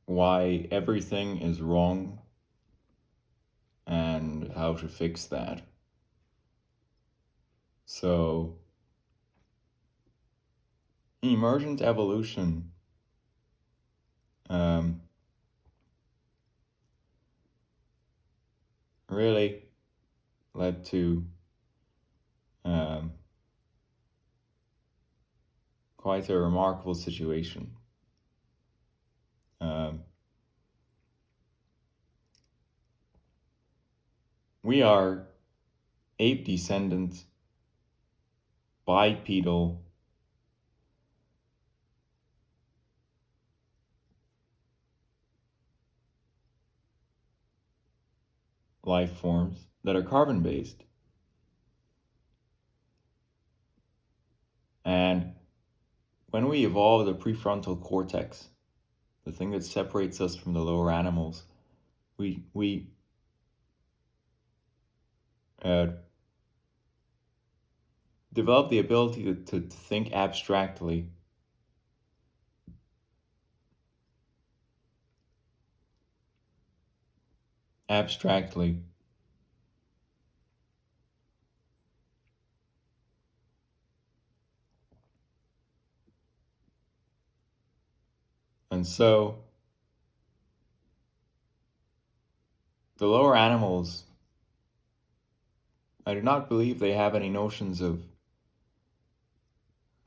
why everything is wrong and how to fix that. So, emergent evolution um, really led to um, quite a remarkable situation. Um, we are ape descendant, bipedal, life forms that are carbon based. And when we evolve the prefrontal cortex, the thing that separates us from the lower animals, we uh, develop the ability to think abstractly. Abstractly. And so the lower animals, I do not believe they have any notions of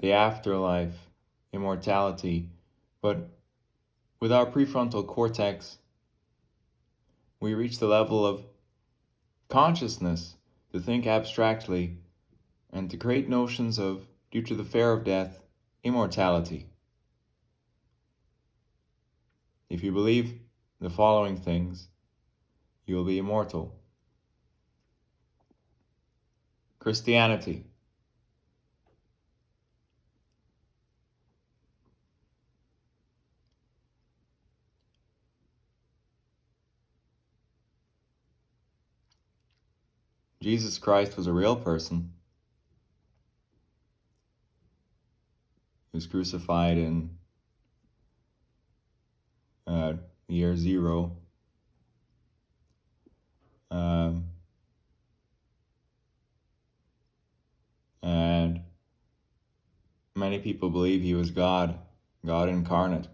the afterlife, immortality, but with our prefrontal cortex, we reach the level of consciousness to think abstractly and to create notions of, due to the fear of death, immortality. If you believe the following things, you will be immortal. Christianity. Jesus Christ was a real person. He was crucified in year zero. Um, and many people believe he was God, God incarnate.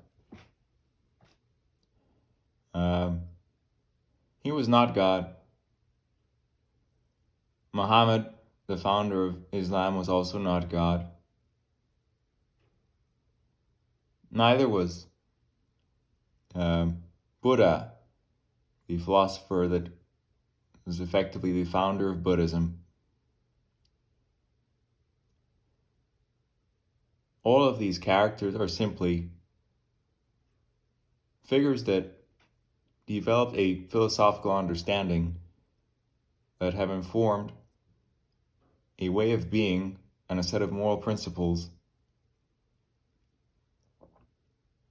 Um, he was not God. Muhammad, the founder of Islam, was also not God. Neither was Buddha, the philosopher that was effectively the founder of Buddhism. All of these characters are simply figures that developed a philosophical understanding that have informed a way of being and a set of moral principles.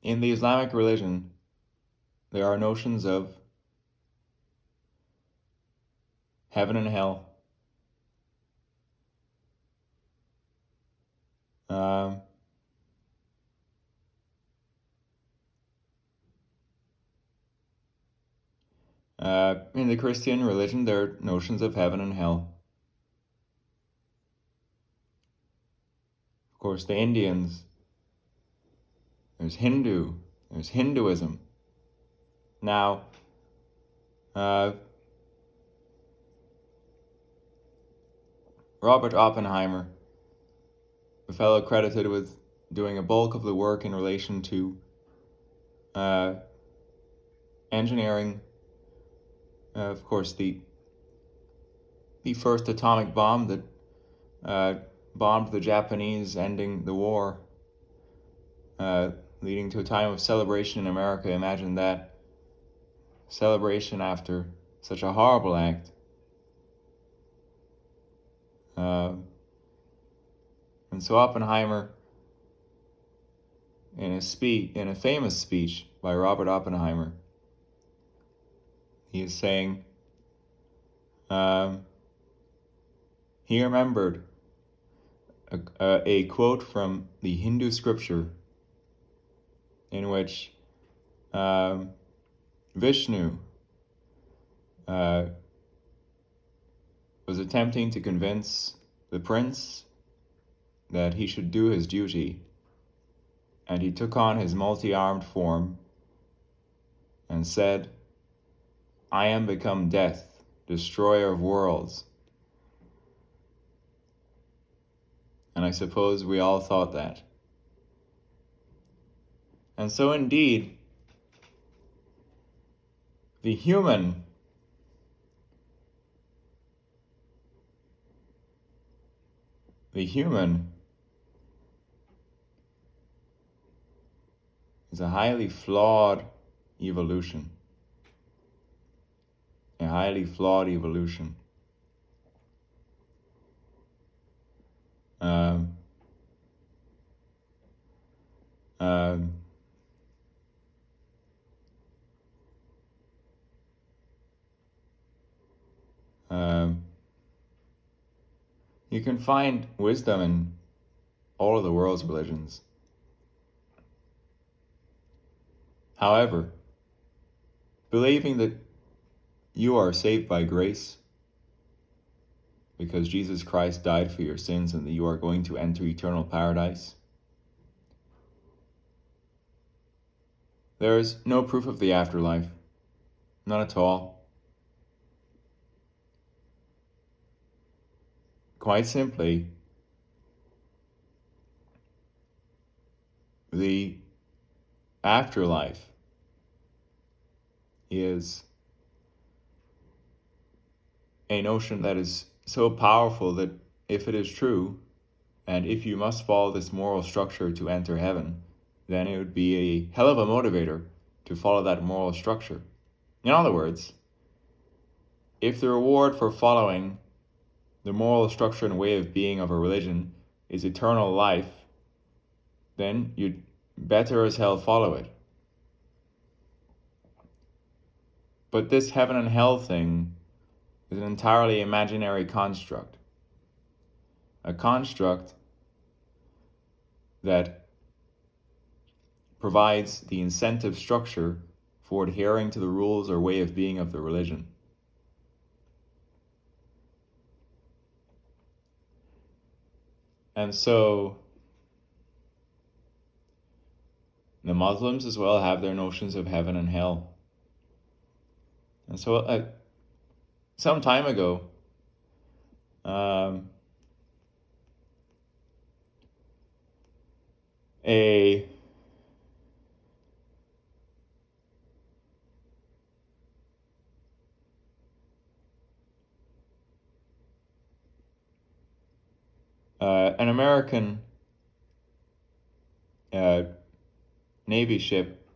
In the Islamic religion, there are notions of heaven and hell, um, in the Christian religion, there are notions of heaven and hell. Of course, the Indians, there's Hinduism. Now, Robert Oppenheimer, a fellow credited with doing a bulk of the work in relation to engineering, of course, the first atomic bomb that bombed the Japanese, ending the war, leading to a time of celebration in America. Imagine that. Celebration after such a horrible act. And so Oppenheimer, in a famous speech by Robert Oppenheimer, he is saying, he remembered a quote from the Hindu scripture in which Vishnu was attempting to convince the prince that he should do his duty, and he took on his multi-armed form and said, "I am become death, destroyer of worlds." And I suppose we all thought that. And so indeed, the human is a highly flawed evolution. A highly flawed evolution. Um, um, you can find wisdom in all of the world's religions. However, believing that you are saved by grace because Jesus Christ died for your sins and that you are going to enter eternal paradise, there is no proof of the afterlife. None at all. Quite simply, the afterlife is a notion that is so powerful that if it is true, and if you must follow this moral structure to enter heaven, then it would be a hell of a motivator to follow that moral structure. In other words, if the reward for following the moral structure and way of being of a religion is eternal life, then you'd better as hell follow it. But this heaven and hell thing is an entirely imaginary construct. A construct that provides the incentive structure for adhering to the rules or way of being of the religion. And so the Muslims as well have their notions of heaven and hell. And so some time ago, an American Navy ship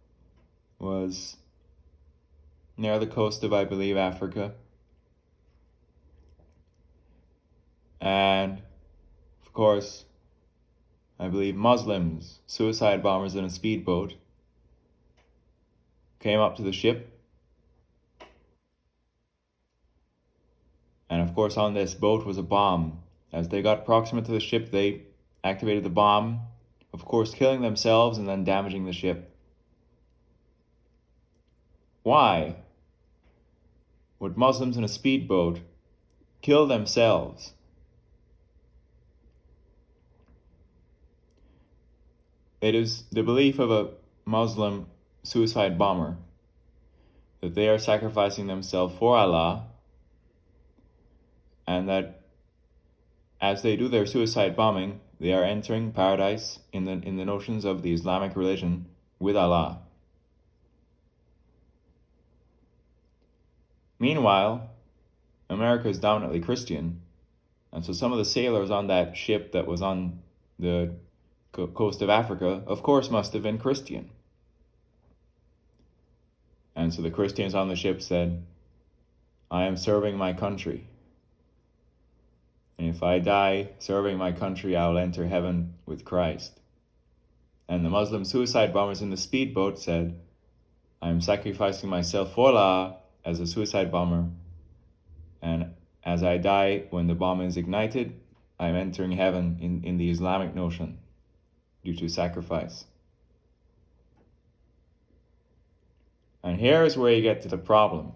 was near the coast of, I believe, Africa. And, of course, I believe Muslims, suicide bombers in a speedboat, came up to the ship. And, of course, on this boat was a bomb. As they got proximate to the ship, they activated the bomb, of course, killing themselves and then damaging the ship. Why would Muslims in a speedboat kill themselves? It is the belief of a Muslim suicide bomber that they are sacrificing themselves for Allah, and that as they do their suicide bombing, they are entering paradise in the notions of the Islamic religion with Allah. Meanwhile, America is dominantly Christian, and so some of the sailors on that ship that was on the coast of Africa, of course, must have been Christian. And so the Christians on the ship said, "I am serving my country. And if I die serving my country, I will enter heaven with Christ." And the Muslim suicide bombers in the speedboat said, "I am sacrificing myself for Allah as a suicide bomber. And as I die, when the bomb is ignited, I am entering heaven in the Islamic notion due to sacrifice." And here's where you get to the problem.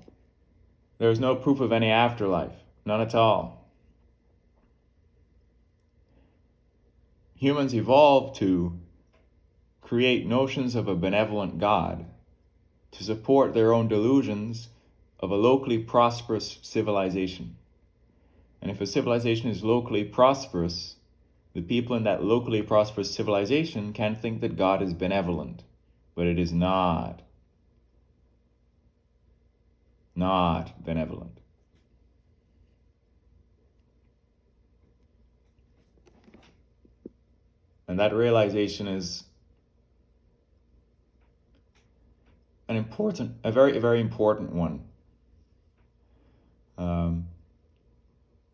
There's no proof of any afterlife, none at all. Humans evolved to create notions of a benevolent God to support their own delusions of a locally prosperous civilization. And if a civilization is locally prosperous, the people in that locally prosperous civilization can think that God is benevolent, but it is not. Not benevolent. And that realization is a very important one.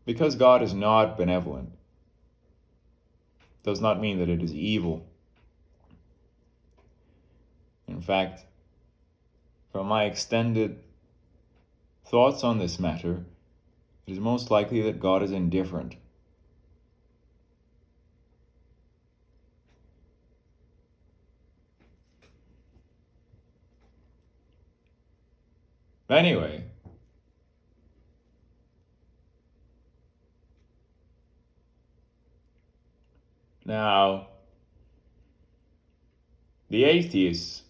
Because God is not benevolent does not mean that it is evil. In fact, from my extended thoughts on this matter, it is most likely that God is indifferent. Anyway, now, the atheists,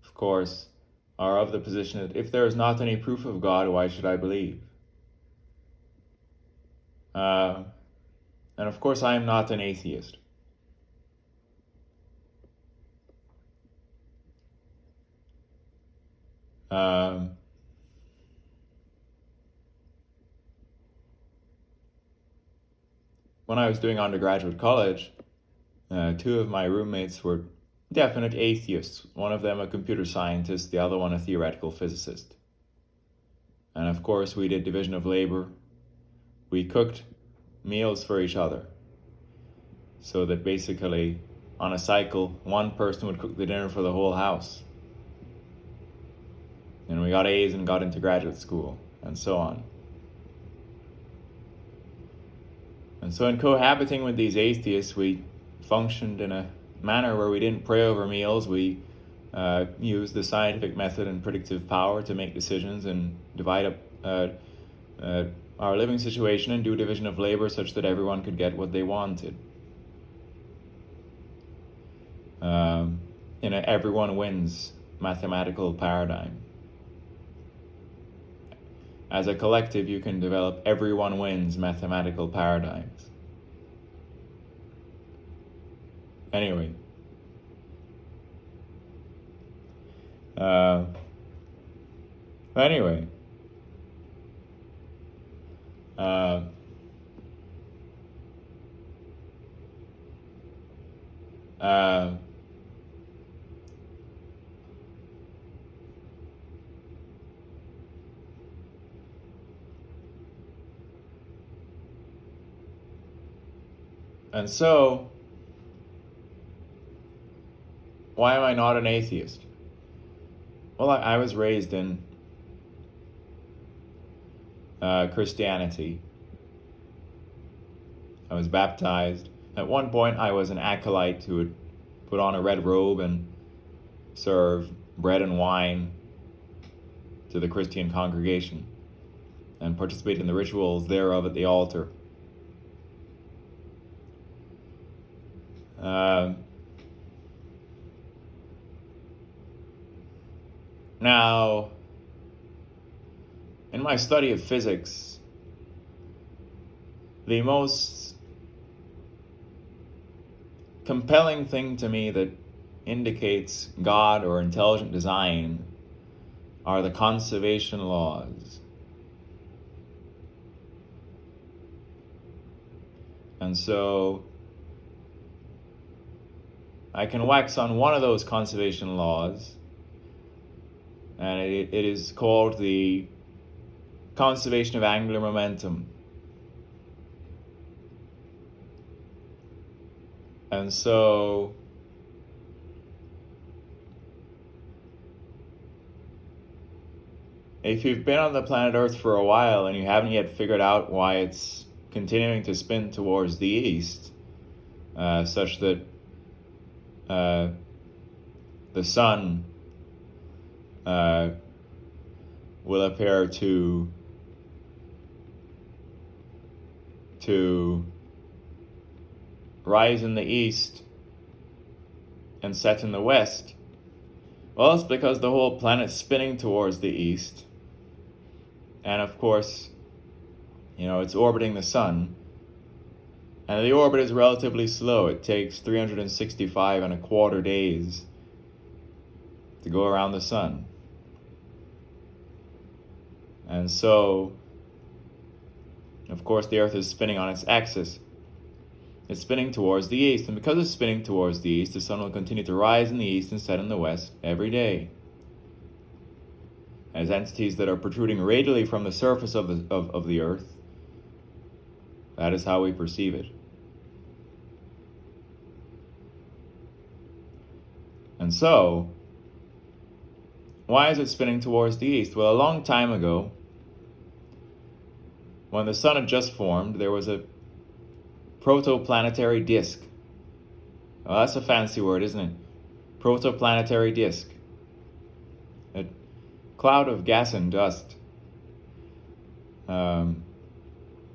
of course, are of the position that if there is not any proof of God, why should I believe? And of course, I am not an atheist. When I was doing undergraduate college, two of my roommates were definite atheists. One of them a computer scientist, the other one a theoretical physicist. And of course, we did division of labor. We cooked meals for each other. So that basically, on a cycle, one person would cook the dinner for the whole house. And we got A's and got into graduate school, and so on. And so in cohabiting with these atheists, we functioned in a manner where we didn't pray over meals. We used the scientific method and predictive power to make decisions and divide up our living situation and do division of labor such that everyone could get what they wanted. In an everyone wins mathematical paradigm. As a collective, you can develop everyone wins mathematical paradigms. Anyway. Anyway. And so, why am I not an atheist? Well, I was raised in Christianity. I was baptized. At one point, I was an acolyte who would put on a red robe and serve bread and wine to the Christian congregation and participate in the rituals thereof at the altar. Now, in my study of physics, the most compelling thing to me that indicates God or intelligent design are the conservation laws. And so I can wax on one of those conservation laws, and it is called the conservation of angular momentum. And so if you've been on the planet Earth for a while and you haven't yet figured out why it's continuing to spin towards the east, such that the sun uh, will appear to rise in the east and set in the west? Well, it's because the whole planet's spinning towards the east. And of course, it's orbiting the sun. And the orbit is relatively slow. It takes 365 and a quarter days to go around the sun. And so, of course, the Earth is spinning on its axis. It's spinning towards the east, and because it's spinning towards the east, the sun will continue to rise in the east and set in the west every day. As entities that are protruding radially from the surface of the Earth, that is how we perceive it. And so, why is it spinning towards the east? Well, a long time ago, when the sun had just formed, there was a protoplanetary disk. Well, that's a fancy word, isn't it? Protoplanetary disk. A cloud of gas and dust. A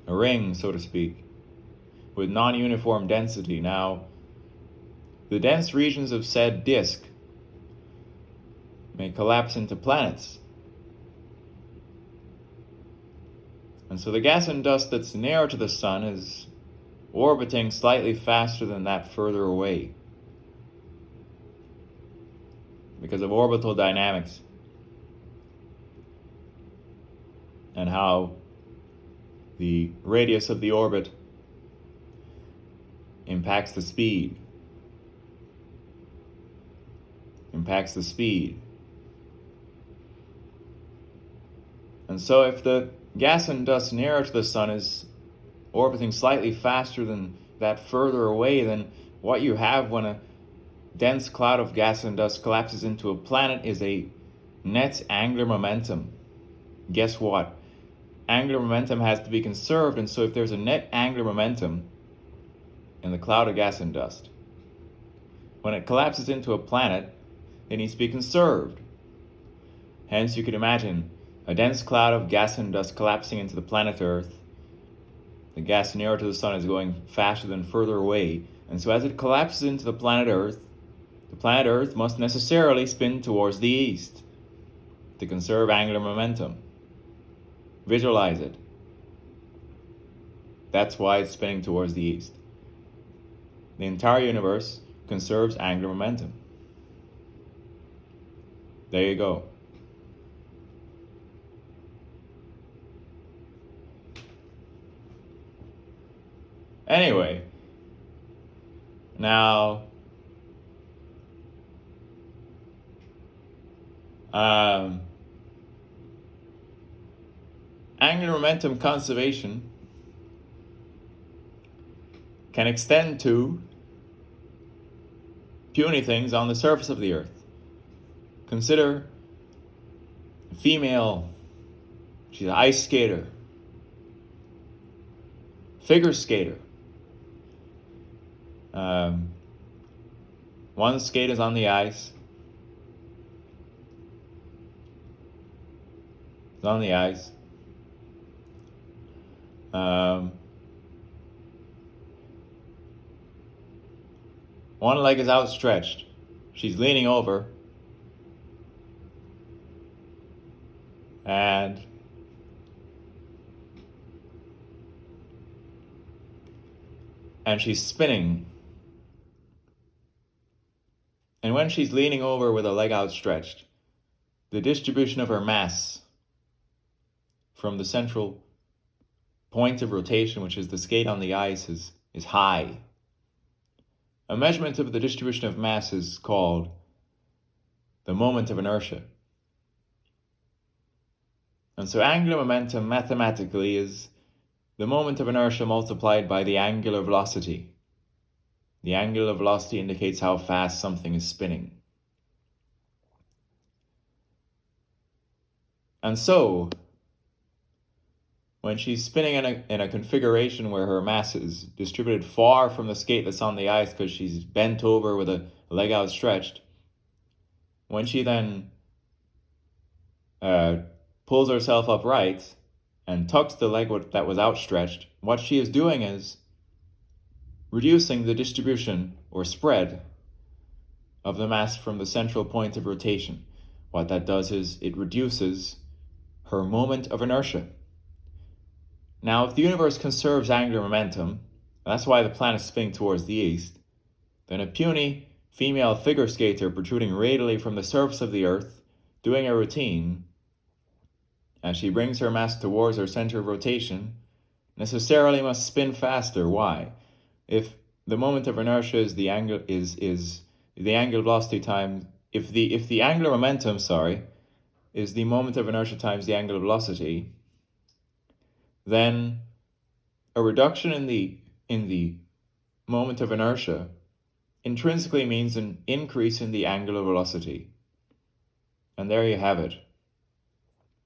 ring, so to speak, with non-uniform density. Now, the dense regions of said disk may collapse into planets. And so the gas and dust that's nearer to the sun is orbiting slightly faster than that further away because of orbital dynamics and how the radius of the orbit impacts the speed. And so if the gas and dust nearer to the sun is orbiting slightly faster than that further away, then what you have when a dense cloud of gas and dust collapses into a planet is a net angular momentum. Guess what? Angular momentum has to be conserved, and so if there's a net angular momentum in the cloud of gas and dust, when it collapses into a planet, it needs to be conserved. Hence, you could imagine a dense cloud of gas and dust collapsing into the planet Earth. The gas nearer to the sun is going faster than further away, and so as it collapses into the planet Earth must necessarily spin towards the east to conserve angular momentum. Visualize it. That's why it's spinning towards the east. The entire universe conserves angular momentum. There you go. Anyway, now, angular momentum conservation can extend to puny things on the surface of the Earth. Consider a female, she's an ice skater, figure skater. One skate is on the ice. It's on the ice. One leg is outstretched. She's leaning over. And she's spinning. And when she's leaning over with a leg outstretched, the distribution of her mass from the central point of rotation, which is the skate on the ice, is high. A measurement of the distribution of mass is called the moment of inertia. And so angular momentum mathematically is the moment of inertia multiplied by the angular velocity. The angular velocity indicates how fast something is spinning. And so, when she's spinning in a configuration where her mass is distributed far from the skate that's on the ice because she's bent over with a leg outstretched, when she then uh, pulls herself upright and tucks the leg that was outstretched, what she is doing is reducing the distribution or spread of the mass from the central point of rotation. What that does is it reduces her moment of inertia. Now, if the universe conserves angular momentum, and that's why the planet is spinning towards the east, then a puny female figure skater protruding radially from the surface of the Earth, doing a routine, as she brings her mass towards her center of rotation, necessarily must spin faster. Why? If the moment of inertia is the angle is the angular velocity times if the angular momentum, is the moment of inertia times the angular velocity, then a reduction in the moment of inertia intrinsically means an increase in the angular velocity. And there you have it.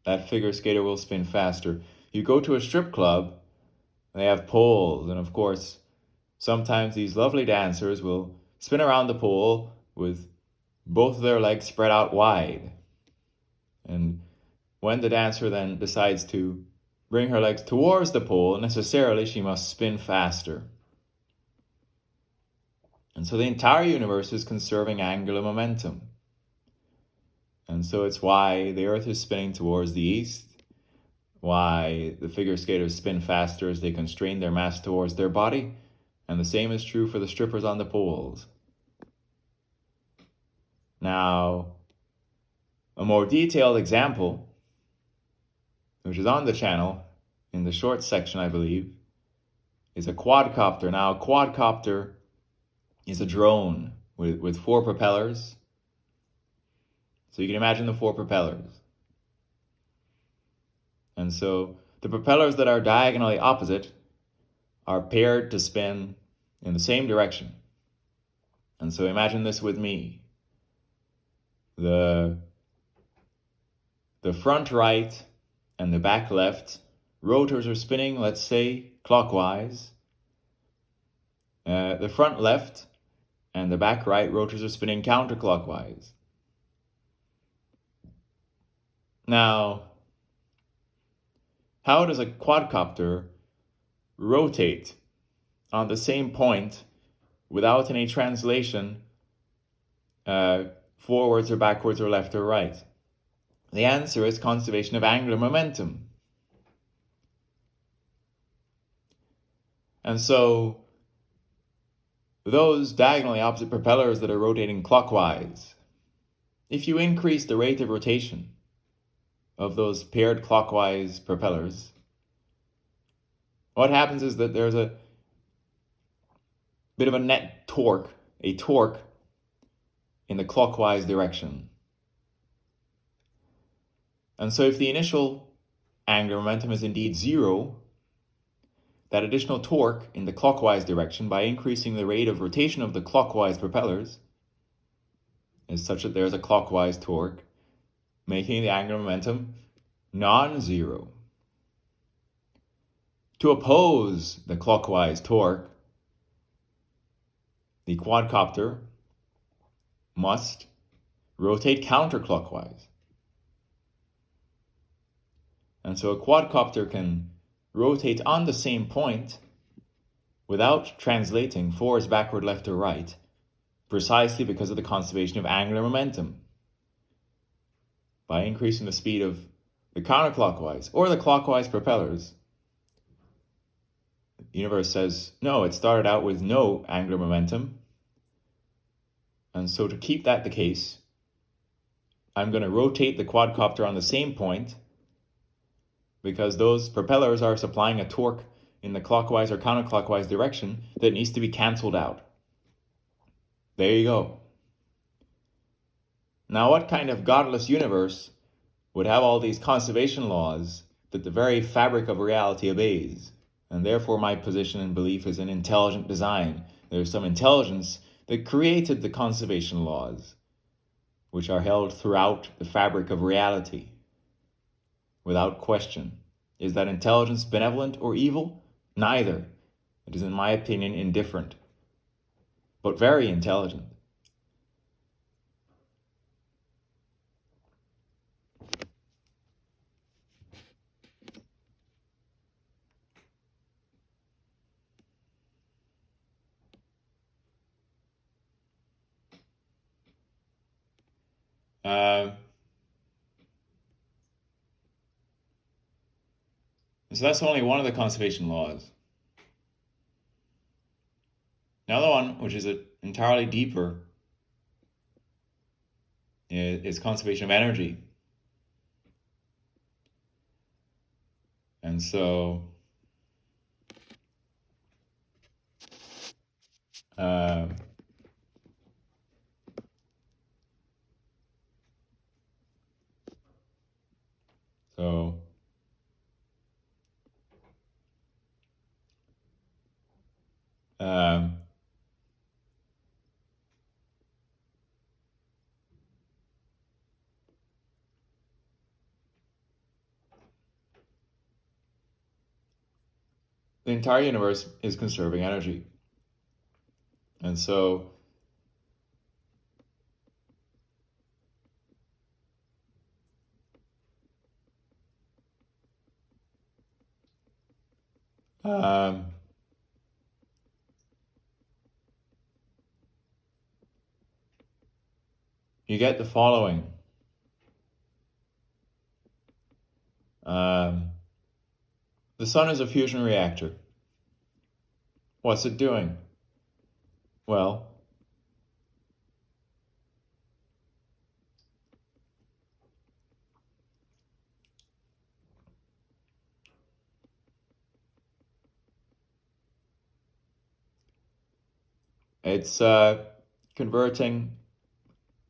That figure skater will spin faster. You go to a strip club, they have poles, and of course, sometimes these lovely dancers will spin around the pole with both of their legs spread out wide. And when the dancer then decides to bring her legs towards the pole, necessarily she must spin faster. And so the entire universe is conserving angular momentum. And so it's why the Earth is spinning towards the east, why the figure skaters spin faster as they constrain their mass towards their body, and the same is true for the strippers on the poles. Now, a more detailed example, which is on the channel in the short section, I believe, is a quadcopter. Now, a quadcopter is a drone with 4 propellers. So you can imagine the 4 propellers. And so the propellers that are diagonally opposite are paired to spin in the same direction. And so imagine this with me. The front right and the back left rotors are spinning, let's say, clockwise. The front left and the back right rotors are spinning counterclockwise. Now, how does a quadcopter rotate on the same point without any translation forwards or backwards or left or right? The answer is conservation of angular momentum. And so those diagonally opposite propellers that are rotating clockwise, if you increase the rate of rotation of those paired clockwise propellers, what happens is that there's a bit of a net torque, a torque in the clockwise direction. And so if the initial angular momentum is indeed 0, that additional torque in the clockwise direction, by increasing the rate of rotation of the clockwise propellers, is such that there's a clockwise torque, making the angular momentum non-zero. To oppose the clockwise torque, the quadcopter must rotate counterclockwise. And so a quadcopter can rotate on the same point without translating forwards, backward, left, or right, precisely because of the conservation of angular momentum. By increasing the speed of the counterclockwise or the clockwise propellers, the universe says, no, it started out with no angular momentum. And so to keep that the case, I'm going to rotate the quadcopter on the same point, because those propellers are supplying a torque in the clockwise or counterclockwise direction that needs to be cancelled out. There you go. Now, what kind of godless universe would have all these conservation laws that the very fabric of reality obeys? And therefore my position and belief is in intelligent design. There's some intelligence that created the conservation laws, which are held throughout the fabric of reality. Without question. Is that intelligence benevolent or evil? Neither. It is, in my opinion, indifferent, but very intelligent. So that's only one of the conservation laws. Another one, which is entirely deeper, is conservation of energy. And so um, so um, the entire universe is conserving energy. And so um, you get the following. The sun is a fusion reactor. What's it doing? Well, it's converting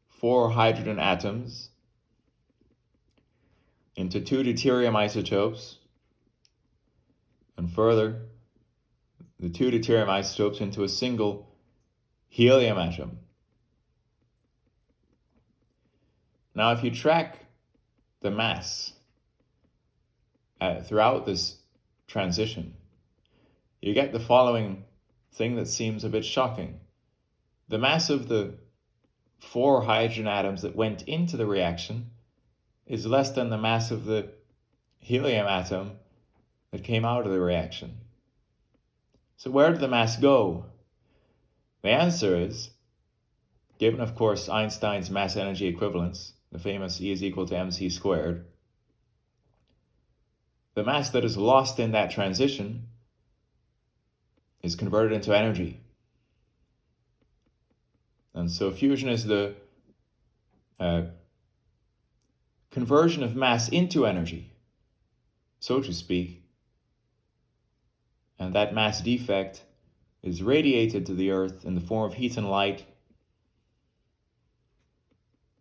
4 hydrogen atoms into 2 deuterium isotopes, and further, the 2 deuterium isotopes into a single helium atom. Now, if you track the mass throughout this transition, you get the following thing that seems a bit shocking. The mass of the 4 hydrogen atoms that went into the reaction is less than the mass of the helium atom that came out of the reaction. So where did the mass go? The answer is, given of course Einstein's mass energy equivalence, the famous E is equal to mc squared, the mass that is lost in that transition is converted into energy. And so fusion is the conversion of mass into energy, so to speak. And that mass defect is radiated to the Earth in the form of heat and light.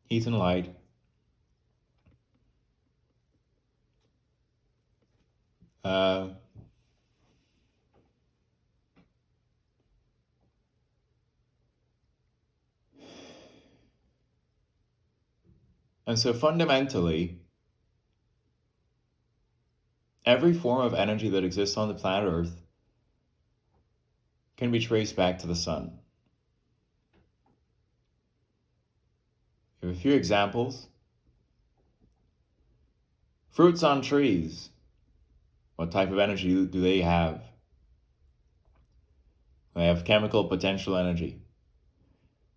Heat and light. And so fundamentally, every form of energy that exists on the planet Earth can be traced back to the sun. We have a few examples. Fruits on trees. What type of energy do they have? They have chemical potential energy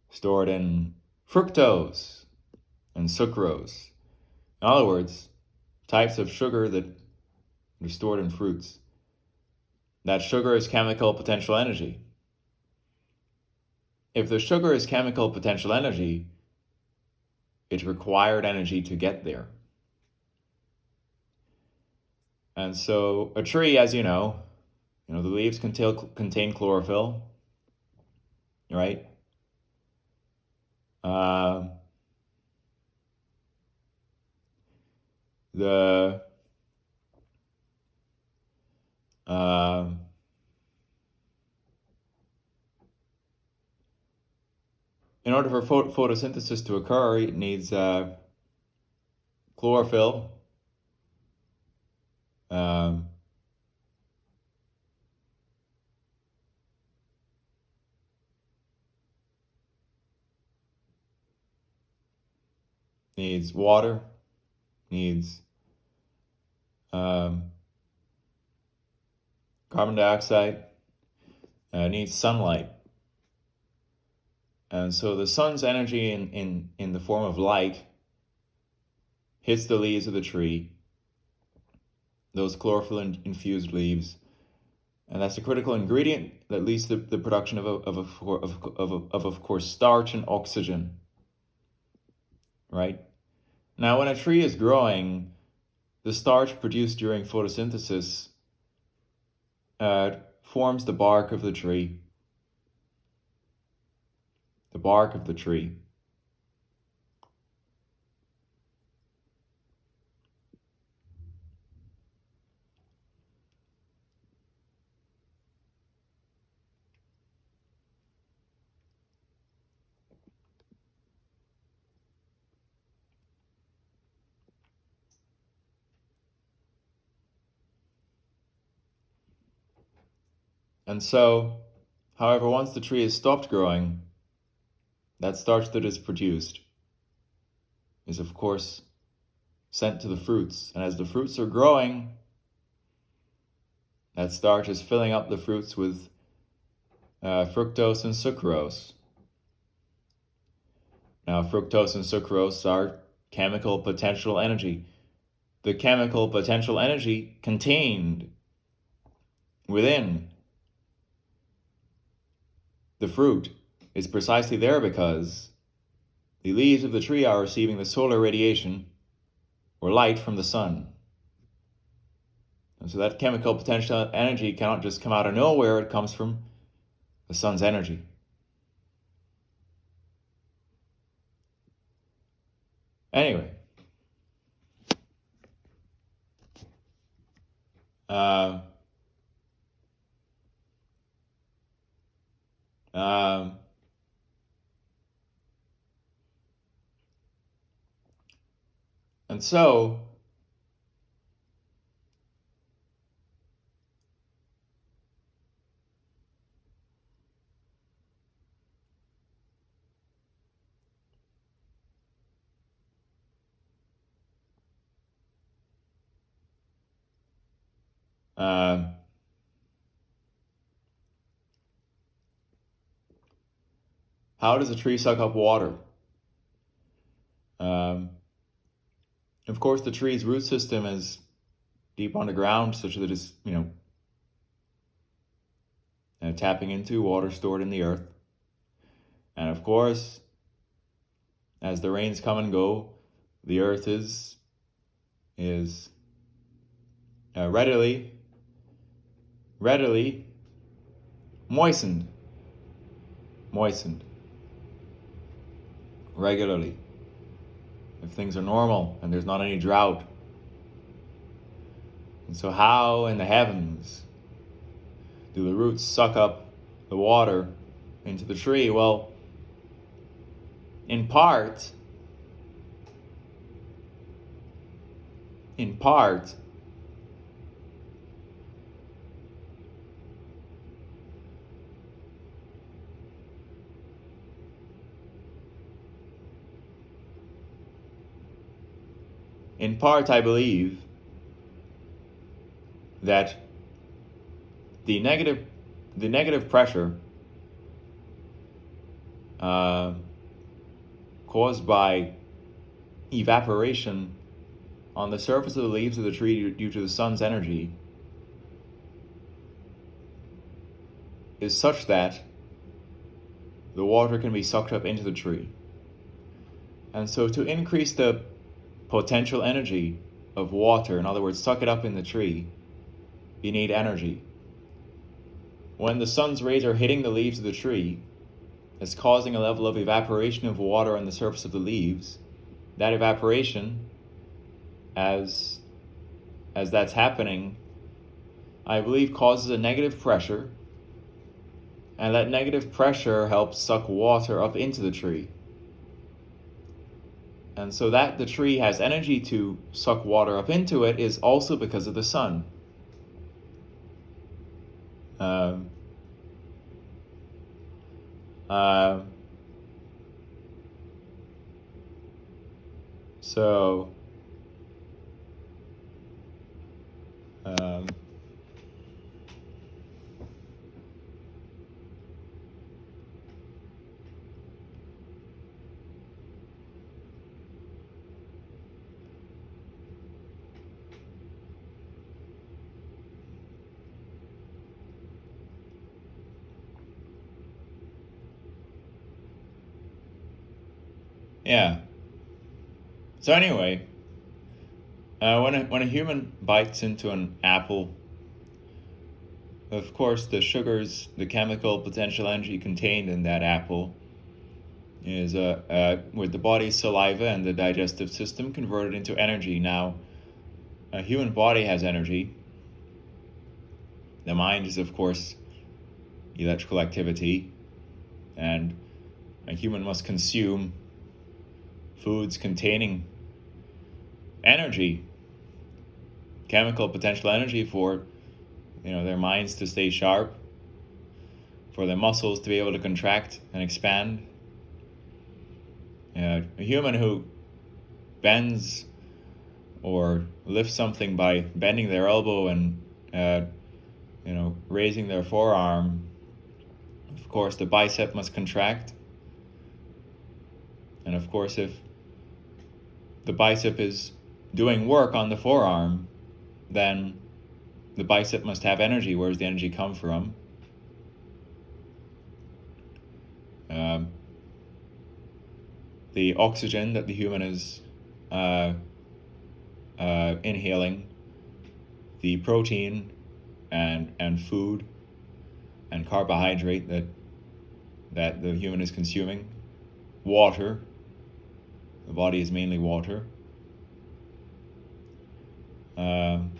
stored in fructose and sucrose. In other words, types of sugar that are stored in fruits. That sugar is chemical potential energy. If the sugar is chemical potential energy, it required energy to get there. And so a tree, as you know, the leaves contain chlorophyll, right? In order for photosynthesis to occur, it needs chlorophyll, needs water, needs carbon dioxide, needs sunlight. And so the sun's energy in the form of light hits the leaves of the tree, those chlorophyll-infused leaves, and that's a critical ingredient that leads to the production of course, starch and oxygen, right? Now, when a tree is growing, the starch produced during photosynthesis forms the bark of the tree. The bark of the tree. And so, however, once the tree has stopped growing, that starch that is produced is, of course, sent to the fruits. And as the fruits are growing, that starch is filling up the fruits with fructose and sucrose. Now, fructose and sucrose are chemical potential energy. The chemical potential energy contained within the fruit is precisely there because the leaves of the tree are receiving the solar radiation or light from the sun. And so that chemical potential energy cannot just come out of nowhere, it comes from the sun's energy. Anyway, um, and so how does a tree suck up water? Of course, the tree's root system is deep underground, such that it's, tapping into water stored in the earth. And of course, as the rains come and go, the earth is readily moistened regularly. If things are normal and there's not any drought. And so how in the heavens do the roots suck up the water into the tree? Well, in part, in part I believe that the negative pressure caused by evaporation on the surface of the leaves of the tree due to the sun's energy is such that the water can be sucked up into the tree. And so to increase the potential energy of water, in other words, suck it up in the tree, you need energy. When the sun's rays are hitting the leaves of the tree, it's causing a level of evaporation of water on the surface of the leaves. That evaporation, as that's happening, I believe causes a negative pressure, and that negative pressure helps suck water up into the tree. And so that the tree has energy to suck water up into it is also because of the sun. So Yeah. So anyway, when a human bites into an apple, of course the sugars, the chemical potential energy contained in that apple is with the body's saliva and the digestive system converted into energy. Now, a human body has energy. The mind is, of course, electrical activity, and a human must consume foods containing energy, chemical potential energy for their minds to stay sharp, for their muscles to be able to contract and expand. A human who bends or lifts something by bending their elbow and raising their forearm, of course the bicep must contract. And of course, if the bicep is doing work on the forearm, then the bicep must have energy. Where does the energy come from? The oxygen that the human is inhaling, the protein and food and carbohydrate that the human is consuming, water. The body is mainly water. And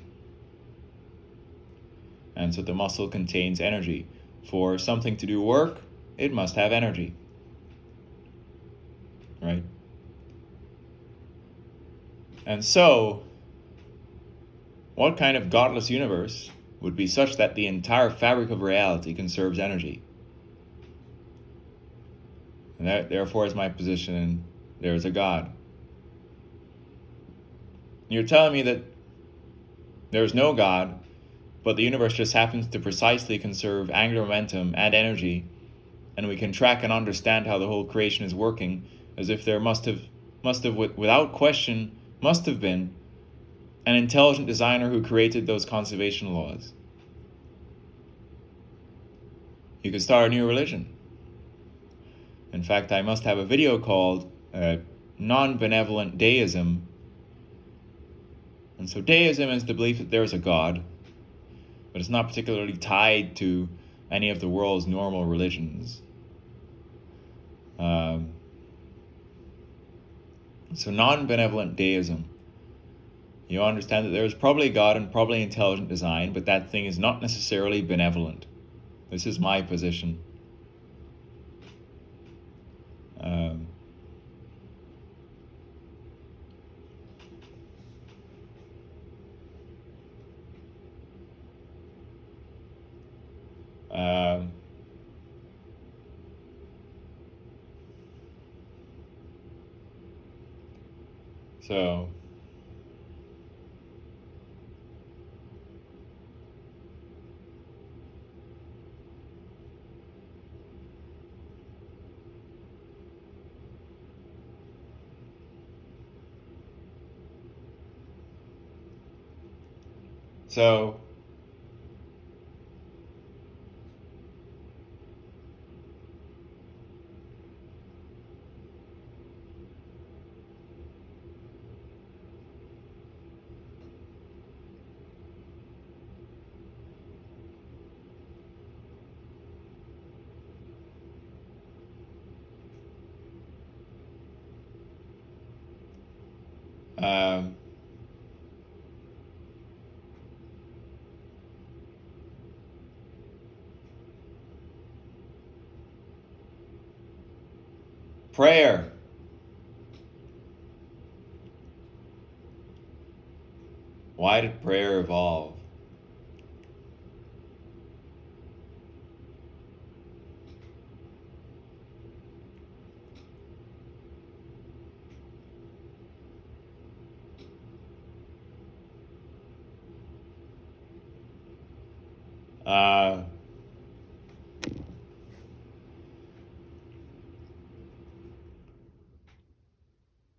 so the muscle contains energy. For something to do work, it must have energy. Right? And so, what kind of godless universe would be such that the entire fabric of reality conserves energy? And that, therefore, is my position, and there is a God. You're telling me that there is no God, but the universe just happens to precisely conserve angular momentum and energy, and we can track and understand how the whole creation is working, as if there must have, without question, must have been an intelligent designer who created those conservation laws. You could start a new religion. In fact, I must have a video called Non-Benevolent Deism. And so deism is the belief that there is a God, but it's not particularly tied to any of the world's normal religions. So non-benevolent deism. You understand that there is probably a God and probably intelligent design, but that thing is not necessarily benevolent. This is my position. So prayer. Why did prayer evolve?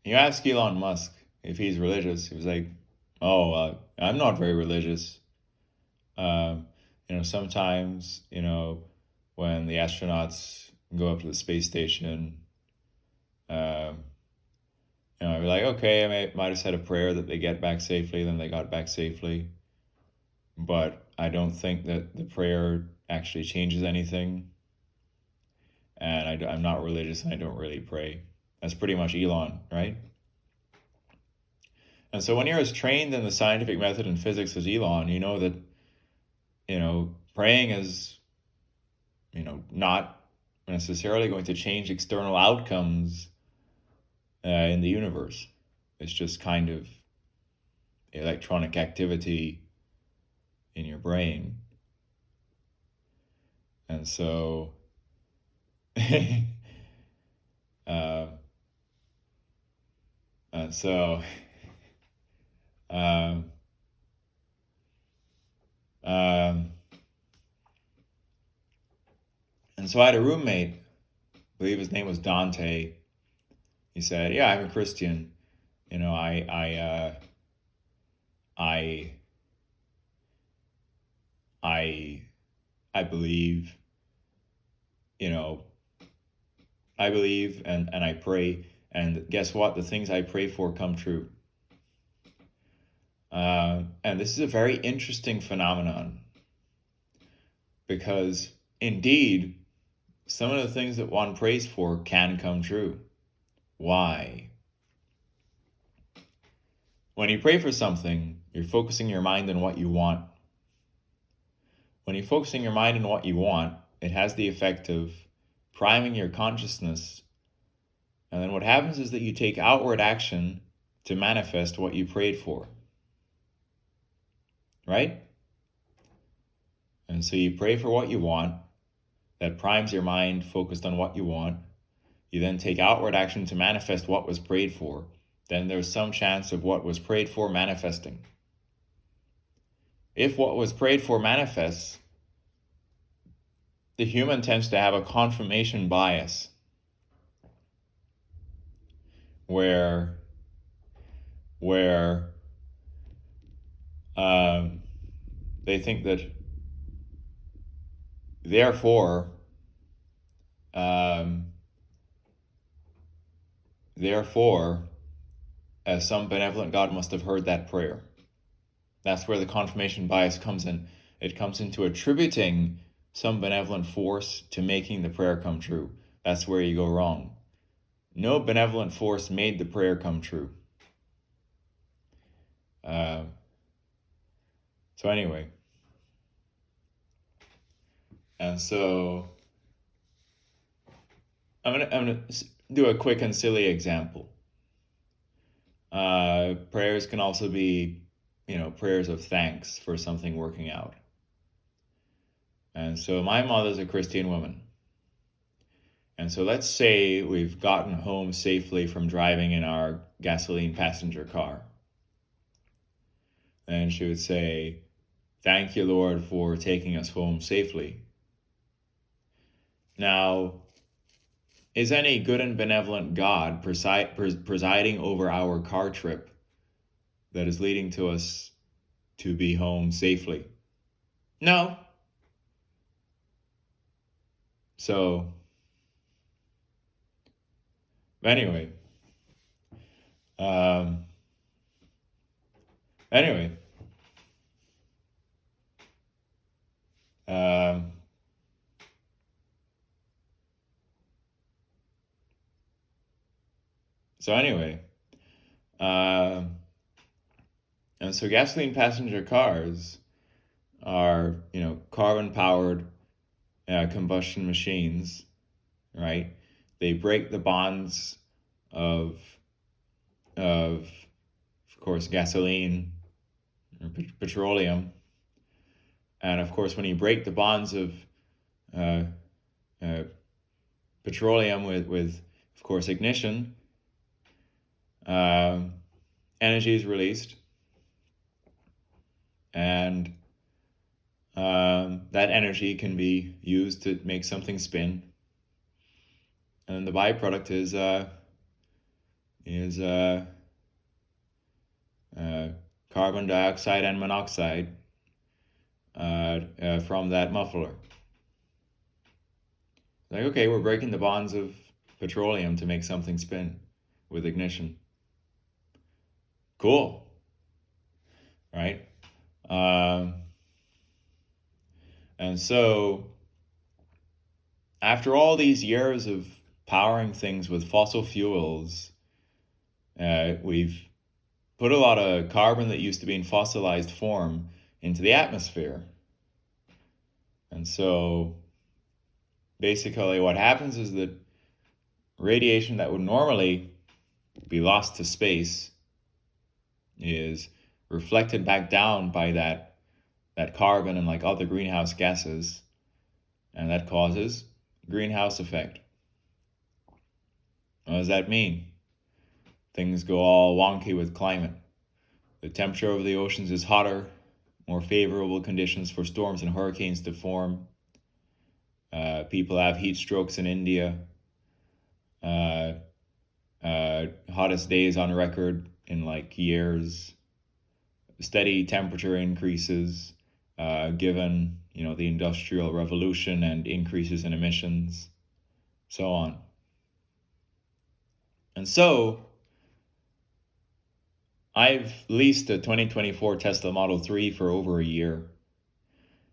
You ask Elon Musk if he's religious. He was like, "Oh, I'm not very religious. Sometimes, when the astronauts go up to the space station, You're like, okay, might have said a prayer that they get back safely, then they got back safely. But I don't think that the prayer actually changes anything. And I'm not religious and I don't really pray. That's pretty much Elon, right? And so when you're as trained in the scientific method in physics as Elon, you know that, praying is, not necessarily going to change external outcomes in the universe. It's just kind of electronic activity in your brain. And so, uh, and so, um, um, and so I had a roommate, I believe his name was Dante. He said, "Yeah, I'm a Christian. I, I, I believe, you know, I believe and I pray, and guess what? The things I pray for come true." And this is a very interesting phenomenon because indeed, some of the things that one prays for can come true. Why? When you pray for something, you're focusing your mind on what you want. When you're focusing your mind on what you want, it has the effect of priming your consciousness. And then what happens is that you take outward action to manifest what you prayed for. Right? And so you pray for what you want. That primes your mind focused on what you want. You then take outward action to manifest what was prayed for. Then there's some chance of what was prayed for manifesting. If what was prayed for manifests, the human tends to have a confirmation bias where they think that therefore some benevolent God must have heard that prayer. That's where the confirmation bias comes in. It comes into attributing some benevolent force to making the prayer come true. That's where you go wrong. No benevolent force made the prayer come true. So anyway, and so I'm gonna do a quick and silly example. Prayers can also be, prayers of thanks for something working out. And so my mother's a Christian woman. And so let's say we've gotten home safely from driving in our gasoline passenger car. And she would say, "Thank you, Lord, for taking us home safely." Now, is any good and benevolent God presiding over our car trip that is leading to us to be home safely? No. So, anyway, um, anyway, um, so anyway, and so gasoline passenger cars are, carbon-powered combustion machines, right? They break the bonds of course, gasoline or petroleum. And of course, when you break the bonds of petroleum with, of course, ignition, energy is released. And that energy can be used to make something spin. And the byproduct is carbon dioxide and monoxide from that muffler. Like, okay, we're breaking the bonds of petroleum to make something spin with ignition. Cool, right? Um, and so, after all these years of powering things with fossil fuels, we've put a lot of carbon that used to be in fossilized form into the atmosphere. And so, basically, what happens is that radiation that would normally be lost to space is reflected back down by that carbon and like other greenhouse gases, and that causes greenhouse effect. What does that mean? Things go all wonky with climate. The temperature of the oceans is hotter, more favorable conditions for storms and hurricanes to form. People have heat strokes in India. Uh, Hottest days on record in like years. Steady temperature increases, given the Industrial Revolution and increases in emissions, so on. And so, I've leased a 2024 Tesla Model 3 for over a year.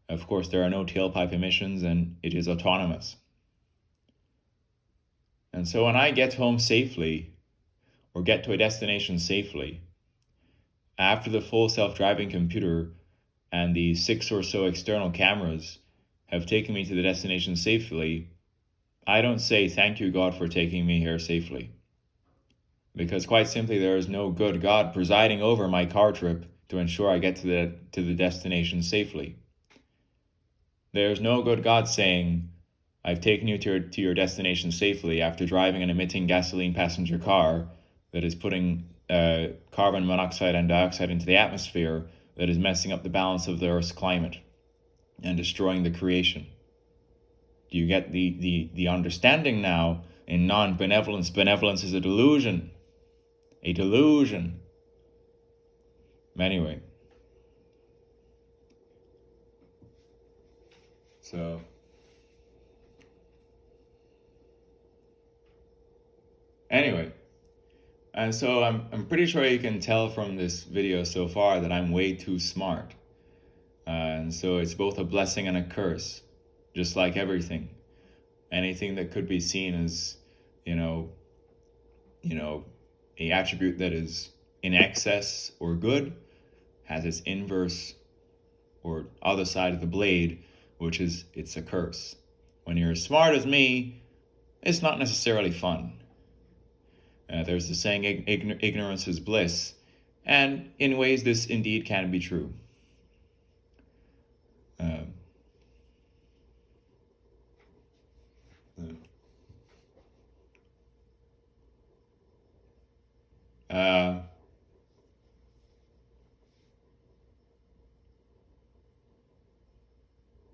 Of course, there are no tailpipe emissions and it is autonomous. And so when I get home safely, or get to a destination safely, after the full self-driving computer and the 6 or so external cameras have taken me to the destination safely, I don't say thank you, God, for taking me here safely. Because quite simply, there is no good God presiding over my car trip to ensure I get to the destination safely. There's no good God saying, I've taken you to your destination safely after driving an emitting gasoline passenger car that is putting carbon monoxide and dioxide into the atmosphere that is messing up the balance of the Earth's climate and destroying the creation. Do you get the understanding now? In non-benevolence, benevolence is a delusion. A delusion. Anyway. So. Anyway. And so I'm pretty sure you can tell from this video so far that I'm way too smart. And so it's both a blessing and a curse, just like everything. Anything that could be seen as, a attribute that is in excess or good has its inverse or other side of the blade, which is it's a curse. When you're as smart as me, it's not necessarily fun. There's the saying, ignorance is bliss. And in ways, this indeed can be true.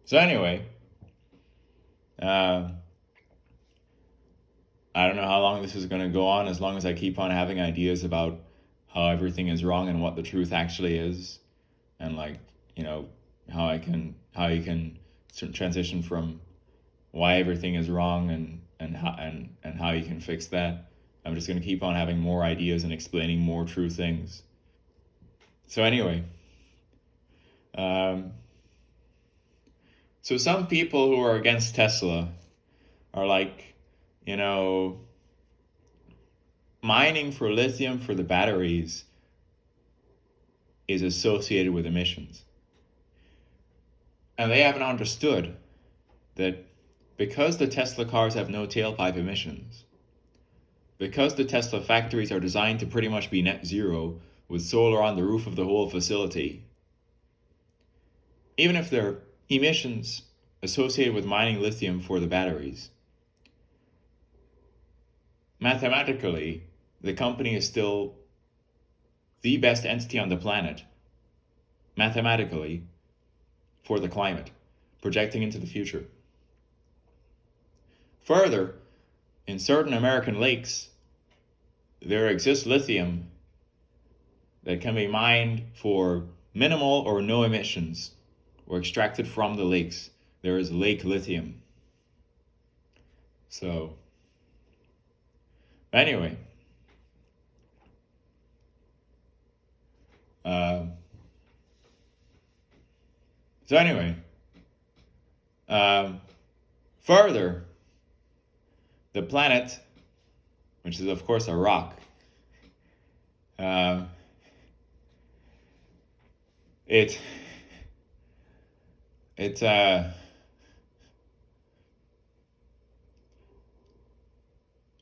So anyway, I don't know how long this is going to go on, as long as I keep on having ideas about how everything is wrong and what the truth actually is, and how you can transition from why everything is wrong and how you can fix that. I'm just going to keep on having more ideas and explaining more true things. So anyway, so some people who are against Tesla are like, mining for lithium for the batteries is associated with emissions. And they haven't understood that because the Tesla cars have no tailpipe emissions, because the Tesla factories are designed to pretty much be net zero with solar on the roof of the whole facility, even if there are emissions associated with mining lithium for the batteries, mathematically, the company is still the best entity on the planet, mathematically, for the climate, projecting into the future. Further, in certain American lakes, there exists lithium that can be mined for minimal or no emissions or extracted from the lakes. There is lake lithium. So, anyway, So anyway, further, the planet, which is of course a rock, uh, it it's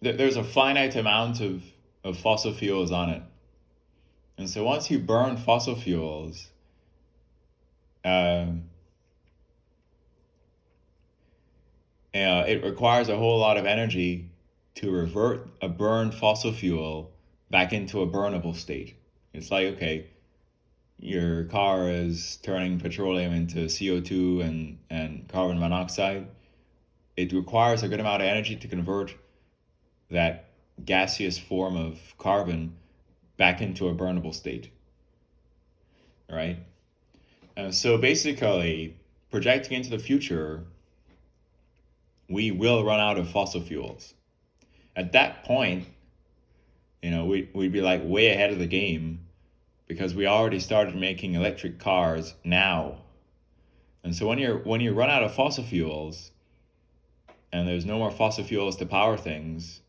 there's a finite amount of fossil fuels on it. And so once you burn fossil fuels, it requires a whole lot of energy to revert a burned fossil fuel back into a burnable state. It's like, okay, your car is turning petroleum into CO2 and carbon monoxide. It requires a good amount of energy to convert that gaseous form of carbon back into a burnable state. Right? And so basically, projecting into the future, we will run out of fossil fuels. At that point, we'd be like way ahead of the game because we already started making electric cars now. And so when you run out of fossil fuels and there's no more fossil fuels to power things,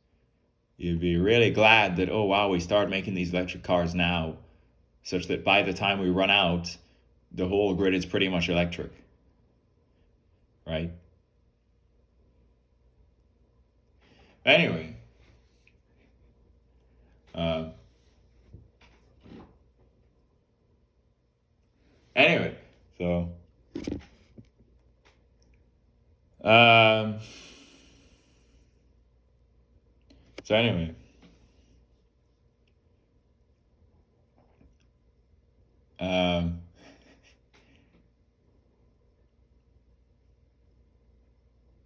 you'd be really glad that, oh wow, we started making these electric cars now, such that by the time we run out, the whole grid is pretty much electric. Right? Anyway. So anyway,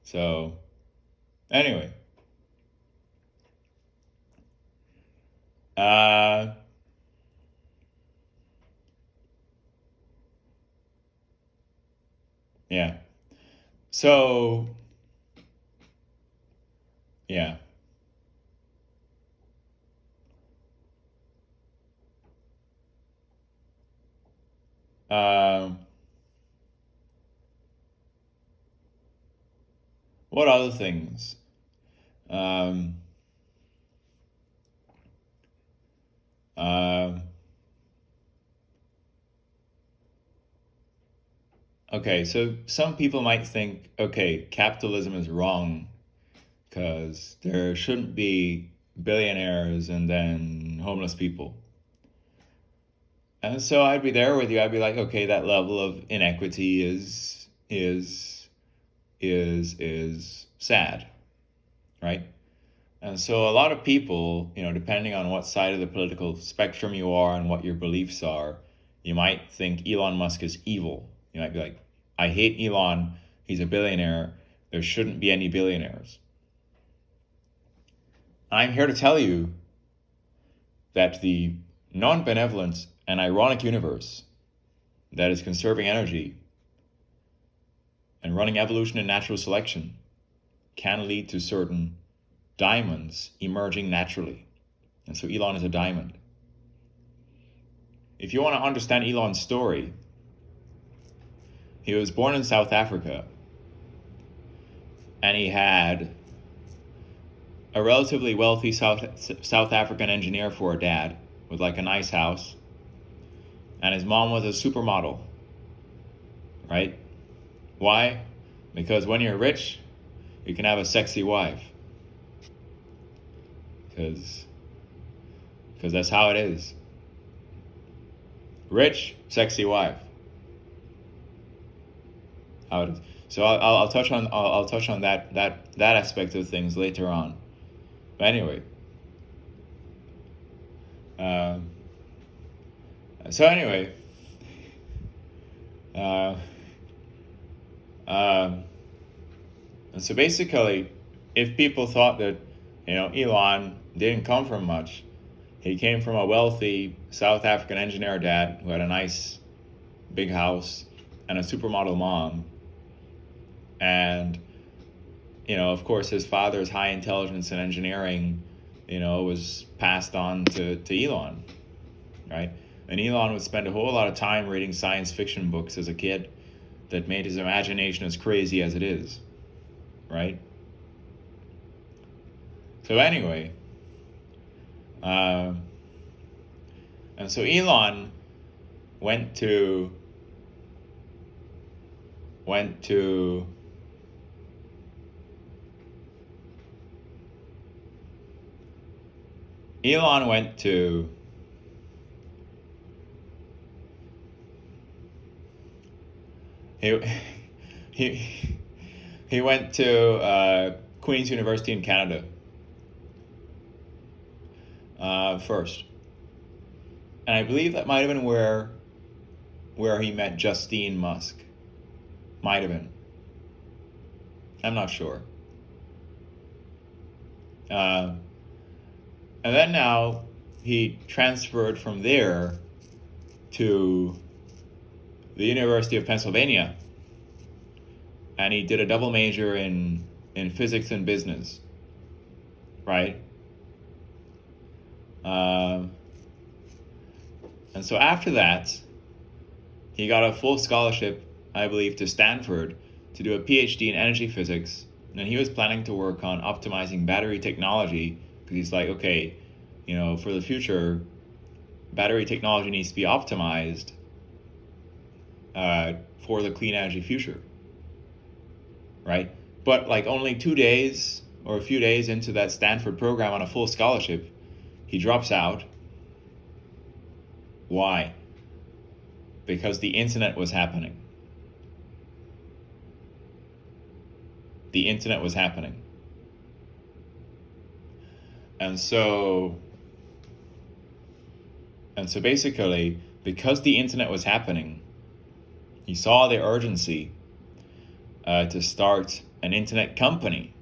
so anyway, yeah. So, yeah. What other things? Okay, so some people might think, okay, capitalism is wrong because there shouldn't be billionaires and then homeless people. And so I'd be there with you. I'd be like, okay, that level of inequity is sad, right? And so a lot of people, depending on what side of the political spectrum you are and what your beliefs are, you might think Elon Musk is evil. You might be like, I hate Elon. He's a billionaire. There shouldn't be any billionaires. I'm here to tell you that the non-benevolent and ironic universe that is conserving energy and running evolution and natural selection can lead to certain diamonds emerging naturally. And so Elon is a diamond. If you want to understand Elon's story, he was born in South Africa and he had a relatively wealthy South African engineer for a dad with like a nice house. And his mom was a supermodel, right? Why? Because when you're rich, you can have a sexy wife. Because that's how it is. Rich, sexy wife. How it is. So I'll touch on that aspect of things later on. But anyway. So anyway. And so basically, if people thought that, Elon didn't come from much, he came from a wealthy South African engineer dad who had a nice big house and a supermodel mom. And, of course, his father's high intelligence and engineering, was passed on to Elon, right? And Elon would spend a whole lot of time reading science fiction books as a kid. that made his imagination as crazy as it is, right? So anyway, and so Elon went to Elon went to he he he went to Queen's University in Canada first, and I believe that might have been where he met Justine Musk. Might have been. I'm not sure. And then now he transferred from there to the University of Pennsylvania, and he did a double major in physics and business, right? And so after that, he got a full scholarship, I believe, to Stanford to do a PhD in energy physics, and he was planning to work on optimizing battery technology, because he's like, okay, for the future, battery technology needs to be optimized for the clean energy future, right? But like only 2 days or a few days into that Stanford program on a full scholarship, he drops out. Why? Because the internet was happening. The internet was happening. And so basically, because the internet was happening, he saw the urgency to start an internet company,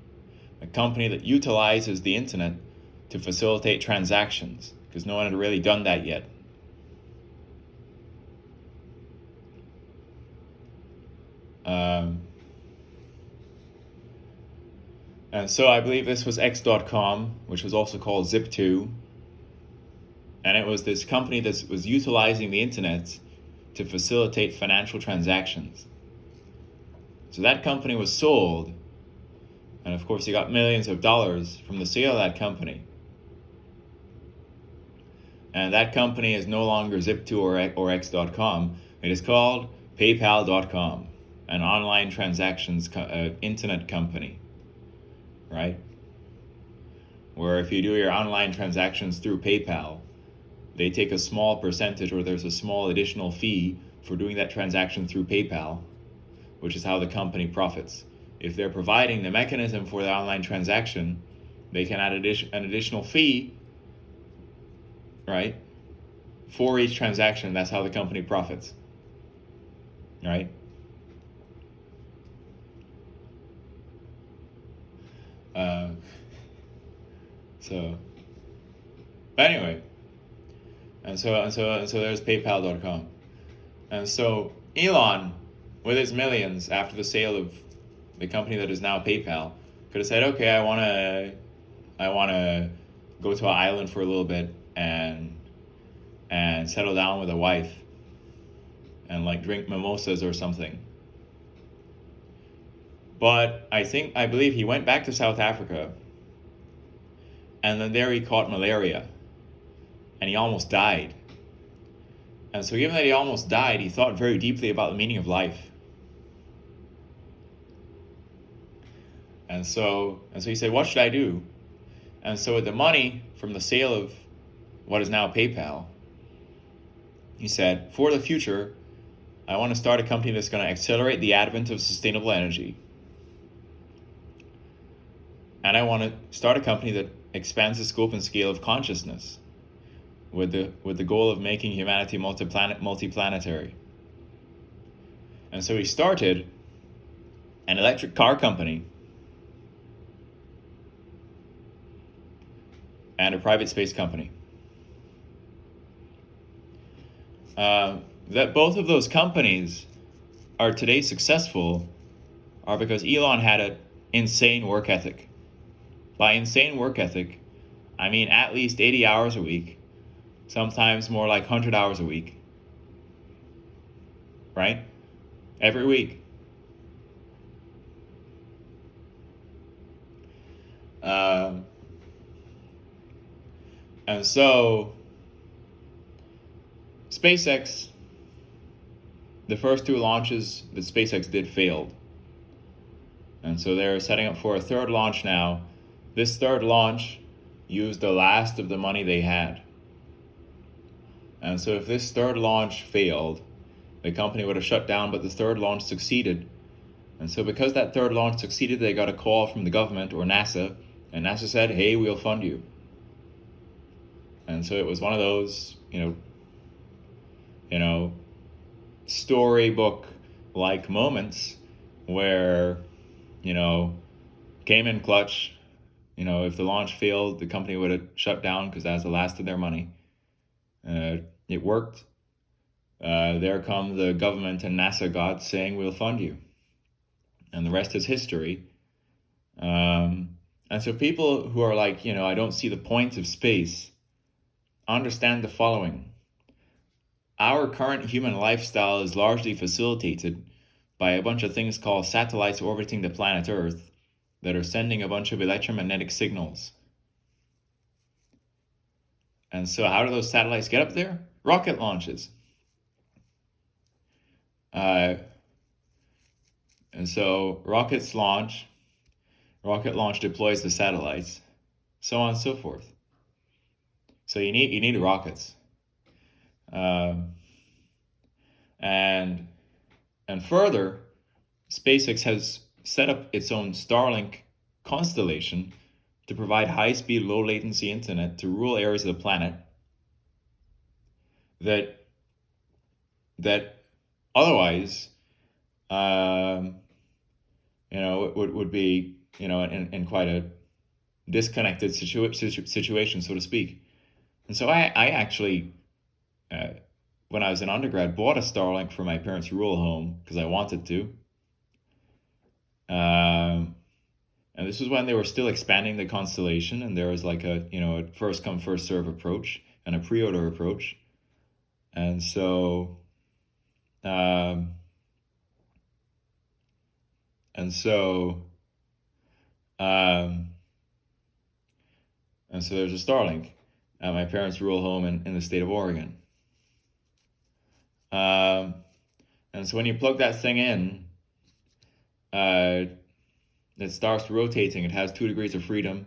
a company that utilizes the internet to facilitate transactions, because no one had really done that yet. And so I believe this was X.com, which was also called Zip2. And it was this company that was utilizing the internet to facilitate financial transactions. So that company was sold, and of course he got millions of dollars from the sale of that company. And that company is no longer Zip2 or X.com. It is called PayPal.com, an online transactions internet company, right? Where if you do your online transactions through PayPal, they take a small percentage, or there's a small additional fee for doing that transaction through PayPal, which is how the company profits. If they're providing the mechanism for the online transaction, they can add an additional fee, right, for each transaction. That's how the company profits, right? So anyway, and so there's PayPal.com, and so Elon, with his millions after the sale of the company that is now PayPal, could have said, okay, I want to go to an island for a little bit and settle down with a wife and like drink mimosas or something. But I believe he went back to South Africa, and then there he caught malaria, and he almost died. And so given that he almost died, he thought very deeply about the meaning of life. And so he said, what should I do? And so with the money from the sale of what is now PayPal, he said, for the future, I want to start a company that's going to accelerate the advent of sustainable energy. And I want to start a company that expands the scope and scale of consciousness with the goal of making humanity multiplanetary. And so he started an electric car company and a private space company. That both of those companies are today successful are because Elon had an insane work ethic. By insane work ethic, I mean at least 80 hours a week, sometimes more like 100 hours a week, right? every week. Um, and so SpaceX, the first two launches that SpaceX did failed. And so they're setting up for a third launch now. This third launch used the last of the money they had. And so if this third launch failed, the company would have shut down, but the third launch succeeded. And so because that third launch succeeded, they got a call from the government or NASA, and NASA said, hey, we'll fund you. And so it was one of those, storybook like moments where, came in clutch. If the launch failed, the company would have shut down because that's the last of their money. It worked. There come the government and NASA gods saying, we'll fund you. And the rest is history. And so people who are like, I don't see the point of space, understand the following. Our current human lifestyle is largely facilitated by a bunch of things called satellites orbiting the planet Earth that are sending a bunch of electromagnetic signals. And so how do those satellites get up there? Rocket launches. And so rocket launch deploys the satellites, so on and so forth. So you need rockets. And further, SpaceX has set up its own Starlink constellation to provide high-speed, low-latency internet to rural areas of the planet that otherwise, it would be, in quite a disconnected situation, so to speak. And so I actually, when I was an undergrad, bought a Starlink for my parents' rural home because I wanted to. And this was when they were still expanding the constellation, and there was like a first come first serve approach and a pre-order approach. And so and so there's a Starlink at my parents' rural home in the state of Oregon. And so when you plug that thing in, it starts rotating. It has 2 degrees of freedom.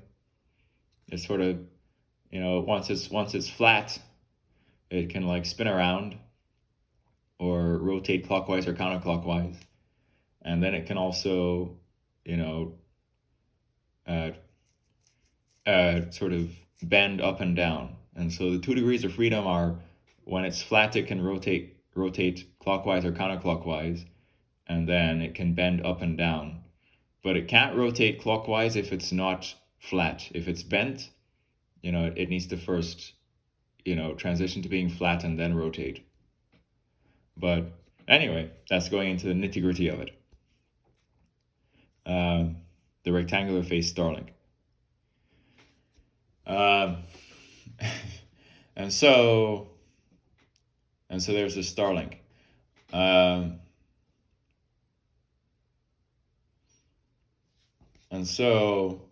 It's sort of, once it's flat, it can like spin around or rotate clockwise or counterclockwise. And then it can also, sort of bend up and down. And so the 2 degrees of freedom are when it's flat, it can rotate clockwise or counterclockwise, and then it can bend up and down. But it can't rotate clockwise if it's not flat. If it's bent, it needs to first, transition to being flat and then rotate. But anyway, that's going into the nitty-gritty of it. The rectangular face Starlink. And so there's this Starlink. And so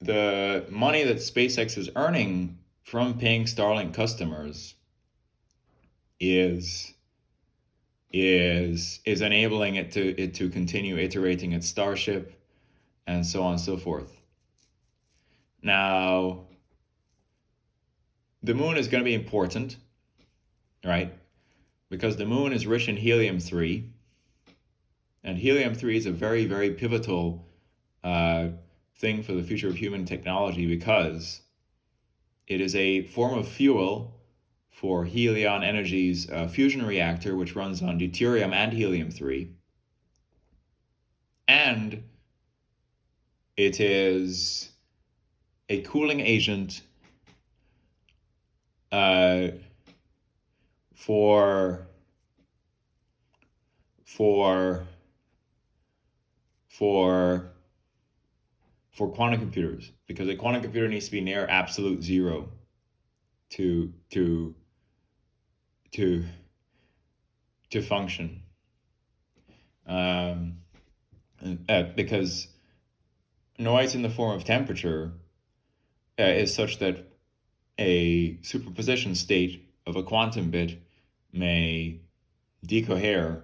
the money that SpaceX is earning from paying Starlink customers is enabling it to continue iterating its Starship and so on and so forth. Now, the moon is going to be important, right? Because the moon is rich in helium-3, and helium-3 is a very, very pivotal thing for the future of human technology because it is a form of fuel for Helion Energy's fusion reactor, which runs on deuterium and helium-3. And it is a cooling agent for for quantum computers, because a quantum computer needs to be near absolute zero to to to to function. Um, because noise in the form of temperature is such that a superposition state of a quantum bit may decohere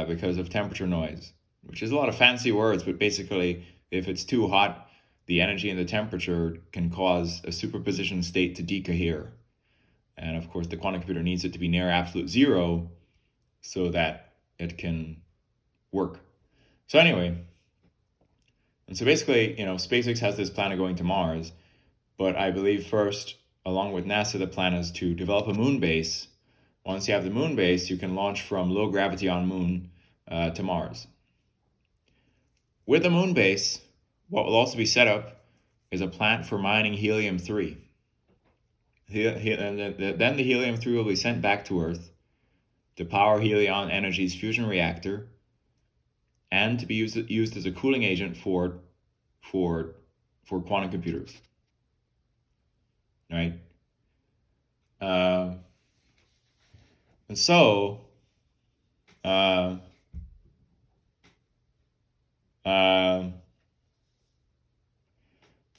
because of temperature noise, which is a lot of fancy words, but basically, if it's too hot, the energy and the temperature can cause a superposition state to decohere. And of course, the quantum computer needs it to be near absolute zero so that it can work. So anyway, and so basically, SpaceX has this plan of going to Mars, but I believe first, along with NASA, the plan is to develop a moon base. Once you have the moon base, you can launch from low gravity on Moon to Mars. With the moon base, what will also be set up is a plant for mining helium-3. Then the helium-3 will be sent back to Earth to power Helion Energy's fusion reactor and to be used as a cooling agent for quantum computers. Right? And so,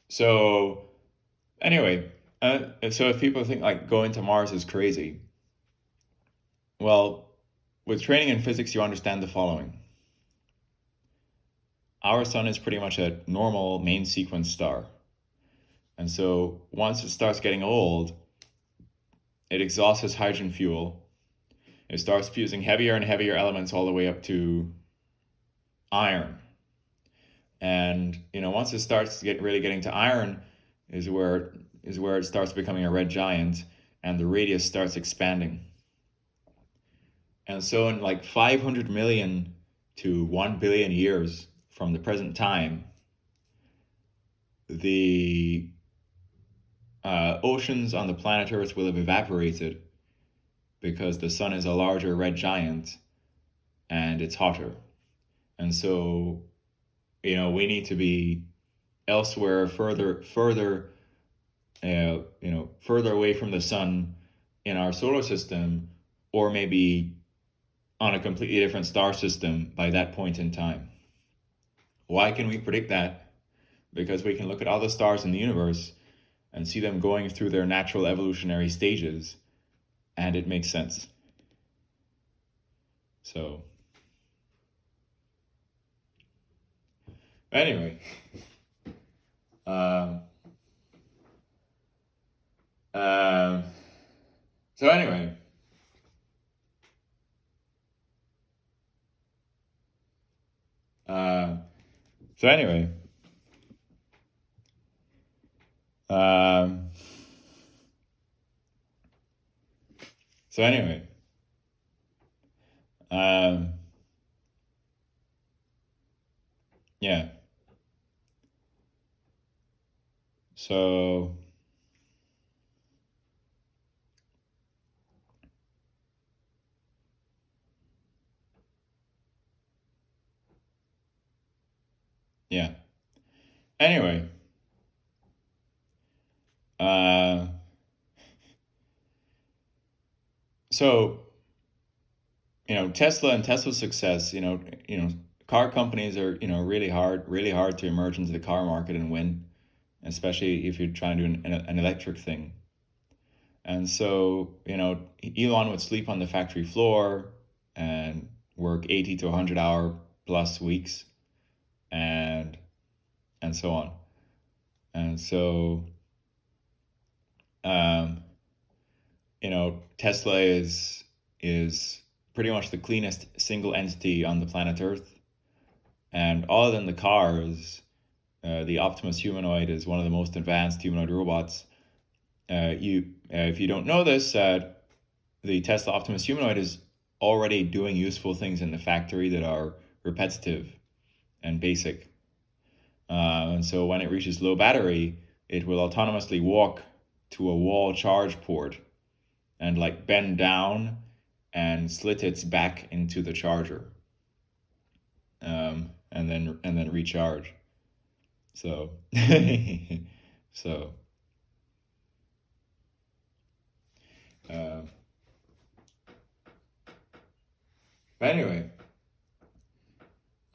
so anyway, so if people think like going to Mars is crazy, well, with training in physics, you understand the following. Our sun is pretty much a normal main sequence star. And so once it starts getting old, it exhausts its hydrogen fuel. It starts fusing heavier and heavier elements all the way up to iron. And once it starts really getting to iron is where it starts becoming a red giant and the radius starts expanding. And so in like 500 million to 1 billion years from the present time, the oceans on the planet Earth will have evaporated because the sun is a larger red giant and it's hotter. And so, we need to be elsewhere, further away from the sun in our solar system, or maybe on a completely different star system by that point in time. Why can we predict that? Because we can look at all the stars in the universe and see them going through their natural evolutionary stages, and it makes sense. So, anyway, so anyway, so anyway, so anyway, yeah. So, yeah. Anyway, so Tesla and Tesla's success, car companies are really hard to emerge into the car market and win, especially if you're trying to do an electric thing. And so Elon would sleep on the factory floor and work 80 to 100 hour plus weeks, and so on. And so Tesla is pretty much the cleanest single entity on the planet Earth. And other than the cars, the Optimus humanoid is one of the most advanced humanoid robots. If you don't know this, the Tesla Optimus humanoid is already doing useful things in the factory that are repetitive and basic. And so when it reaches low battery, it will autonomously walk to a wall charge port and like bend down and slit its back into the charger, and then recharge. So, so, uh, but anyway,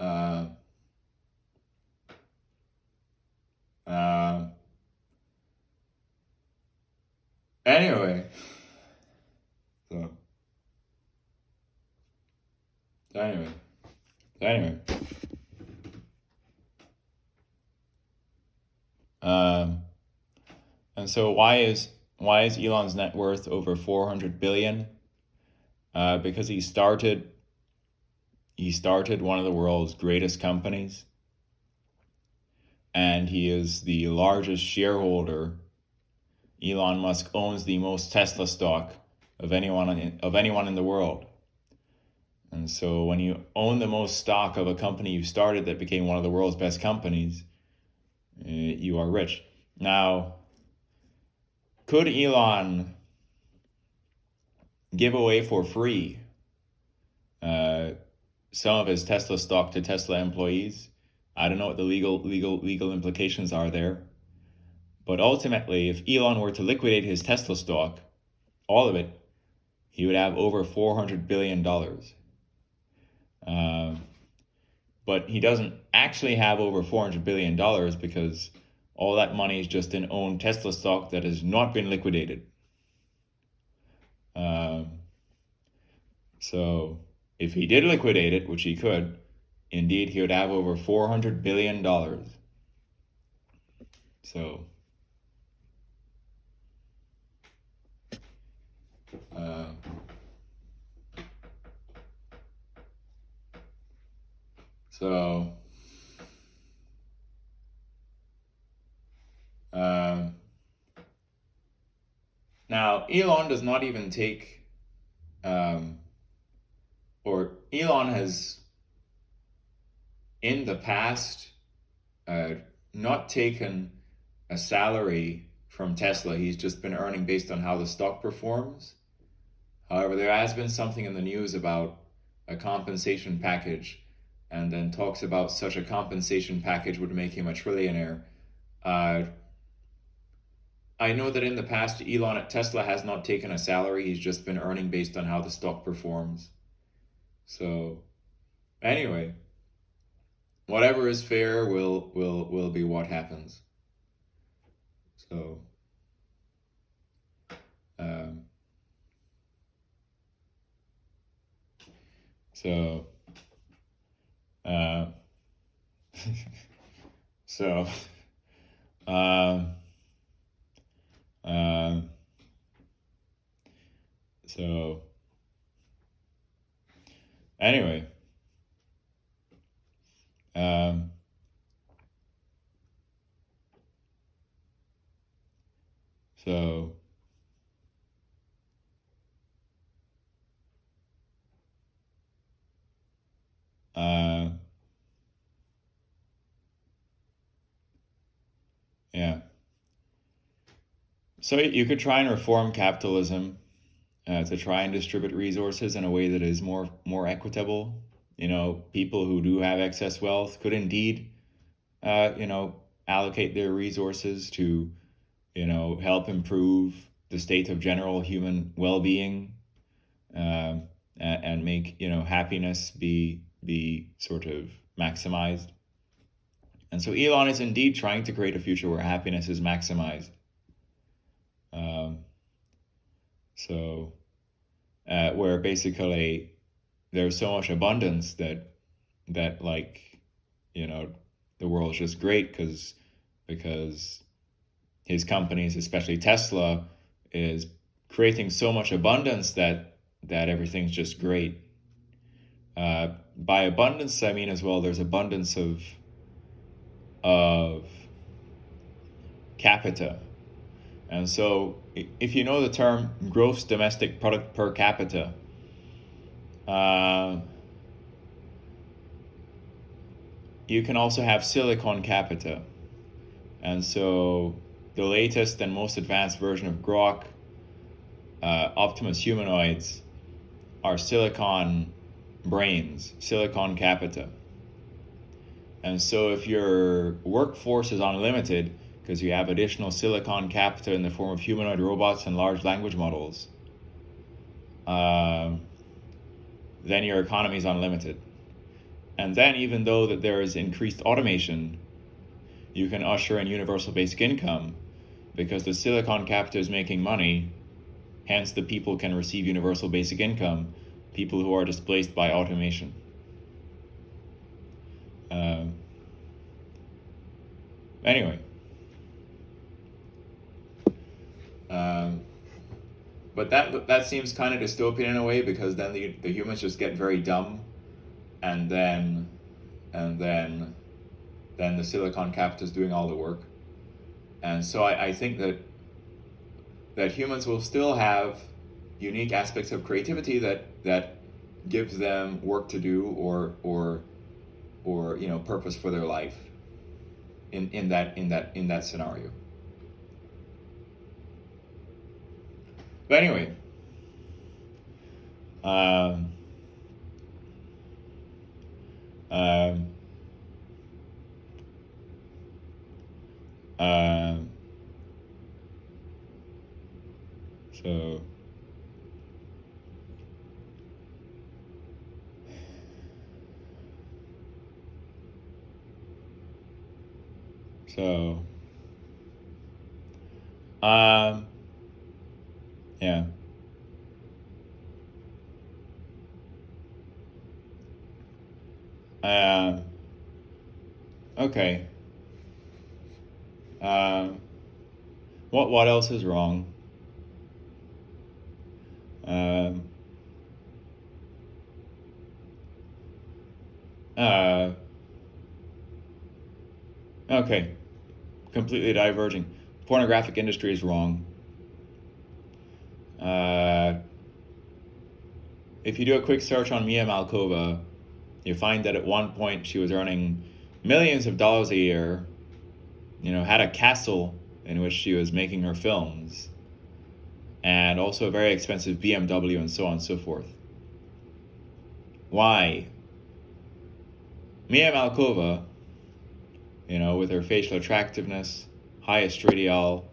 uh, uh, anyway, so, anyway, anyway, um, and so why is Elon's net worth over 400 billion? Because he started one of the world's greatest companies, and he is the largest shareholder. Elon Musk owns the most Tesla stock of anyone in the world. And so when you own the most stock of a company you started that became one of the world's best companies, you are rich. Now, could Elon give away for free uh, some of his Tesla stock to Tesla employees? I don't know what the legal implications are there. But ultimately, if Elon were to liquidate his Tesla stock, all of it, he would have over $400 billion. But he doesn't actually have over $400 billion because all that money is just in owned Tesla stock that has not been liquidated. So if he did liquidate it, which he could, indeed he would have over $400 billion. So, uh, so, um, now Elon does not even take, or Elon has in the past not taken a salary from Tesla. He's just been earning based on how the stock performs. However, there has been something in the news about a compensation package, and then talks about such a compensation package would make him a trillionaire. Uh, I know that in the past, Elon at Tesla has not taken a salary. He's just been earning based on how the stock performs. So, anyway, whatever is fair will be what happens. So, um, so, uh, so, um, um, so, anyway, um, so, uh, yeah. So you could try and reform capitalism to try and distribute resources in a way that is more equitable. People who do have excess wealth could indeed, allocate their resources to, help improve the state of general human well-being, and make happiness be sort of maximized. And so Elon is indeed trying to create a future where happiness is maximized. Um, so where basically there's so much abundance that the world is just great because his companies, especially Tesla, is creating so much abundance that everything's just great. By abundance, I mean as well there's abundance of capita. And so if you know the term gross domestic product per capita, you can also have silicon capita. And so the latest and most advanced version of Grok, Optimus humanoids, are silicon brains, silicon capita. And so if your workforce is unlimited because you have additional silicon capital in the form of humanoid robots and large language models, then your economy is unlimited. And then even though that there is increased automation, you can usher in universal basic income because the silicon capital is making money, hence the people can receive universal basic income, people who are displaced by automation. Anyway, but that seems kind of dystopian in a way, because then the humans just get very dumb, and then the silicon capital is doing all the work. And so I think that humans will still have unique aspects of creativity that gives them work to do, or purpose for their life in that scenario. But anyway, um, um, um, so So, yeah. Um, okay. Um, what else is wrong? Um, uh, okay. Completely diverging. Pornographic industry is wrong. If you do a quick search on Mia Malkova, you find that at one point she was earning millions of dollars a year, had a castle in which she was making her films, and also a very expensive BMW, and so on and so forth. Why? Mia Malkova, with her facial attractiveness, high estradiol,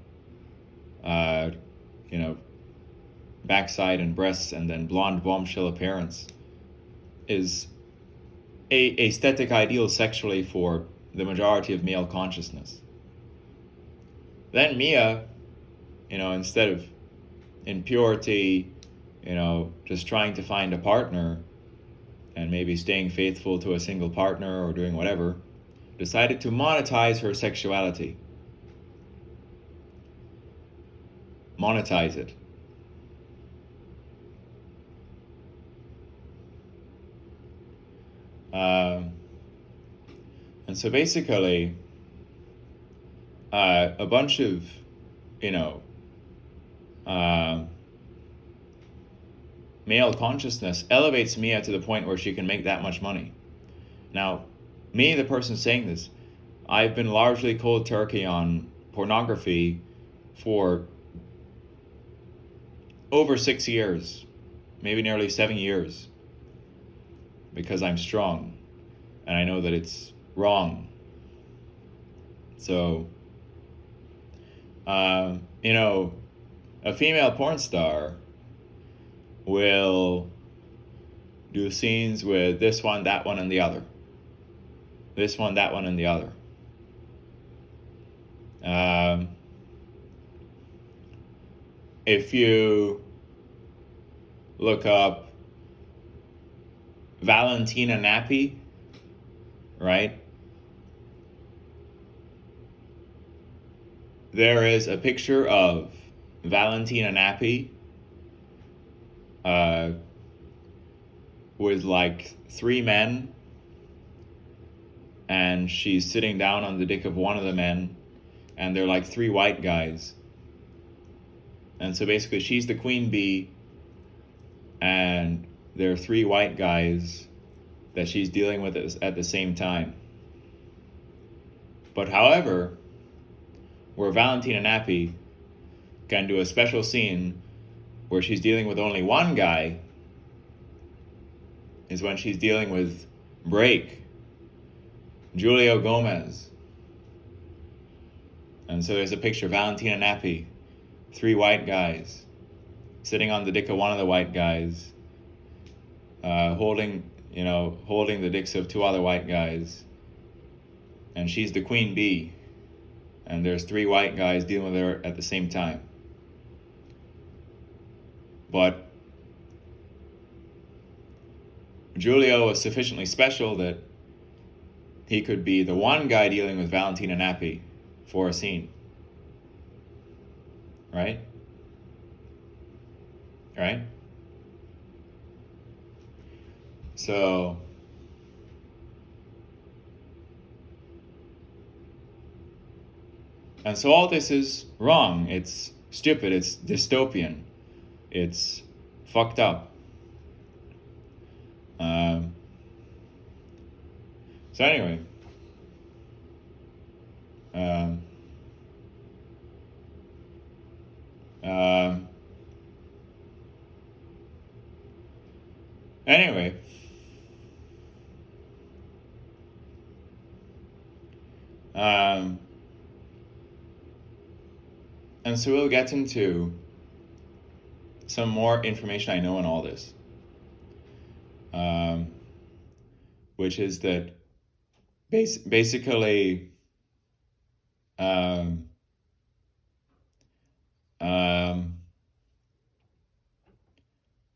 backside and breasts, and then blonde bombshell appearance, is a aesthetic ideal sexually for the majority of male consciousness. Then Mia, instead of in purity, just trying to find a partner and maybe staying faithful to a single partner or doing whatever, decided to monetize her sexuality. Monetize it. And so basically, a bunch of, male consciousness elevates Mia to the point where she can make that much money. Now, me, the person saying this, I've been largely cold turkey on pornography for over 6 years, maybe nearly 7 years, because I'm strong and I know that it's wrong. So, a female porn star will do scenes with this one, that one, and the other. This one, that one, and the other. If you look up Valentina Nappi, right? There is a picture of Valentina Nappi with like 3 men, and she's sitting down on the dick of one of the men, and they're like 3 white guys. And so basically she's the queen bee, and there are 3 white guys that she's dealing with at the same time. But however, where Valentina Nappi can do a special scene where she's dealing with only one guy is when she's dealing with Break, Julio Gomez. And so there's a picture of Valentina Nappi, 3 white guys, sitting on the dick of one of the white guys, holding the dicks of 2 other white guys. And she's the queen bee. And there's 3 white guys dealing with her at the same time. But Julio was sufficiently special that he could be the one guy dealing with Valentina Nappi for a scene. Right? Right? So all this is wrong. It's stupid. It's dystopian. It's fucked up. So anyway, anyway, and so we'll get into some more information I know on all this, which is that basically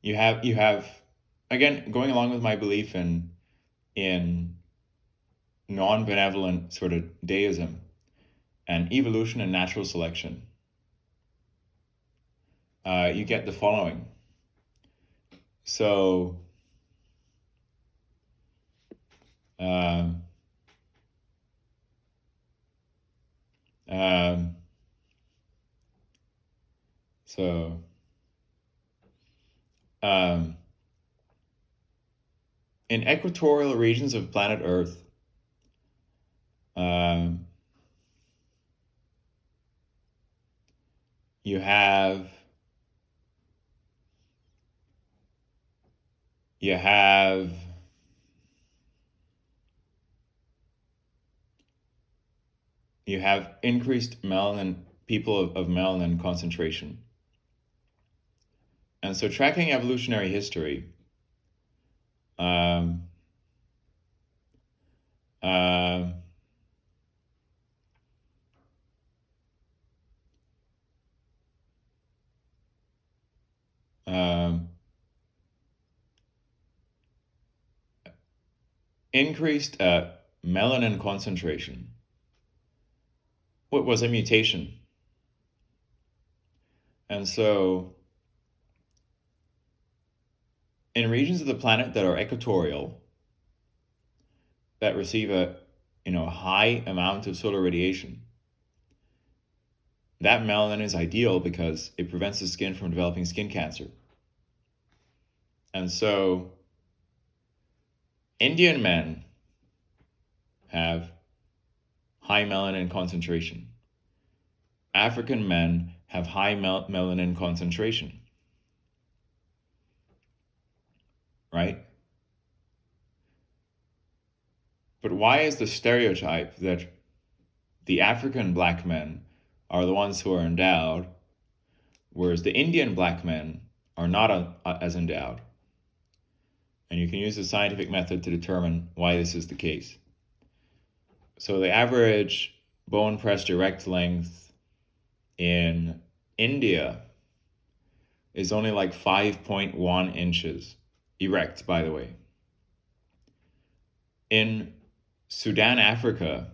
you have again, going along with my belief in non-benevolent sort of deism and evolution and natural selection. You get the following. So in equatorial regions of planet Earth, you have increased people of melanin concentration. And so tracking evolutionary history, increased melanin concentration. What was a mutation? And so in regions of the planet that are equatorial, that receive a high amount of solar radiation, that melanin is ideal because it prevents the skin from developing skin cancer. And so Indian men have high melanin concentration. African men have high melanin concentration. Right? But why is the stereotype that the African black men are the ones who are endowed, whereas the Indian black men are not as endowed? And you can use the scientific method to determine why this is the case. So the average bone pressed erect length in India is only like 5.1 inches. Erect, by the way. In Sudan, Africa,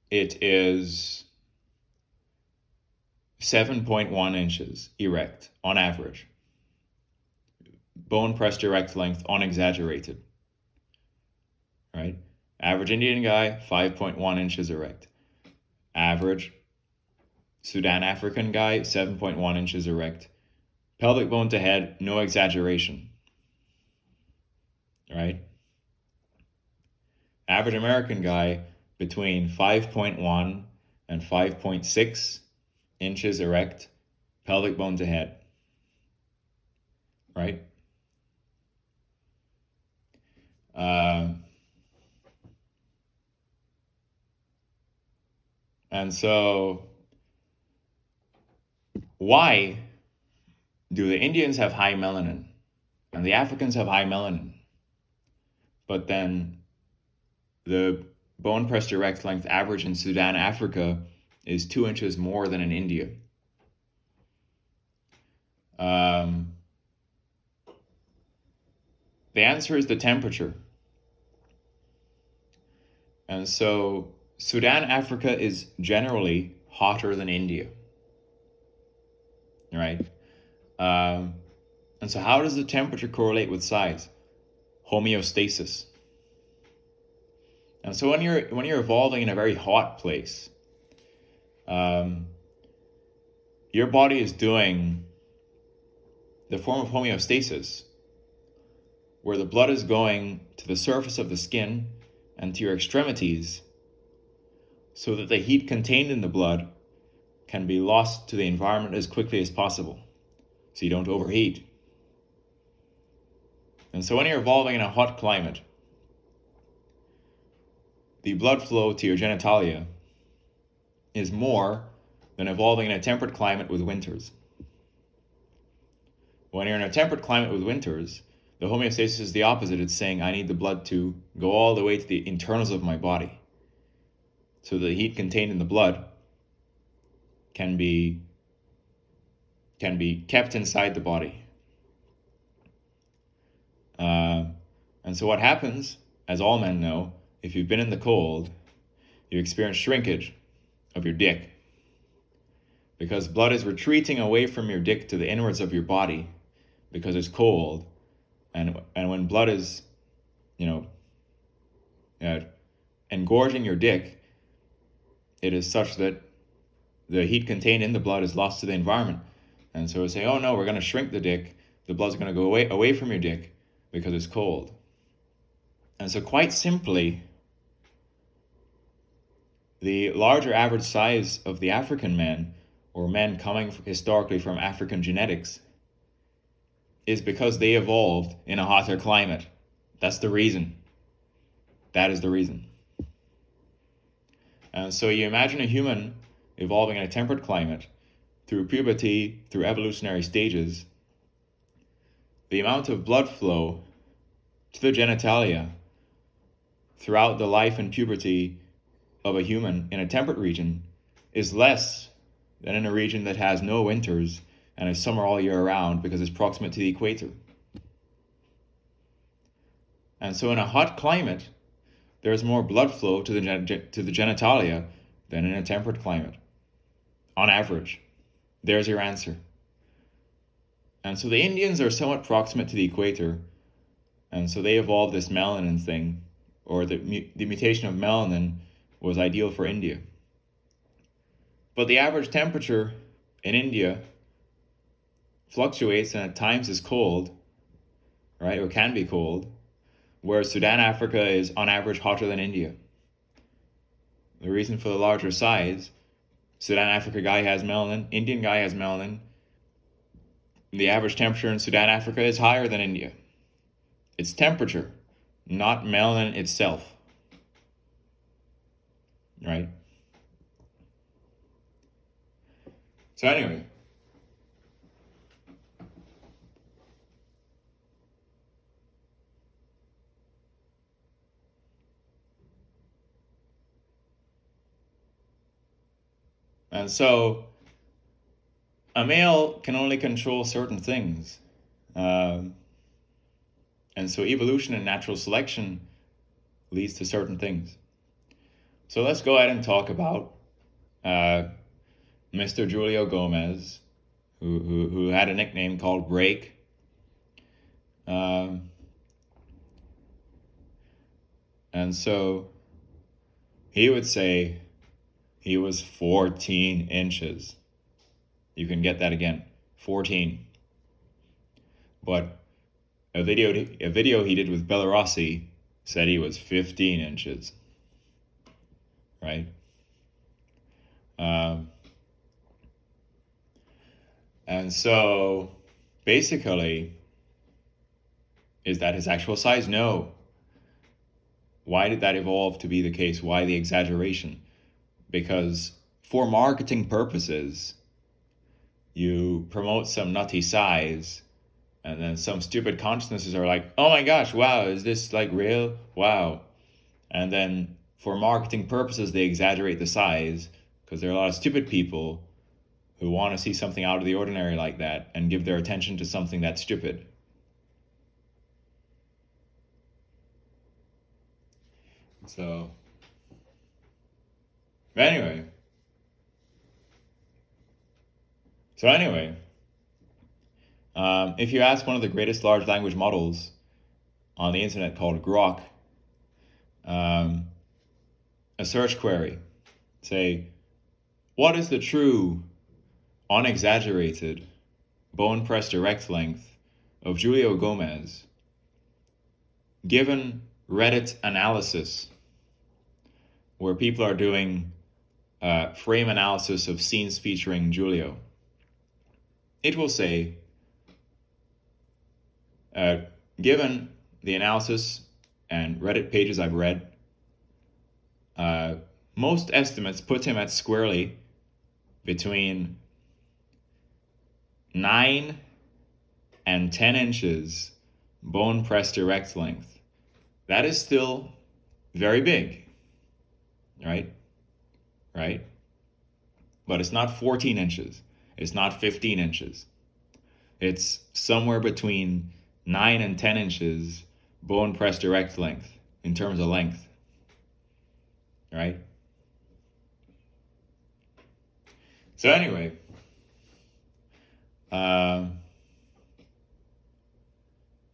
it is 7.1 inches erect on average. Bone pressed erect length unexaggerated. Right? Average Indian guy, 5.1 inches erect. Average Sudan African guy, 7.1 inches erect. Pelvic bone to head, no exaggeration. Right? Average American guy, between 5.1 and 5.6 inches erect, pelvic bone to head. Right? And so, why do the Indians have high melanin and the Africans have high melanin, but then the bone pressed direct length average in Sudan, Africa is 2 inches more than in India? The answer is the temperature. And so Sudan, Africa is generally hotter than India, right? And so how does the temperature correlate with size? Homeostasis. And so when you're evolving in a very hot place, your body is doing the form of homeostasis, where the blood is going to the surface of the skin and to your extremities, so that the heat contained in the blood can be lost to the environment as quickly as possible, so you don't overheat. And so when you're evolving in a hot climate, the blood flow to your genitalia is more than evolving in a temperate climate with winters. When you're in a temperate climate with winters, the homeostasis is the opposite. It's saying, I need the blood to go all the way to the internals of my body, so the heat contained in the blood can be kept inside the body. And so what happens, as all men know, if you've been in the cold, you experience shrinkage of your dick, because blood is retreating away from your dick to the inwards of your body because it's cold. And when blood is, engorging your dick, it is such that the heat contained in the blood is lost to the environment. And so we say, oh no, we're going to shrink the dick. The blood's going to go away from your dick because it's cold. And so quite simply, the larger average size of the African men, or men coming historically from African genetics, is because they evolved in a hotter climate. That's the reason. That is the reason. And so you imagine a human evolving in a temperate climate, through puberty, through evolutionary stages. The amount of blood flow to the genitalia throughout the life and puberty of a human in a temperate region is less than in a region that has no winters and is summer all year round because it's proximate to the equator. And so in a hot climate, there's more blood flow to the genitalia than in a temperate climate, on average. There's your answer. And so the Indians are somewhat proximate to the equator, and so they evolved this melanin thing, or the mutation of melanin was ideal for India. But the average temperature in India fluctuates and at times is cold, right, or can be cold, whereas Sudan, Africa is on average hotter than India. The reason for the larger size, Sudan, Africa guy has melanin, Indian guy has melanin. The average temperature in Sudan, Africa is higher than India. It's temperature, not melanin itself, right? So anyway, and so a male can only control certain things. And so evolution and natural selection leads to certain things. So let's go ahead and talk about Mr. Julio Gomez, who had a nickname called Break. And so he would say he was 14 inches. You can get that again, 14. But a video he did with Bellerossi said he was 15 inches, right? And so basically, is that his actual size? No. Why did that evolve to be the case? Why the exaggeration? Because for marketing purposes, you promote some nutty size, and then some stupid consciousnesses are like, oh my gosh, wow, is this like real? Wow. And then for marketing purposes, they exaggerate the size because there are a lot of stupid people who want to see something out of the ordinary like that and give their attention to something that's stupid. So anyway, if you ask one of the greatest large language models on the internet called Grok, a search query, say, what is the true, unexaggerated, bone press direct length of Julio Gomez given Reddit analysis, where people are doing frame analysis of scenes featuring Julio? It will say, given the analysis and Reddit pages I've read, most estimates put him at squarely between 9 and 10 inches bone press direct length. That is still very big, right? Right? But it's not 14 inches. It's not 15 inches. It's somewhere between 9 and 10 inches bone press direct length in terms of length, right? So anyway,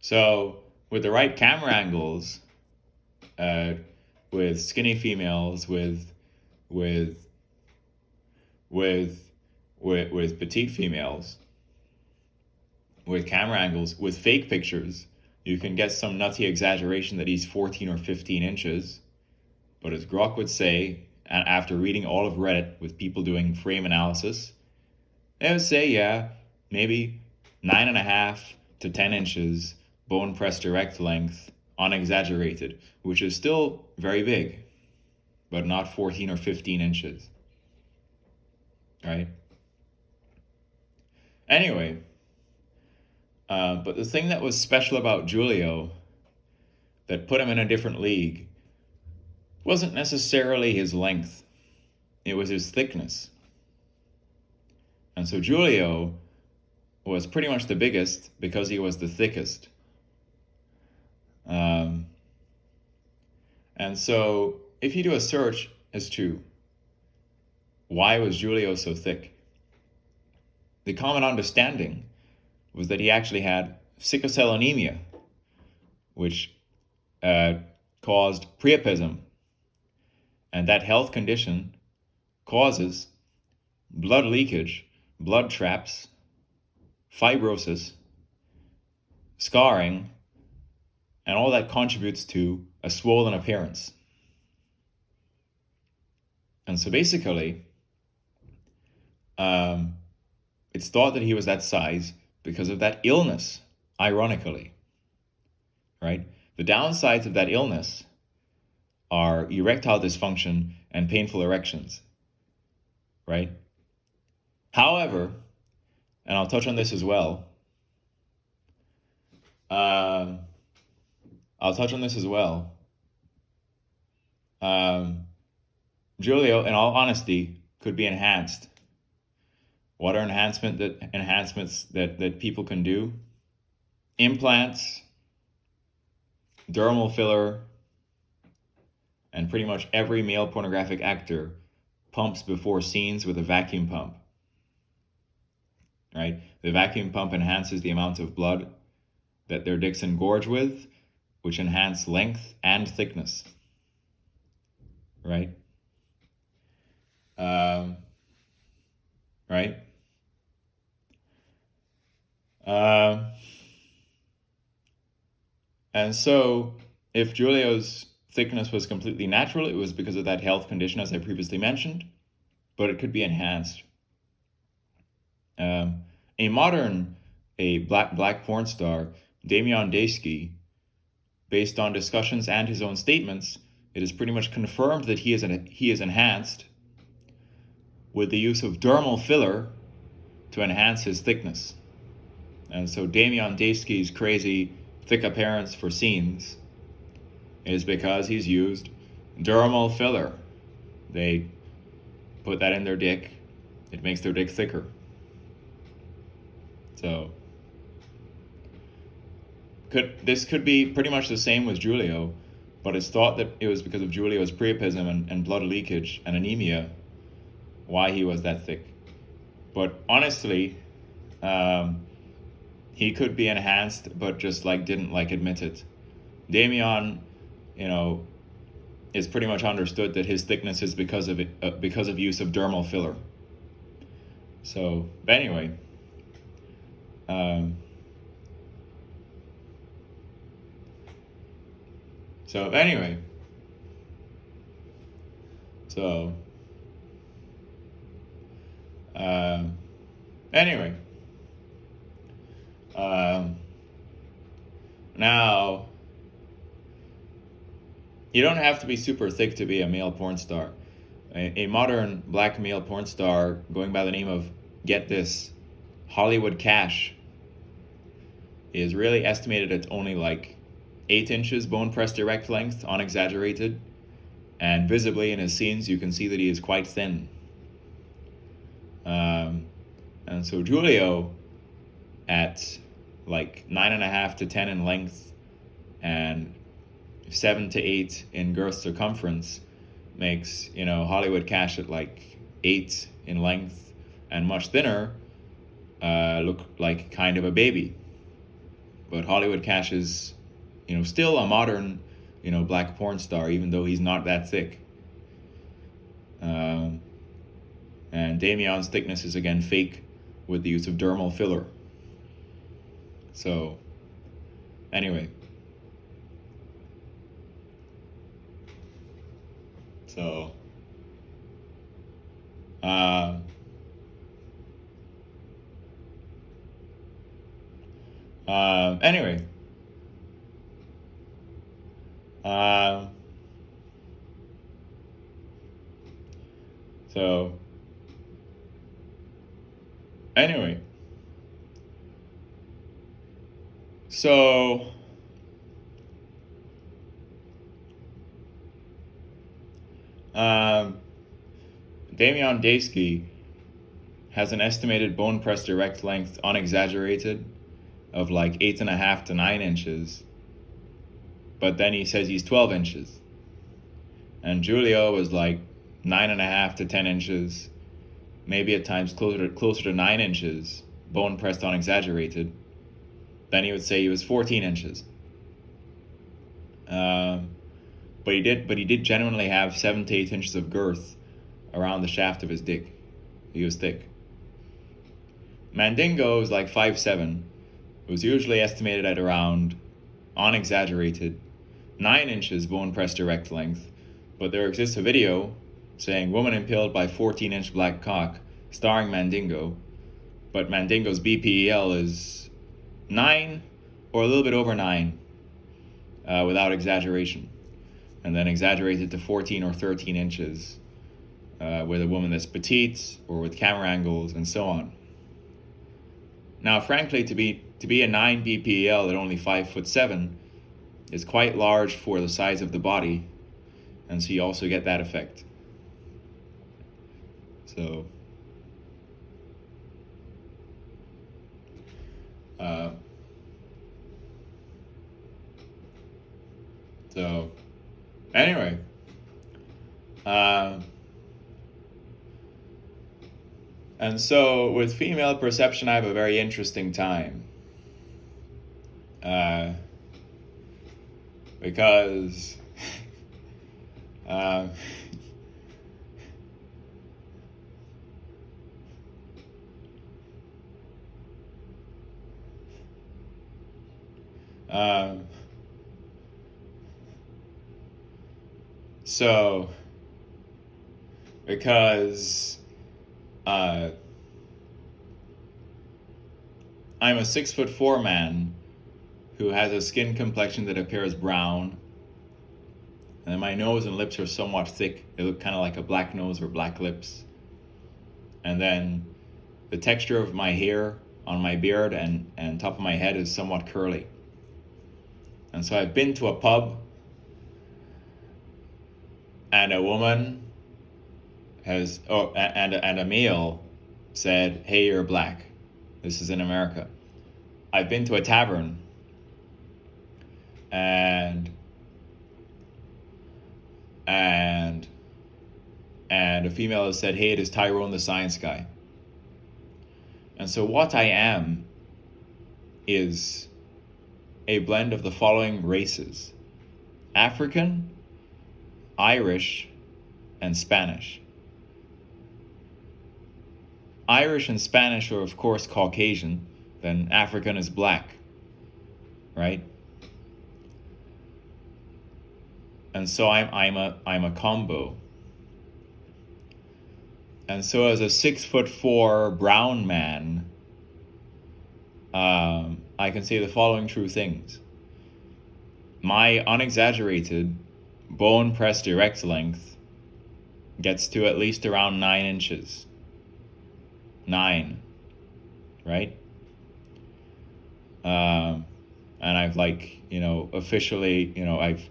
so with the right camera angles, with skinny females, with petite females, with camera angles, with fake pictures, you can get some nutty exaggeration that he's 14 or 15 inches. But as Grok would say, after reading all of Reddit with people doing frame analysis, they would say, yeah, maybe 9.5 to 10 inches bone press direct length, unexaggerated, which is still very big, but not 14 or 15 inches, right? Anyway, but the thing that was special about Julio that put him in a different league wasn't necessarily his length. It was his thickness. And so Julio was pretty much the biggest because he was the thickest. And so if you do a search as to why was Julio so thick, the common understanding was that he actually had sickle cell anemia, which caused priapism. And that health condition causes blood leakage, blood traps, fibrosis, scarring, and all that contributes to a swollen appearance. And so basically, it's thought that he was that size because of that illness, ironically, right? The downsides of that illness are erectile dysfunction and painful erections, right? However, and I'll touch on this as well, Julio, in all honesty, could be enhanced. What are enhancements that people can do? Implants, dermal filler, and pretty much every male pornographic actor pumps before scenes with a vacuum pump, right? The vacuum pump enhances the amount of blood that their dicks engorge with, which enhance length and thickness, right? Right? And so if Julio's thickness was completely natural, it was because of that health condition, as I previously mentioned, but it could be enhanced. A black porn star, Damian Daysky, based on discussions and his own statements, it is pretty much confirmed that he is enhanced with the use of dermal filler to enhance his thickness. And so Damian Daysky's crazy thick appearance for scenes is because he's used dermal filler. They put that in their dick. It makes their dick thicker. So this could be pretty much the same with Julio, but it's thought that it was because of Julio's priapism and blood leakage and anemia why he was that thick. But honestly, he could be enhanced, but just didn't admit it. Damian, it's pretty much understood that his thickness is because of use of dermal filler. So anyway, now, you don't have to be super thick to be a male porn star. A modern black male porn star going by the name of, get this, Hollywood Cash, is really estimated at only 8 inches bone pressed erect length, unexaggerated, and visibly in his scenes you can see that he is quite thin. And so Julio, at 9.5 to 10 in length and 7 to 8 in girth circumference, makes Hollywood Cash at 8 in length and much thinner look like kind of a baby. But Hollywood Cash is still a modern black porn star, even though he's not that thick. And Damian's thickness is again fake with the use of dermal filler. So anyway, anyway, so Damian Daysky has an estimated bone pressed erect length, unexaggerated, of 8.5 to 9 inches, but then he says he's 12 inches. And Julio was 9.5 to 10 inches, maybe at times closer to 9 inches, bone pressed unexaggerated. Then he would say he was 14 inches. But he did genuinely have 7 to 8 inches of girth around the shaft of his dick. He was thick. Mandingo is 5'7". It was usually estimated at around, unexaggerated, 9 inches bone pressed erect length, but there exists a video saying woman impaled by 14-inch black cock, starring Mandingo, but Mandingo's BPEL is 9 or a little bit over 9, without exaggeration, and then exaggerated to 14 or 13 inches with a woman that's petite or with camera angles and so on. Now, frankly, to be a 9 BPEL at only 5'7" is quite large for the size of the body, and so you also get that effect. So, anyway, and so with female perception, I have a very interesting time. Because I'm a 6'4" man who has a skin complexion that appears brown, and then my nose and lips are somewhat thick. They look kind of like a black nose or black lips. And then the texture of my hair on my beard and top of my head is somewhat curly. And so I've been to a pub and a woman has, and a male said, "Hey, you're black." This is in America. I've been to a tavern and and and a female has said, "Hey, it is Tyrone the science guy." And so what I am is a blend of the following races: African, Irish, and Spanish. Irish and Spanish are, of course, Caucasian. Then African is black, right? And so I'm a combo. And so as a 6'4" brown man, I can say the following true things. My unexaggerated bone pressed erect length gets to at least around 9 inches. 9, right? And I've officially, I've,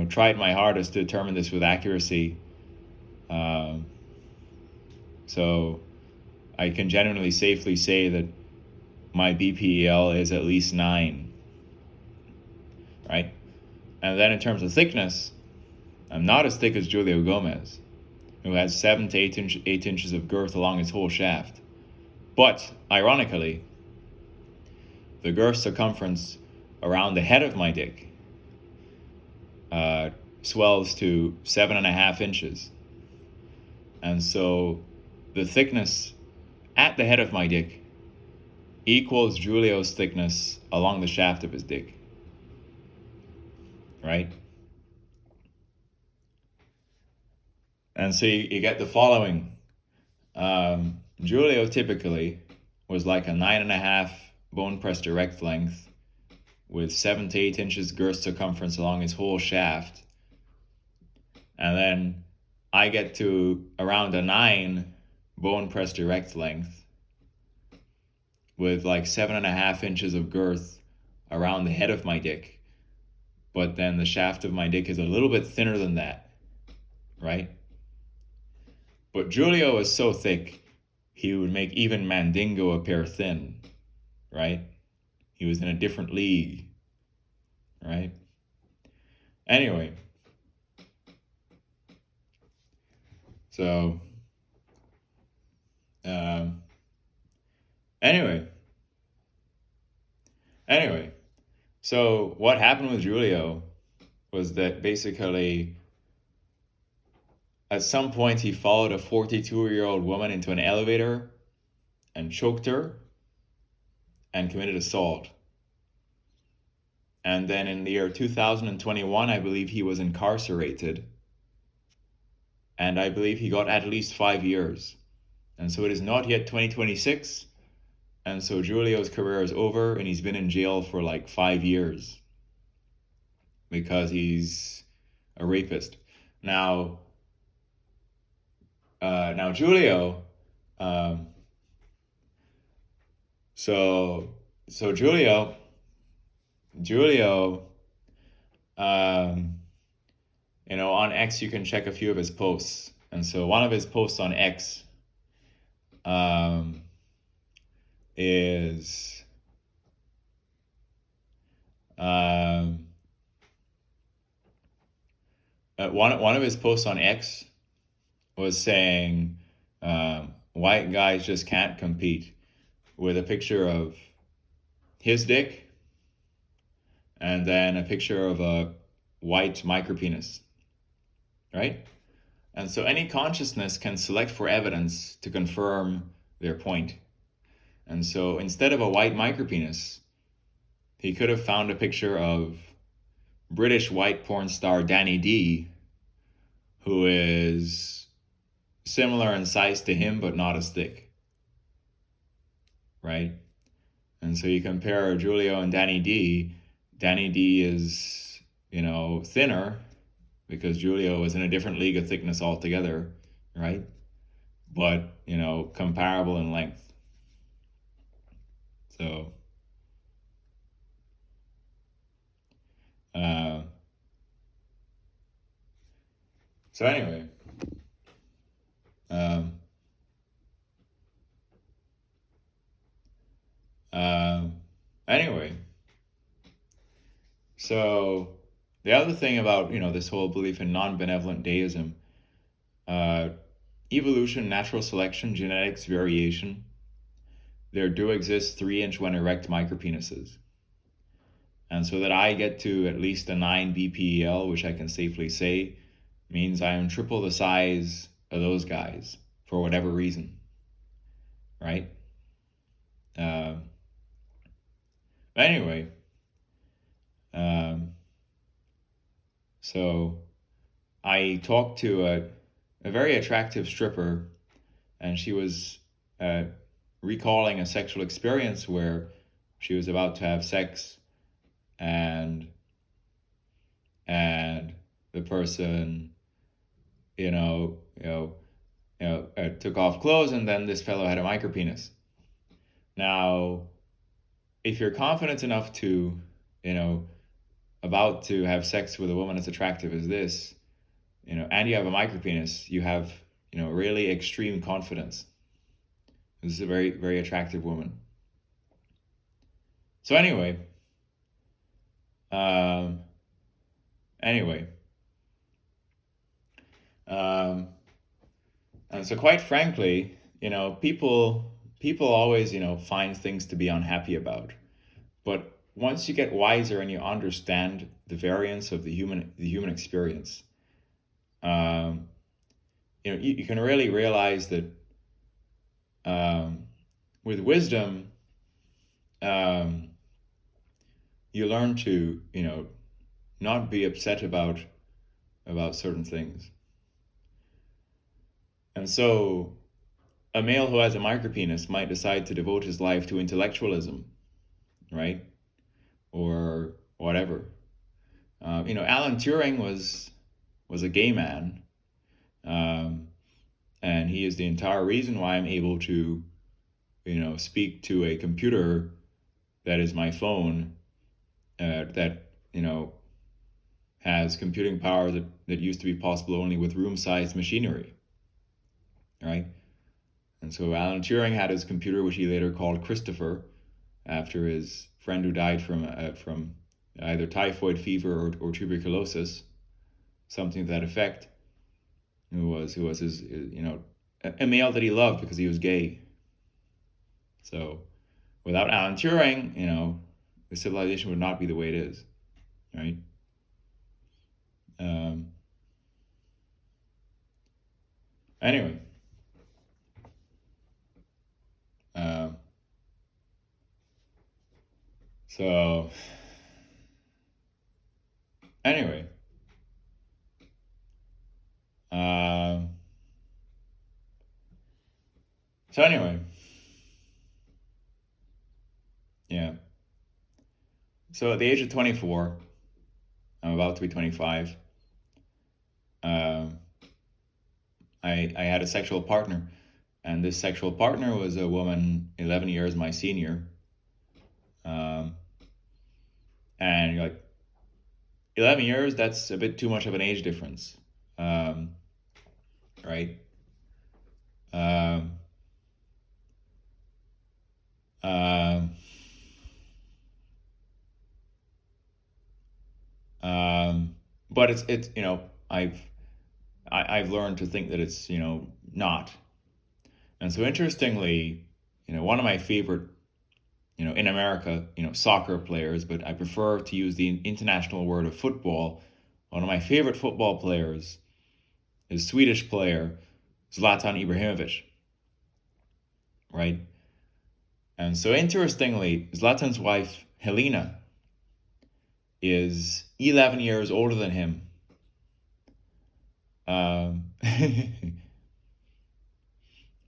tried my hardest to determine this with accuracy. So I can genuinely safely say that my BPEL is at least 9, right? And then in terms of thickness, I'm not as thick as Julio Gomez, who has 7 to 8 inches of girth along his whole shaft. But, ironically, the girth circumference around the head of my dick swells to 7.5 inches. And so the thickness at the head of my dick equals Julio's thickness along the shaft of his dick. Right? And so you get the following. Julio typically was like a 9.5 bone pressed erect length with 7 to 8 inches girth circumference along his whole shaft. And then I get to around a 9 bone pressed erect length with like 7.5 inches of girth around the head of my dick. But then the shaft of my dick is a little bit thinner than that, right? But Julio is so thick, he would make even Mandingo appear thin, right? He was in a different league, right? Anyway, so, anyway, so what happened with Julio was that basically at some point he followed a 42-year-old woman into an elevator and choked her and committed assault. And then in the year 2021, I believe he was incarcerated. And I believe he got at least 5 years. And so it is not yet 2026. And so Julio's career is over and he's been in jail for like 5 years because he's a rapist. Now Julio, so Julio, on X you can check a few of his posts. And so one of his posts on X is one of his posts on X was saying white guys just can't compete, with a picture of his dick and then a picture of a white micropenis, right? And so any consciousness can select for evidence to confirm their point. And so instead of a white micropenis, he could have found a picture of British white porn star Danny D, who is similar in size to him, but not as thick, right? And so you compare Julio and Danny D. Danny D is, thinner because Julio is in a different league of thickness altogether, right? but comparable in length. So, uh, so anyway, um, um, anyway, so the other thing about this whole belief in non-benevolent deism, uh, evolution, natural selection, genetics, variation. There do exist 3-inch when erect micropenises. And so that I get to at least a 9 BPEL, which I can safely say, means I am triple the size of those guys for whatever reason, right? Uh, anyway, um, so I talked to a very attractive stripper, and she was recalling a sexual experience where she was about to have sex, and the person, took off clothes, and then this fellow had a micropenis. Now, if you're confident enough to, about to have sex with a woman as attractive as this, and you have a micropenis, you have, really extreme confidence. This is a very, very attractive woman. So anyway, um, anyway, and so quite frankly, people always, find things to be unhappy about. But once you get wiser and you understand the variance of the human experience, um, you can really realize that with wisdom, um, you learn to not be upset about certain things. And so a male who has a micropenis might decide to devote his life to intellectualism, right? Or whatever. Alan Turing was a gay man, and he is the entire reason why I'm able to, speak to a computer that is my phone, that has computing power that used to be possible only with room-sized machinery, right? And so Alan Turing had his computer, which he later called Christopher, after his friend who died from either typhoid fever or tuberculosis, something to that effect. Who was his a male that he loved because he was gay. So without Alan Turing, the civilization would not be the way it is, right? Anyway, so anyway, um, so anyway, yeah. So at the age of 24, I'm about to be 25. I had a sexual partner, and this sexual partner was a woman 11 years my senior. And you're like, 11 years, that's a bit too much of an age difference, right? Um, um, but it's I've learned to think that it's not. And so interestingly, one of my favorite in America soccer players, but I prefer to use the international word of football. One of my favorite football players is Swedish player Zlatan Ibrahimovic, right? And so interestingly, Zlatan's wife Helena is 11 years older than him.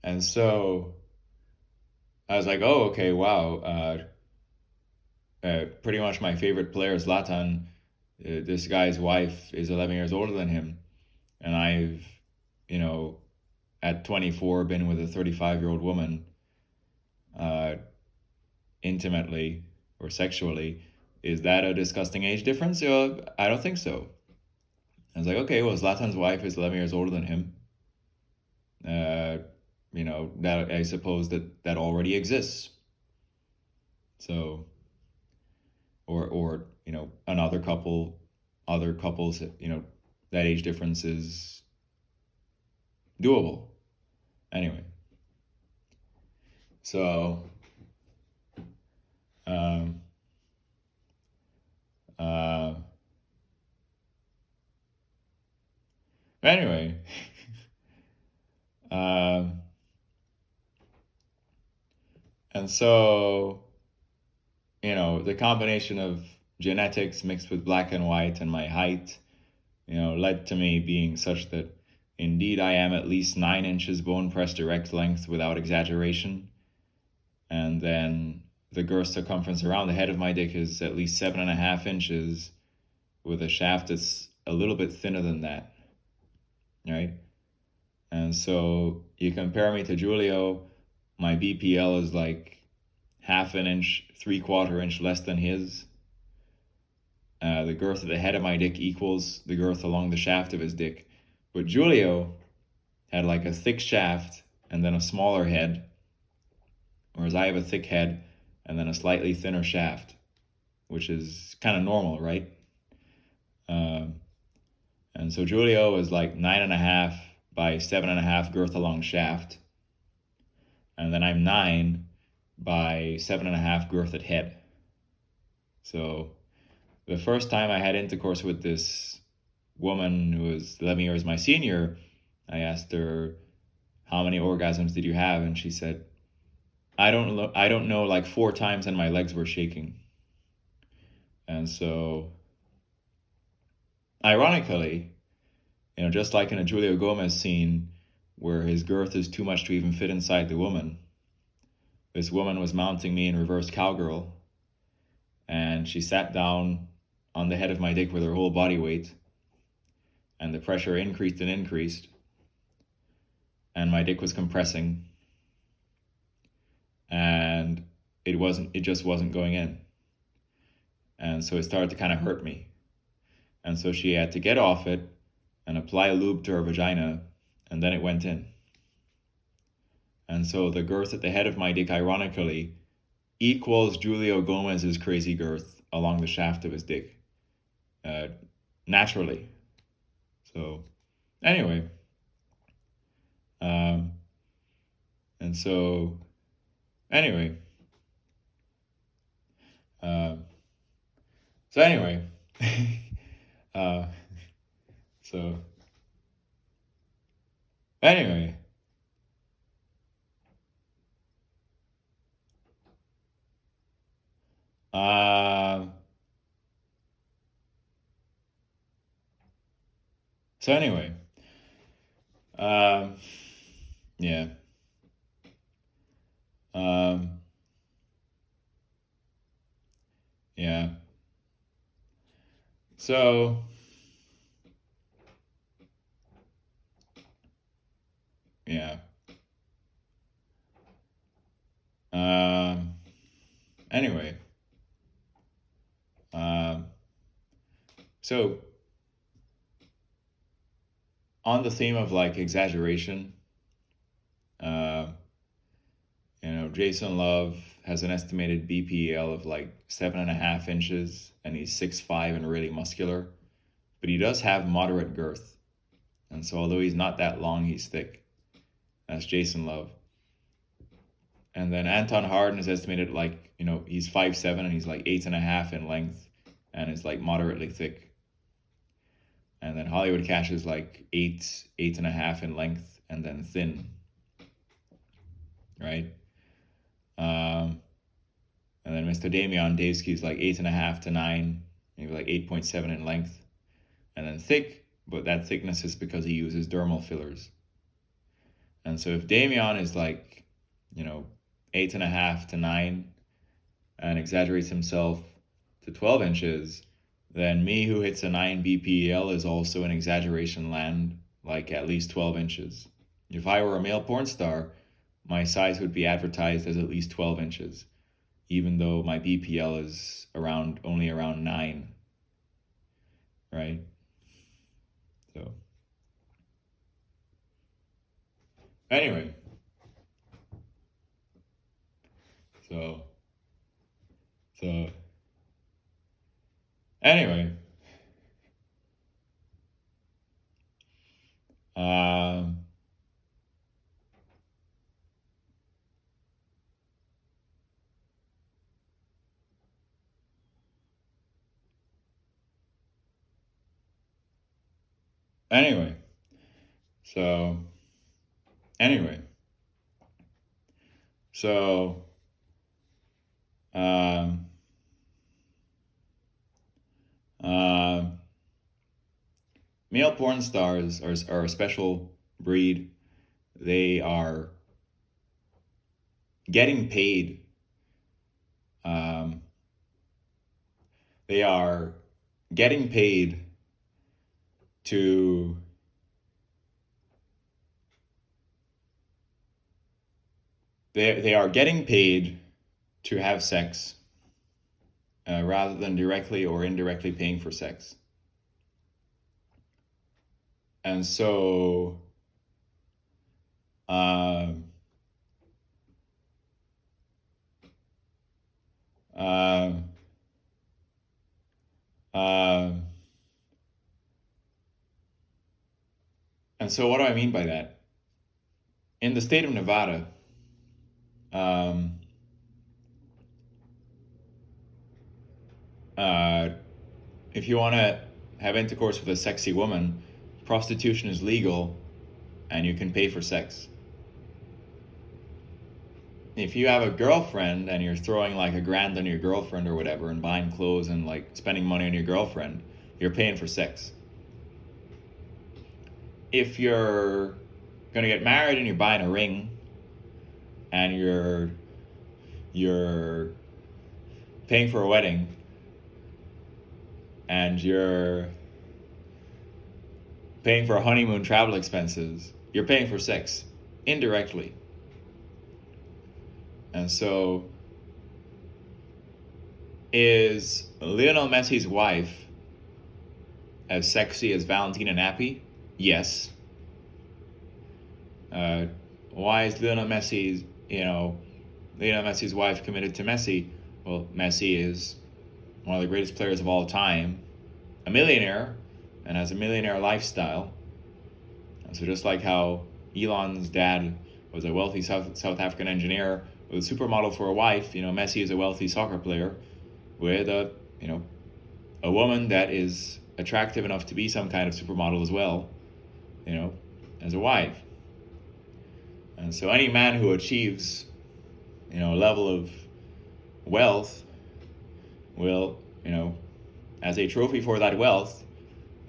And so I was like, oh, okay, wow. Pretty much my favorite player, Zlatan, this guy's wife is 11 years older than him. And I've, at 24 been with a 35-year-old woman uh, intimately or sexually, is that a disgusting age difference? I don't think so. I was like, okay, well, Zlatan's wife is 11 years older than him. Uh, that I suppose that already exists. So, or another couple, other couples, that age difference is doable. Anyway, so um, uh, anyway, um, and so the combination of genetics mixed with black and white and my height, led to me being such that indeed I am at least 9 inches bone pressed erect length without exaggeration. And then the girth circumference around the head of my dick is at least 7.5 inches with a shaft that's a little bit thinner than that. Right? And so you compare me to Julio, my BPL is like 1/2 inch, 3/4 inch less than his. The girth of the head of my dick equals the girth along the shaft of his dick. But Julio had like a thick shaft and then a smaller head, whereas I have a thick head and then a slightly thinner shaft, which is kind of normal, right? And so Julio is like 9.5 by 7.5 girth along shaft, and then I'm 9 by 7.5 girth at head. So the first time I had intercourse with this woman who was 11 years my senior, I asked her, how many orgasms did you have? And she said, I don't know, like 4 times, and my legs were shaking. And so, ironically, just like in a Julio Gomez scene where his girth is too much to even fit inside the woman, this woman was mounting me in reverse cowgirl, and she sat down on the head of my dick with her whole body weight, and the pressure increased and increased, and my dick was compressing, and it just wasn't going in. And so it started to kind of hurt me. And so she had to get off it and apply a lube to her vagina, and then it went in. And so the girth at the head of my dick, ironically, equals Julio Gomez's crazy girth along the shaft of his dick, naturally. So, anyway, and so, anyway, so anyway, so anyway. So anyway, yeah. Yeah. So, yeah. Anyway, so on the theme of like exaggeration, Jason Love has an estimated BPL of like 7.5 inches, and he's 6'5" and really muscular, but he does have moderate girth. And so although he's not that long, he's thick. That's Jason Love. And then Anton Harden is estimated like, he's 5'7" and he's like 8.5 in length and is like moderately thick. And then Hollywood Cash is like 8.5 in length and then thin. Right? And then Mr. Damian Davsky is like 8.5 to 9, maybe like 8.7 in length. And then thick, but that thickness is because he uses dermal fillers. And so if Damian is like, 8.5 to 9 and exaggerates himself to 12 inches, then me who hits a 9 BPL is also in exaggeration land, like at least 12 inches, If I were a male porn star, my size would be advertised as at least 12 inches, even though my BPL is only around 9, right? So anyway, so so anyway, um, anyway, so anyway, so um, um, male porn stars are a special breed. They are getting paid. Um, they are getting paid to they are getting paid to have sex rather than directly or indirectly paying for sex. And so um, um, um, and so what do I mean by that? In the state of Nevada, um, uh, if you want to have intercourse with a sexy woman, prostitution is legal and you can pay for sex. If you have a girlfriend and you're throwing like $1,000 on your girlfriend or whatever and buying clothes and like spending money on your girlfriend, you're paying for sex. If you're gonna get married and you're buying a ring and you're paying for a wedding and you're paying for honeymoon travel expenses, you're paying for sex indirectly. And so, is Lionel Messi's wife as sexy as Valentina Nappi? Yes. Why is Lionel Messi's wife committed to Messi? Well, Messi is one of the greatest players of all time, a millionaire, and has a millionaire lifestyle. And so just like how Elon's dad was a wealthy South African engineer with a supermodel for a wife, Messi is a wealthy soccer player with a woman that is attractive enough to be some kind of supermodel as well, as a wife. And so any man who achieves, a level of wealth will, as a trophy for that wealth,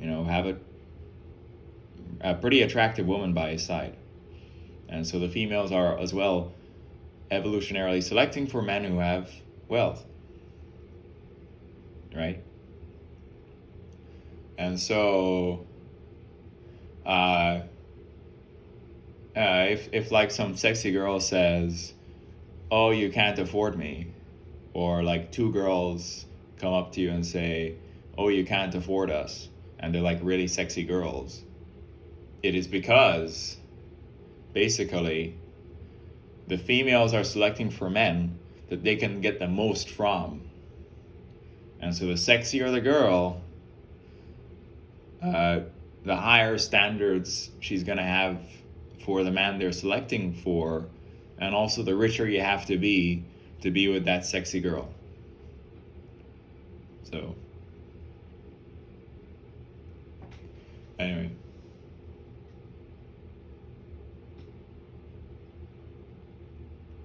have a pretty attractive woman by his side. And so the females are as well evolutionarily selecting for men who have wealth, right? And so if like some sexy girl says, oh, you can't afford me, or like two girls come up to you and say, oh, you can't afford us, and they're like really sexy girls, it is because basically the females are selecting for men that they can get the most from. And so the sexier the girl, the higher standards she's going to have for the man they're selecting for, and also the richer you have to be with that sexy girl. So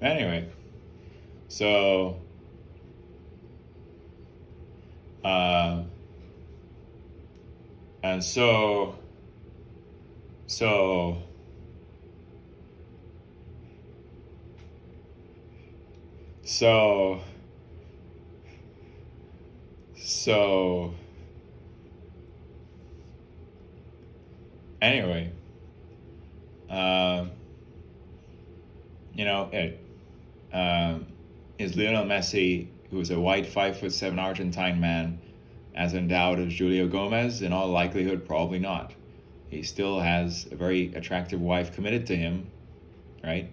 anyway, so and so so so so anyway, Uh, it is Lionel Messi, who is a white 5'7" Argentine man, as endowed as Julio Gomez? In all likelihood, probably not. He still has a very attractive wife committed to him, right?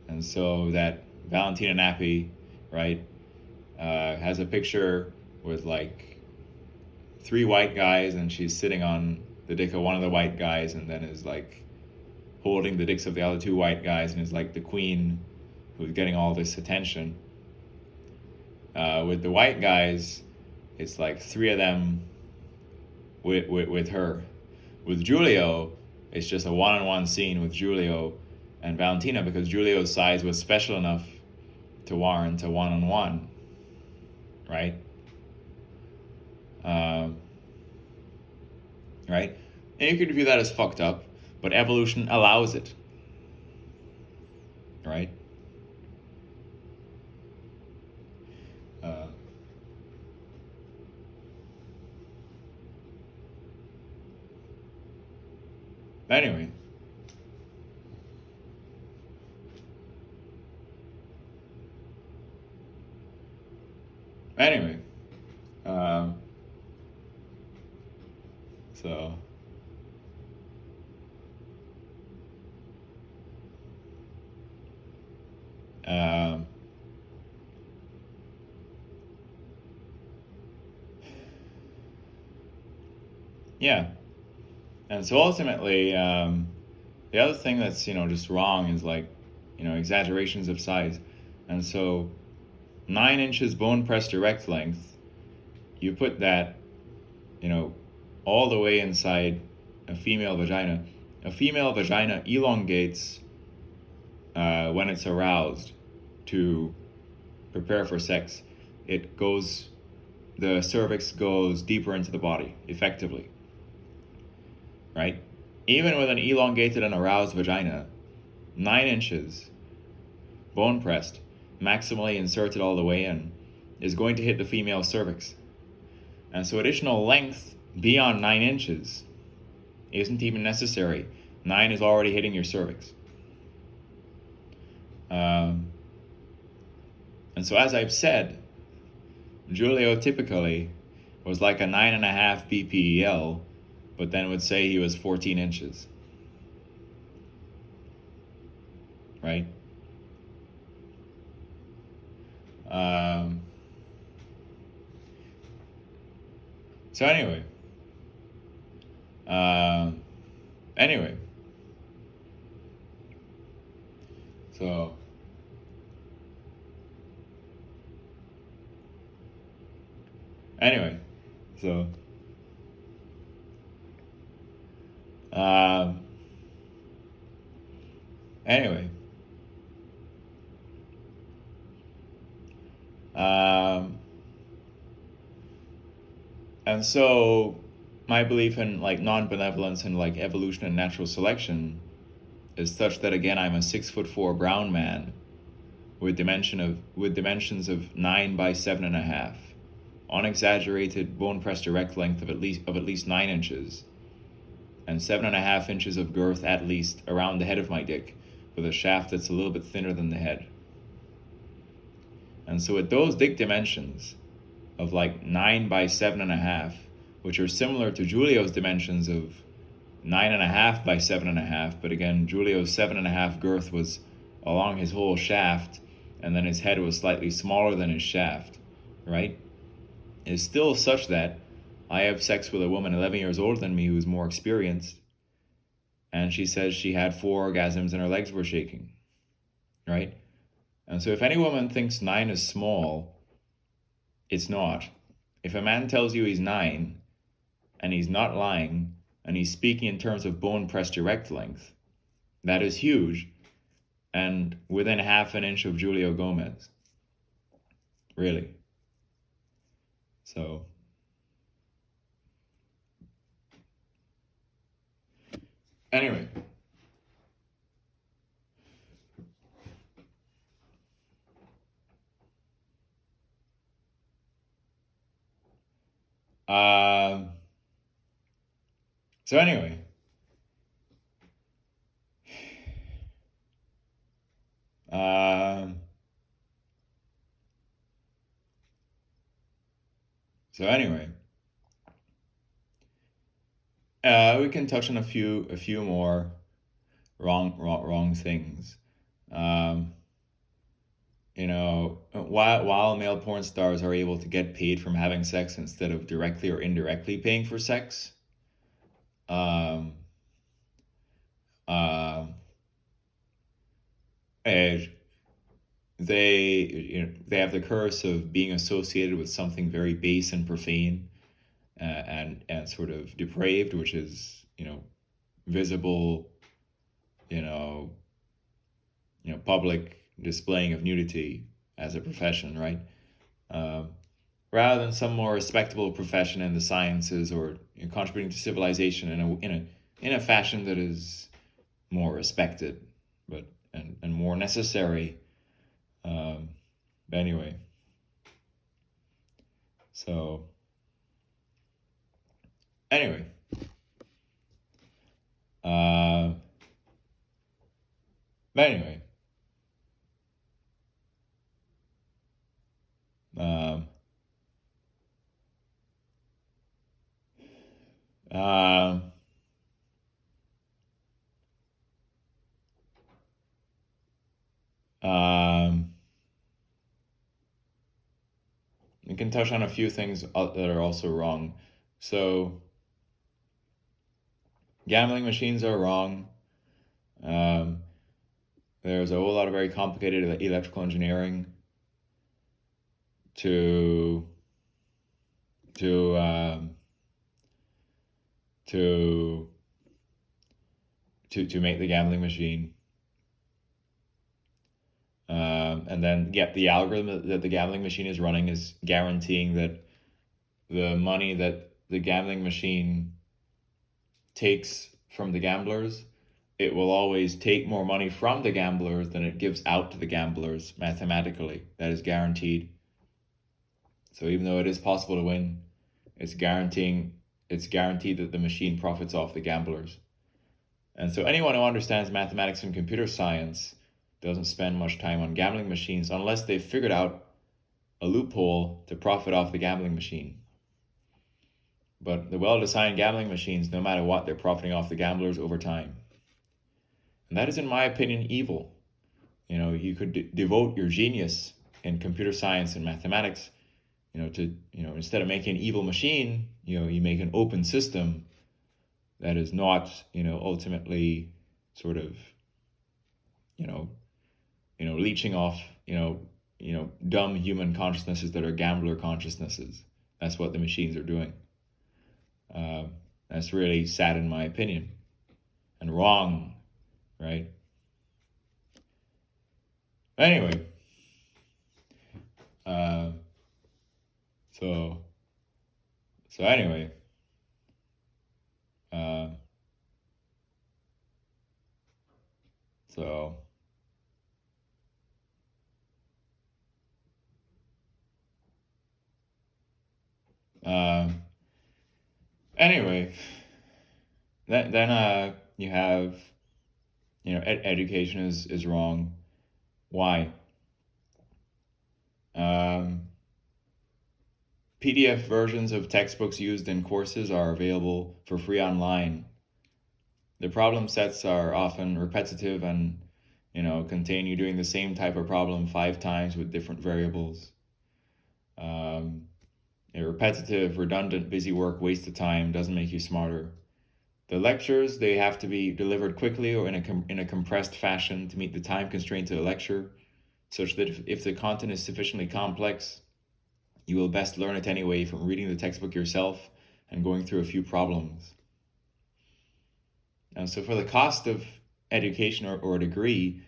And so that Valentina Nappi, right, has a picture with like three white guys, and she's sitting on the dick of one of the white guys, and then is like holding the dicks of the other two white guys, and is like the queen who's getting all this attention. With the white guys, it's like three of them with her. With Julio, it's just a one-on-one scene with Julio and Valentina, because Julio's size was special enough to warrant a one-on-one, right? Um, right? And you could view that as fucked up, but evolution allows it, right? Uh, anyway, anyway, um, so um, yeah, and so ultimately, the other thing that's just wrong is like exaggerations of size, and so 9 inches bone pressed erect length, you put that you know all the way inside a female vagina. A female vagina elongates when it's aroused to prepare for sex. The cervix goes deeper into the body, effectively, right? Even with an elongated and aroused vagina, 9 inches, bone pressed, maximally inserted all the way in, is going to hit the female cervix. And so additional length beyond 9 inches isn't even necessary. 9 is already hitting your cervix. And so, as I've said, Julio typically was like a 9.5 BPEL, but then would say he was 14 inches. Right? So anyway, um, anyway, so anyway, so um, anyway, um, and so my belief in like non-benevolence and like evolution and natural selection is such that, again, I'm a 6'4" brown man with dimensions of 9 by 7.5, unexaggerated bone pressed erect length of at least 9 inches, and 7.5 inches of girth at least around the head of my dick, with a shaft that's a little bit thinner than the head. And so with those dick dimensions of like 9 by 7.5, which are similar to Julio's dimensions of 9.5 by 7.5, but again, Julio's 7.5 girth was along his whole shaft, and then his head was slightly smaller than his shaft, right? Is still such that I have sex with a woman 11 years older than me who's more experienced, and she says she had 4 orgasms and her legs were shaking, right? And so if any woman thinks 9 is small, it's not. If a man tells you he's 9, and he's not lying, and he's speaking in terms of bone pressed erect length, that is huge, and within half an inch of Julio Gomez. Really. So, anyway. Um, so anyway. Um, so anyway, we can touch on a few more wrong things. Um, while male porn stars are able to get paid from having sex instead of directly or indirectly paying for sex, um, uh, eh, they have the curse of being associated with something very base and profane, and sort of depraved, which is visible, you know public displaying of nudity as a profession, right? Um, Rather than some more respectable profession in the sciences, or contributing to civilization in a fashion that is more respected, but and more necessary. Um, but anyway, so anyway, uh, but anyway, um, um, um, we can touch on a few things that are also wrong. So gambling machines are wrong. Um, there's a whole lot of very complicated electrical engineering to to um, to to make the gambling machine. And then, yeah, the algorithm that the gambling machine is running is guaranteeing that the money that the gambling machine takes from the gamblers, it will always take more money from the gamblers than it gives out to the gamblers mathematically. That is guaranteed. So even though it is possible to win, it's guaranteed that the machine profits off the gamblers. And so anyone who understands mathematics and computer science doesn't spend much time on gambling machines unless they've figured out a loophole to profit off the gambling machine. But the well-designed gambling machines, no matter what, they're profiting off the gamblers over time. And that is, in my opinion, evil. You could devote your genius in computer science and mathematics, to, instead of making an evil machine, you make an open system that is not, ultimately sort of, leeching off, dumb human consciousnesses that are gambler consciousnesses. That's what the machines are doing. That's really sad in my opinion, and wrong, right? Anyway, uh, so anyway, uh, so um, anyway, then you have education is wrong. Why? PDF versions of textbooks used in courses are available for free online. The problem sets are often repetitive and contain you doing the same type of problem 5 times with different variables. Repetitive, redundant, busy work, waste of time, doesn't make you smarter. The lectures, they have to be delivered quickly or in a compressed fashion to meet the time constraint of the lecture, such that if the content is sufficiently complex, you will best learn it anyway from reading the textbook yourself and going through a few problems. And so for the cost of education or a degree,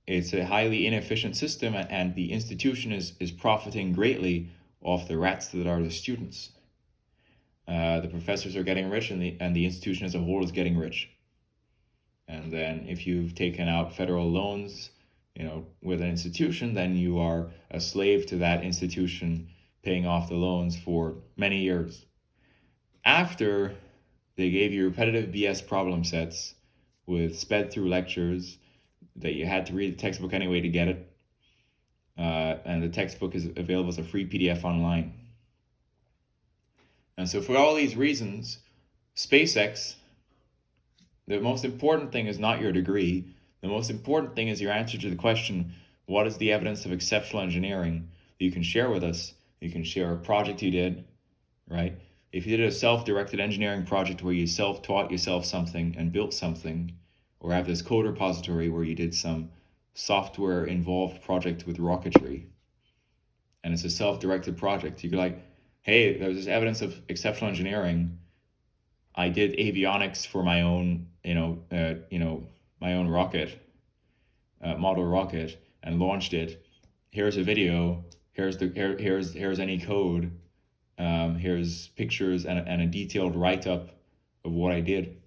it's a highly inefficient system, and the institution is profiting greatly off the rats that are the students. The professors are getting rich, and the institution as a whole is getting rich. And then if you've taken out federal loans, with an institution, then you are a slave to that institution, paying off the loans for many years. After they gave you repetitive BS problem sets with sped through lectures, that you had to read the textbook anyway to get it. And the textbook is available as a free PDF online. And so for all these reasons, SpaceX, the most important thing is not your degree. The most important thing is your answer to the question, what is the evidence of exceptional engineering that you can share with us? You can share a project you did, right? If you did a self-directed engineering project where you self-taught yourself something and built something, or have this code repository where you did some software-involved project with rocketry, and it's a self-directed project, you could like, hey, there's this evidence of exceptional engineering. I did avionics for my own, my own rocket, model rocket, and launched it. Here's a video. Here's any code. Here's pictures and a detailed write-up of what I did.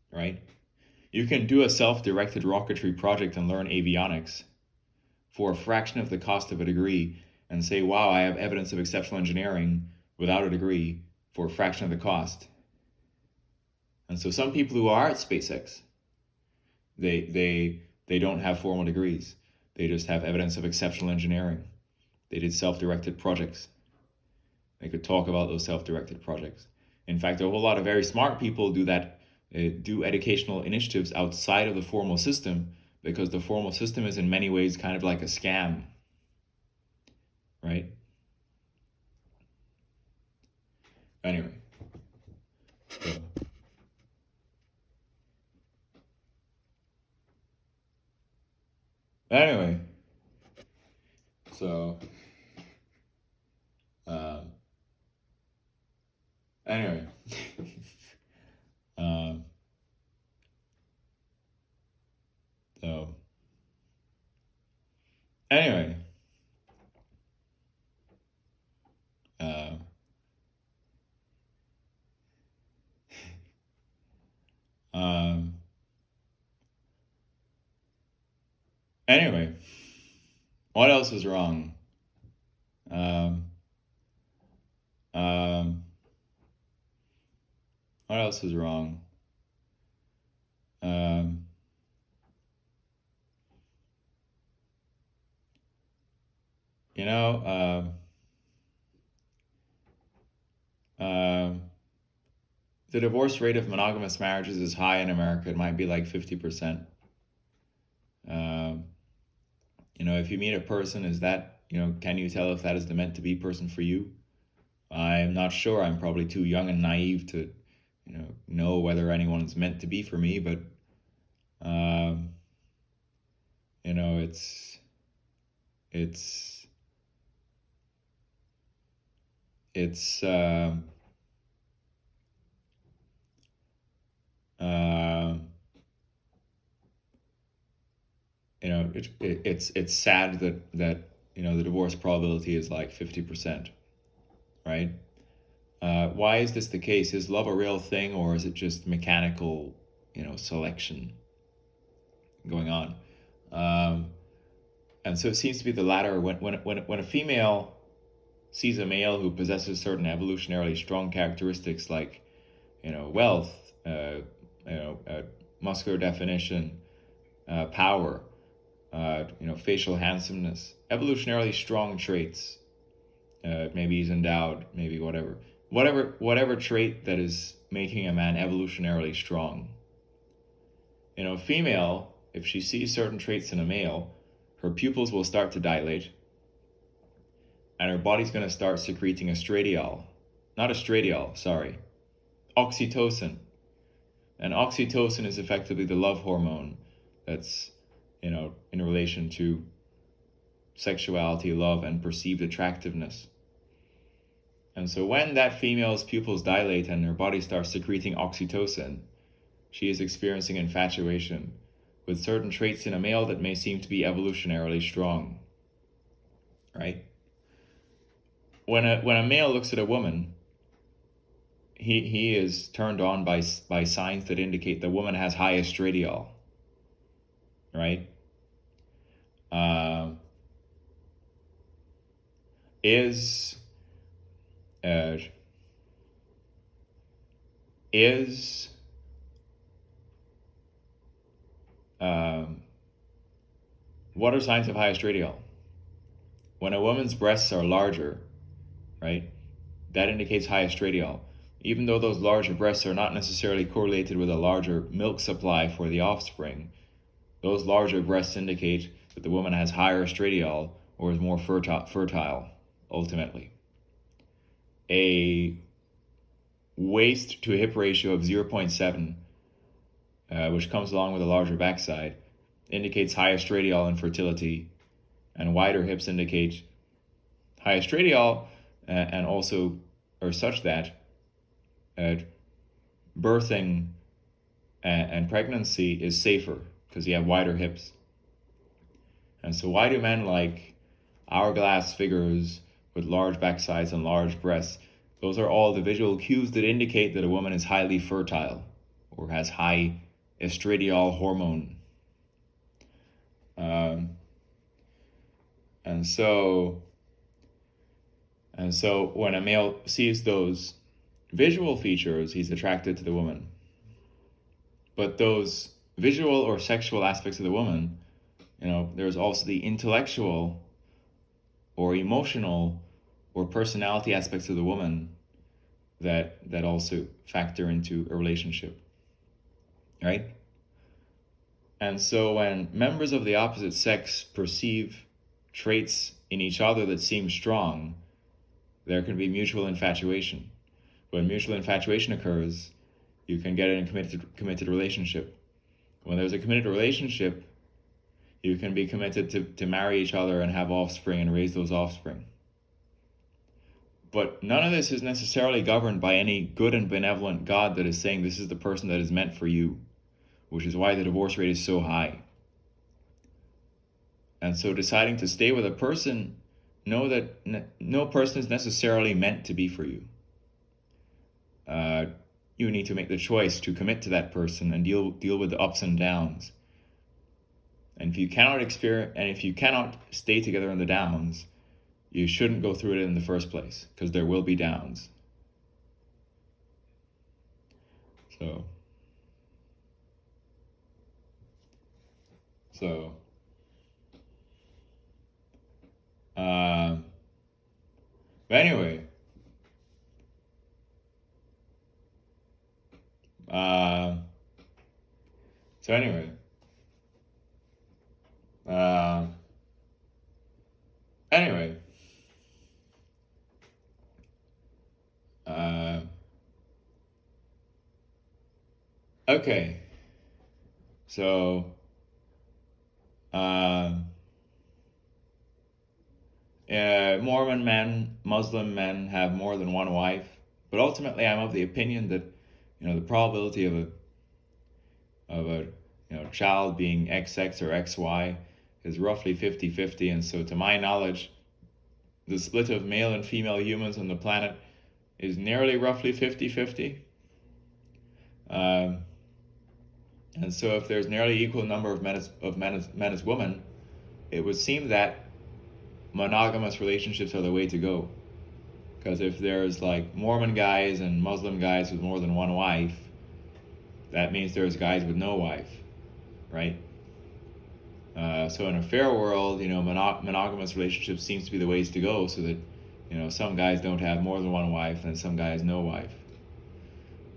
Right? You can do a self-directed rocketry project and learn avionics for a fraction of the cost of a degree, and say, wow, I have evidence of exceptional engineering without a degree for a fraction of the cost. And so some people who are at SpaceX, they don't have formal degrees. They just have evidence of exceptional engineering. They did self-directed projects. They could talk about those self-directed projects. In fact, a whole lot of very smart people do that, do educational initiatives outside of the formal system, because the formal system is in many ways kind of like a scam, right? Anyway. So. Anyway. So. Anyway. So. Anyway. Anyway, what else is wrong? What else is wrong? You know, the divorce rate of monogamous marriages is high in America. It might be like 50%. If you meet a person, is that, can you tell if that is the meant to be person for you? I'm not sure. I'm probably too young and naive to, know whether anyone's meant to be for me, but, it's, it's sad that the divorce probability is like 50%, right? Why is this the case? Is love a real thing, or is it just mechanical, selection going on? And so it seems to be the latter. When a female sees a male who possesses certain evolutionarily strong characteristics like, wealth, muscular definition, power, facial handsomeness, evolutionarily strong traits. Maybe he's endowed, maybe whatever trait that is making a man evolutionarily strong. A female, if she sees certain traits in a male, her pupils will start to dilate, and her body's going to start secreting oxytocin. And oxytocin is effectively the love hormone that's, in relation to sexuality, love, and perceived attractiveness. And so when that female's pupils dilate and her body starts secreting oxytocin, she is experiencing infatuation with certain traits in a male that may seem to be evolutionarily strong, right? When a male looks at a woman, he is turned on by signs that indicate the woman has high estradiol, right? Is what are signs of high estradiol? When a woman's breasts are larger, right, that indicates high estradiol. Even though those larger breasts are not necessarily correlated with a larger milk supply for the offspring, those larger breasts indicate that the woman has higher estradiol or is more fertile, ultimately. A waist to hip ratio of 0.7, which comes along with a larger backside, indicates high estradiol and fertility, and wider hips indicate high estradiol and also are such that birthing and pregnancy is safer because you have wider hips. And so why do men like hourglass figures with large backsides and large breasts? Those are all the visual cues that indicate that a woman is highly fertile or has high estradiol hormone. And so when a male sees those visual features, he's attracted to the woman. But those visual or sexual aspects of the woman, there's also the intellectual or emotional or personality aspects of the woman that also factor into a relationship, right? And so when members of the opposite sex perceive traits in each other that seem strong, there can be mutual infatuation. When mutual infatuation occurs, you can get in a committed relationship. When there's a committed relationship, you can be committed to marry each other and have offspring and raise those offspring. But none of this is necessarily governed by any good and benevolent God that is saying this is the person that is meant for you, which is why the divorce rate is so high. And so deciding to stay with a person, know that no person is necessarily meant to be for you. You need to make the choice to commit to that person and deal with the ups and downs. And if you cannot stay together in the downs, you shouldn't go through it in the first place, because there will be downs. So but anyway, okay, so Mormon men, Muslim men have more than one wife, but ultimately I'm of the opinion that the probability of a child being XX or XY is roughly 50-50, and so to my knowledge, the split of male and female humans on the planet is nearly roughly 50-50. And so if there's nearly equal number of men as women, it would seem that monogamous relationships are the way to go. Because if there's like Mormon guys and Muslim guys with more than one wife, that means there's guys with no wife, right? So in a fair world, monogamous relationships seems to be the ways to go, so that some guys don't have more than one wife and some guys no wife.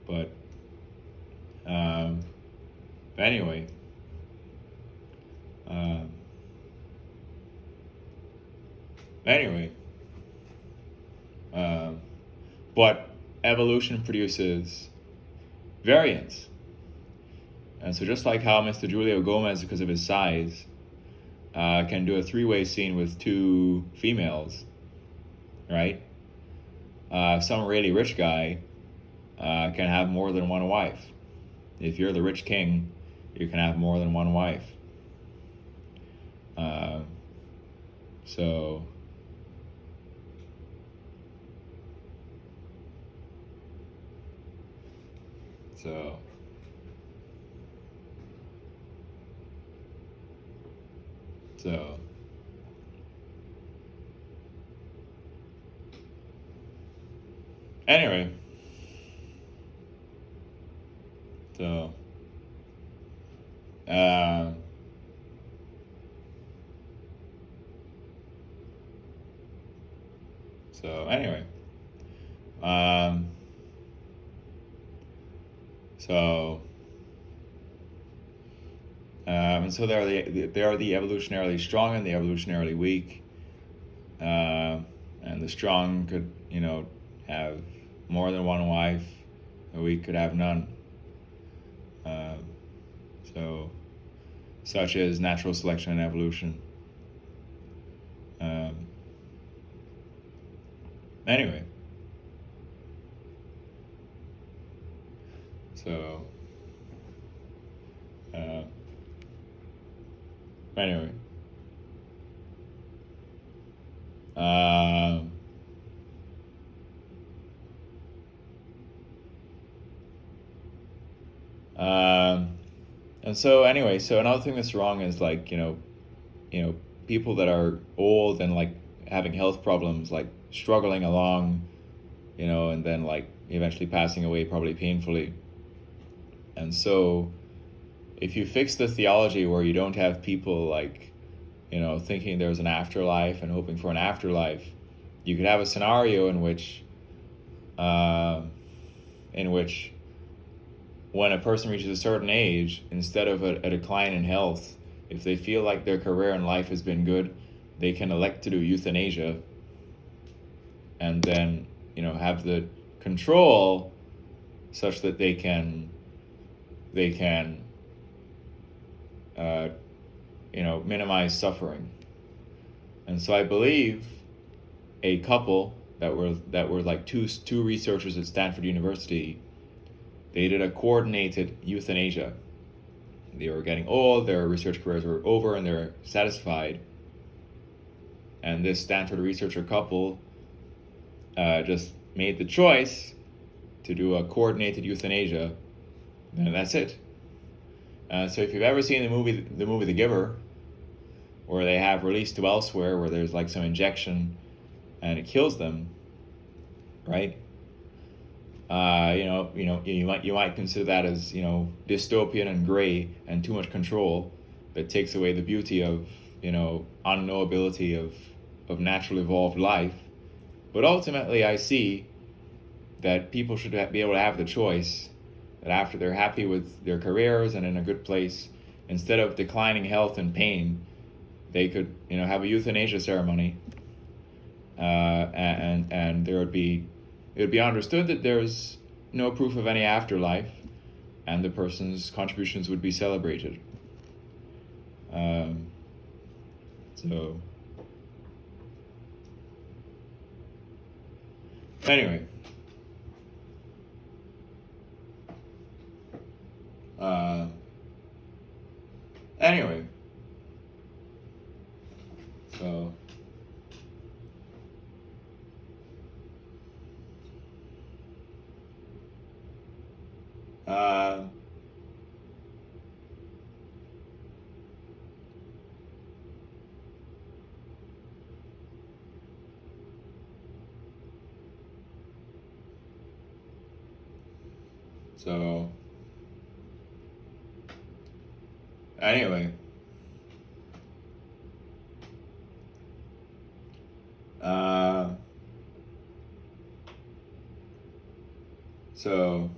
But anyway, but evolution produces variance. And so just like how Mr. Julio Gomez, because of his size, can do a three-way scene with two females, right? Some really rich guy can have more than one wife. If you're the rich king, you can have more than one wife. So anyway, So anyway, um, so and so there are the evolutionarily strong and the evolutionarily weak, and the strong could have more than one wife, the weak could have none. Um, so such as natural selection and evolution. Um, anyway, so uh, anyway, um, um, and so anyway, so another thing that's wrong is like people that are old and like having health problems, like struggling along, and then like eventually passing away probably painfully. And so if you fix the theology where you don't have people like, thinking there's an afterlife and hoping for an afterlife, you could have a scenario uh, in which when a person reaches a certain age, instead of a decline in health, if they feel like their career in life has been good, they can elect to do euthanasia and then, have the control such that they can uh, minimize suffering. And so I believe a couple that were like two researchers at Stanford University, they did a coordinated euthanasia. They were getting old, their research careers were over, and they're satisfied. And this Stanford researcher couple just made the choice to do a coordinated euthanasia, and that's it. So if you've ever seen the movie The Giver, where they have released to elsewhere, where there's like some injection and it kills them, right? You might consider that as dystopian and gray and too much control that takes away the beauty of unknowability of natural evolved life. But ultimately, I see that people should be able to have the choice that after they're happy with their careers and in a good place, instead of declining health and pain, they could have a euthanasia ceremony, and it would be understood that there's no proof of any afterlife, and the person's contributions would be celebrated. So anyway, uh, anyway, so uh, so anyway, uh, so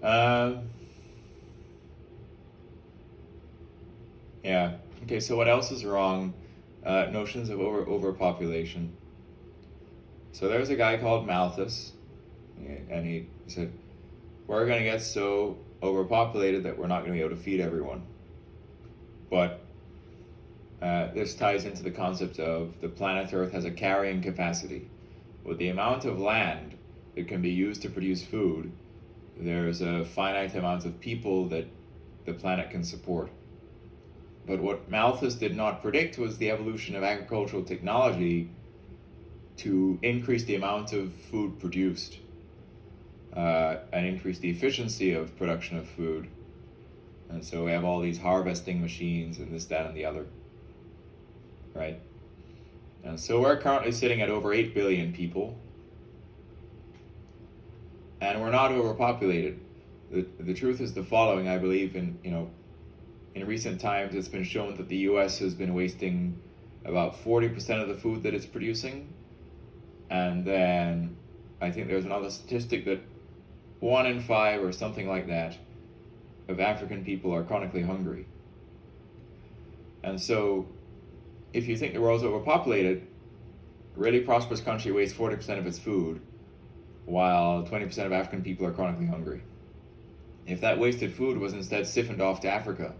uh, yeah. Okay, so what else is wrong? Notions of overpopulation. So there's a guy called Malthus, and he said, we're going to get so overpopulated that we're not going to be able to feed everyone. But this ties into the concept of the planet Earth has a carrying capacity. With the amount of land that can be used to produce food, there's a finite amount of people that the planet can support. But what Malthus did not predict was the evolution of agricultural technology to increase the amount of food produced, and increase the efficiency of production of food. And so we have all these harvesting machines and this, that, and the other, right? And so we're currently sitting at over 8 billion people, and we're not overpopulated. The truth is the following. I believe in in recent times it's been shown that the US has been wasting about 40% of the food that it's producing. And then I think there's another statistic that 1 in 5 or something like that of African people are chronically hungry. And so if you think the world's overpopulated, a really prosperous country wastes 40% of its food, while 20% of African people are chronically hungry. If that wasted food was instead siphoned off to Africa,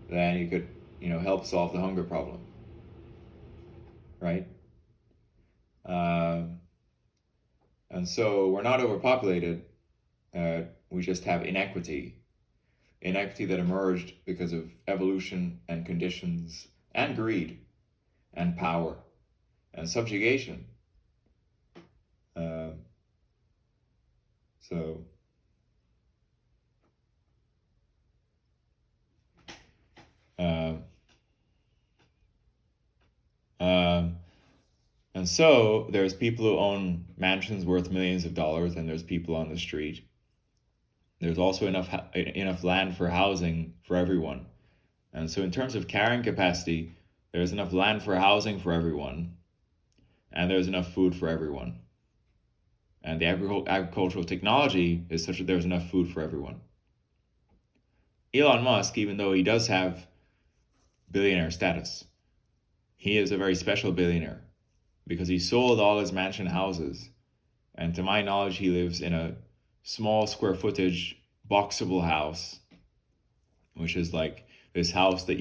then you could, help solve the hunger problem, right? And so we're not overpopulated. We just have inequity that emerged because of evolution and conditions and greed and power and subjugation. So and so there's people who own mansions worth millions of dollars, and there's people on the street. There's also enough land for housing for everyone. And so in terms of carrying capacity, there's enough land for housing for everyone, and there's enough food for everyone. And the agricultural technology is such that there's enough food for everyone. Elon Musk, even though he does have billionaire status, he is a very special billionaire because he sold all his mansion houses. And to my knowledge, he lives in a small square footage boxable house, which is like this house that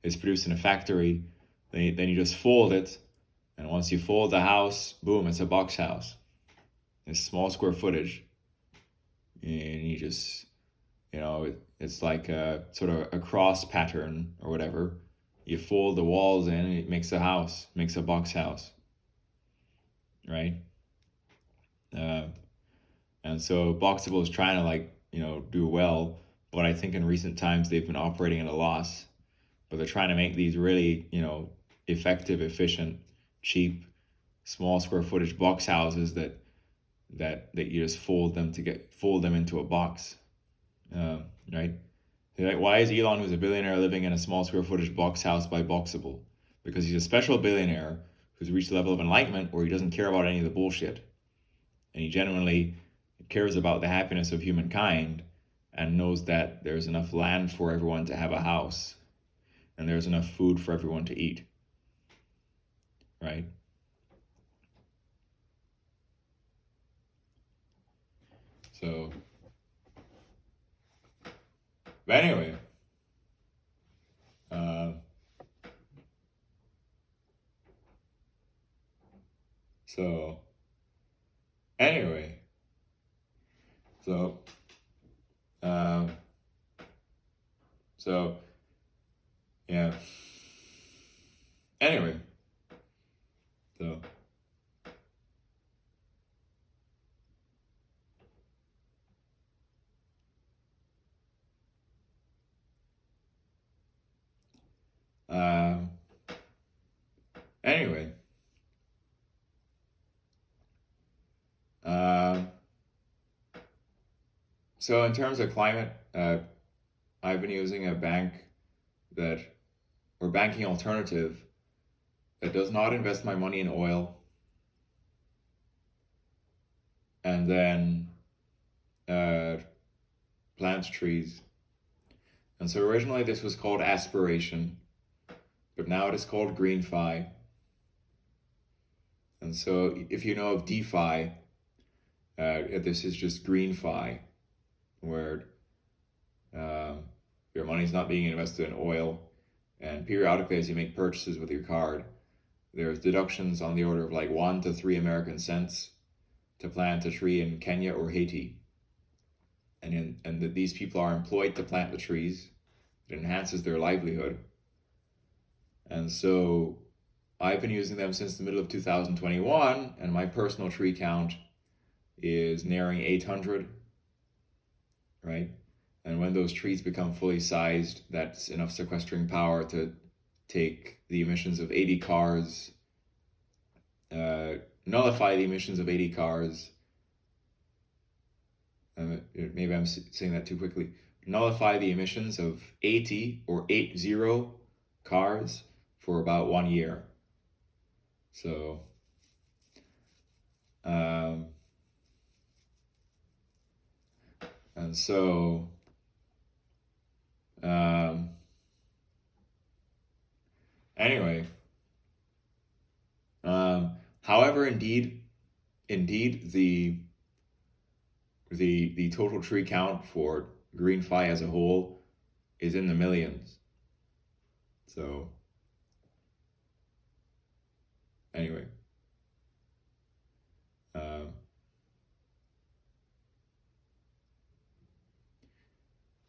is produced in a factory. Then you just fold it. And once you fold the house, boom, it's a box house. It's small square footage. And you just, it's like a sort of a cross pattern or whatever. You fold the walls in and it makes a house, makes a box house. Right? And so Boxable is trying to do well, but I think in recent times they've been operating at a loss. But they're trying to make these really, effective, efficient, cheap, small square footage box houses that you just fold them into a box, right? Like, why is Elon, who's a billionaire, living in a small square footage box house by Boxable? Because he's a special billionaire who's reached a level of enlightenment where he doesn't care about any of the bullshit, and he genuinely cares about the happiness of humankind and knows that there's enough land for everyone to have a house and there's enough food for everyone to eat, right? So, but anyway, so anyway, so yeah. Anyway, so anyway, so in terms of climate, I've been using a banking alternative that does not invest my money in oil and then plants trees. And so originally this was called aspiration, but now it is called GreenFi. And so if you know of DeFi, this is just GreenFi, where your money's not being invested in oil, and periodically as you make purchases with your card, there's deductions on the order of like 1 to 3 American cents to plant a tree in Kenya or Haiti. And these people are employed to plant the trees. It enhances their livelihood. And so I've been using them since the middle of 2021, and my personal tree count is nearing 800, right? And when those trees become fully sized, that's enough sequestering power to take the emissions of 80 cars, nullify the emissions of 80 cars. Maybe I'm saying that too quickly. nullify the emissions of 80 or 80 cars for about 1 year. So, um, and so, um, anyway, however, indeed, the total tree count for green phi as a whole is in the millions. So, anyway, um,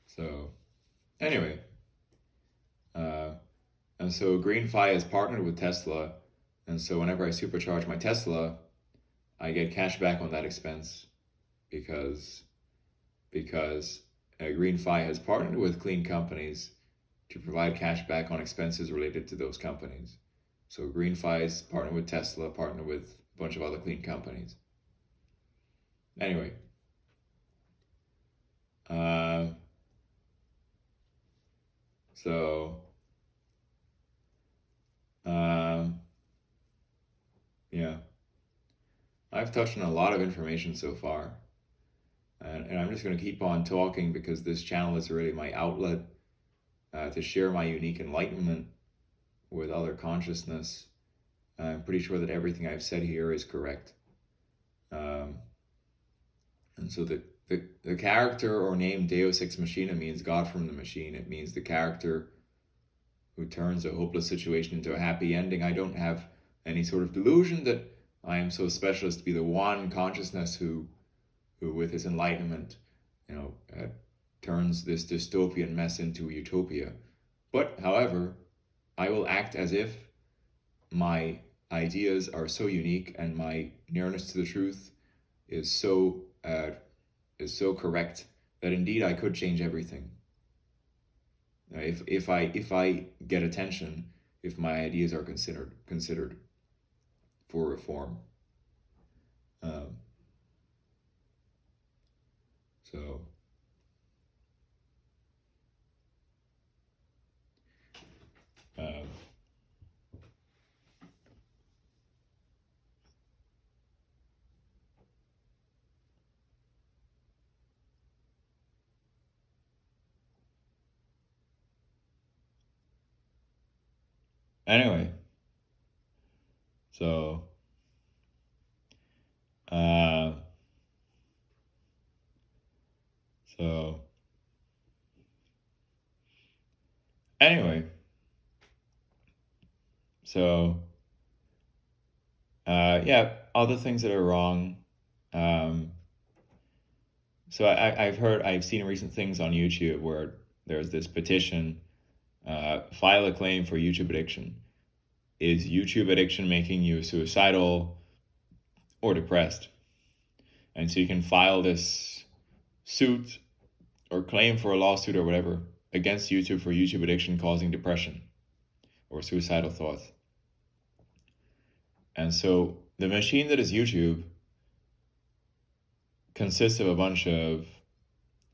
so anyway, uh, and so green phi has partnered with Tesla, and so whenever I supercharge my Tesla, I get cash back on that expense because green phi has partnered with clean companies to provide cash back on expenses related to those companies. So green phi's partnered with Tesla, partnered with a bunch of other clean companies. Anyway, so yeah, I've touched on a lot of information so far, and I'm just going to keep on talking because this channel is really my outlet to share my unique enlightenment with other consciousness. I'm pretty sure that everything I've said here is correct. And so the character or name Deus Ex Machina means God from the machine. It means the character who turns a hopeless situation into a happy ending. I don't have any sort of delusion that I am so special as to be the one consciousness who with his enlightenment, turns this dystopian mess into utopia. But, however, I will act as if my ideas are so unique and my nearness to the truth is so correct that indeed I could change everything. If I get attention, if my ideas are considered for reform. So anyway, so so anyway, so yeah, other things that are wrong. So I've seen recent things on YouTube where there's this petition, file a claim for YouTube addiction. Is YouTube addiction making you suicidal or depressed? And so you can file this suit or claim for a lawsuit or whatever against YouTube for YouTube addiction causing depression or suicidal thoughts. And so the machine that is YouTube consists of a bunch of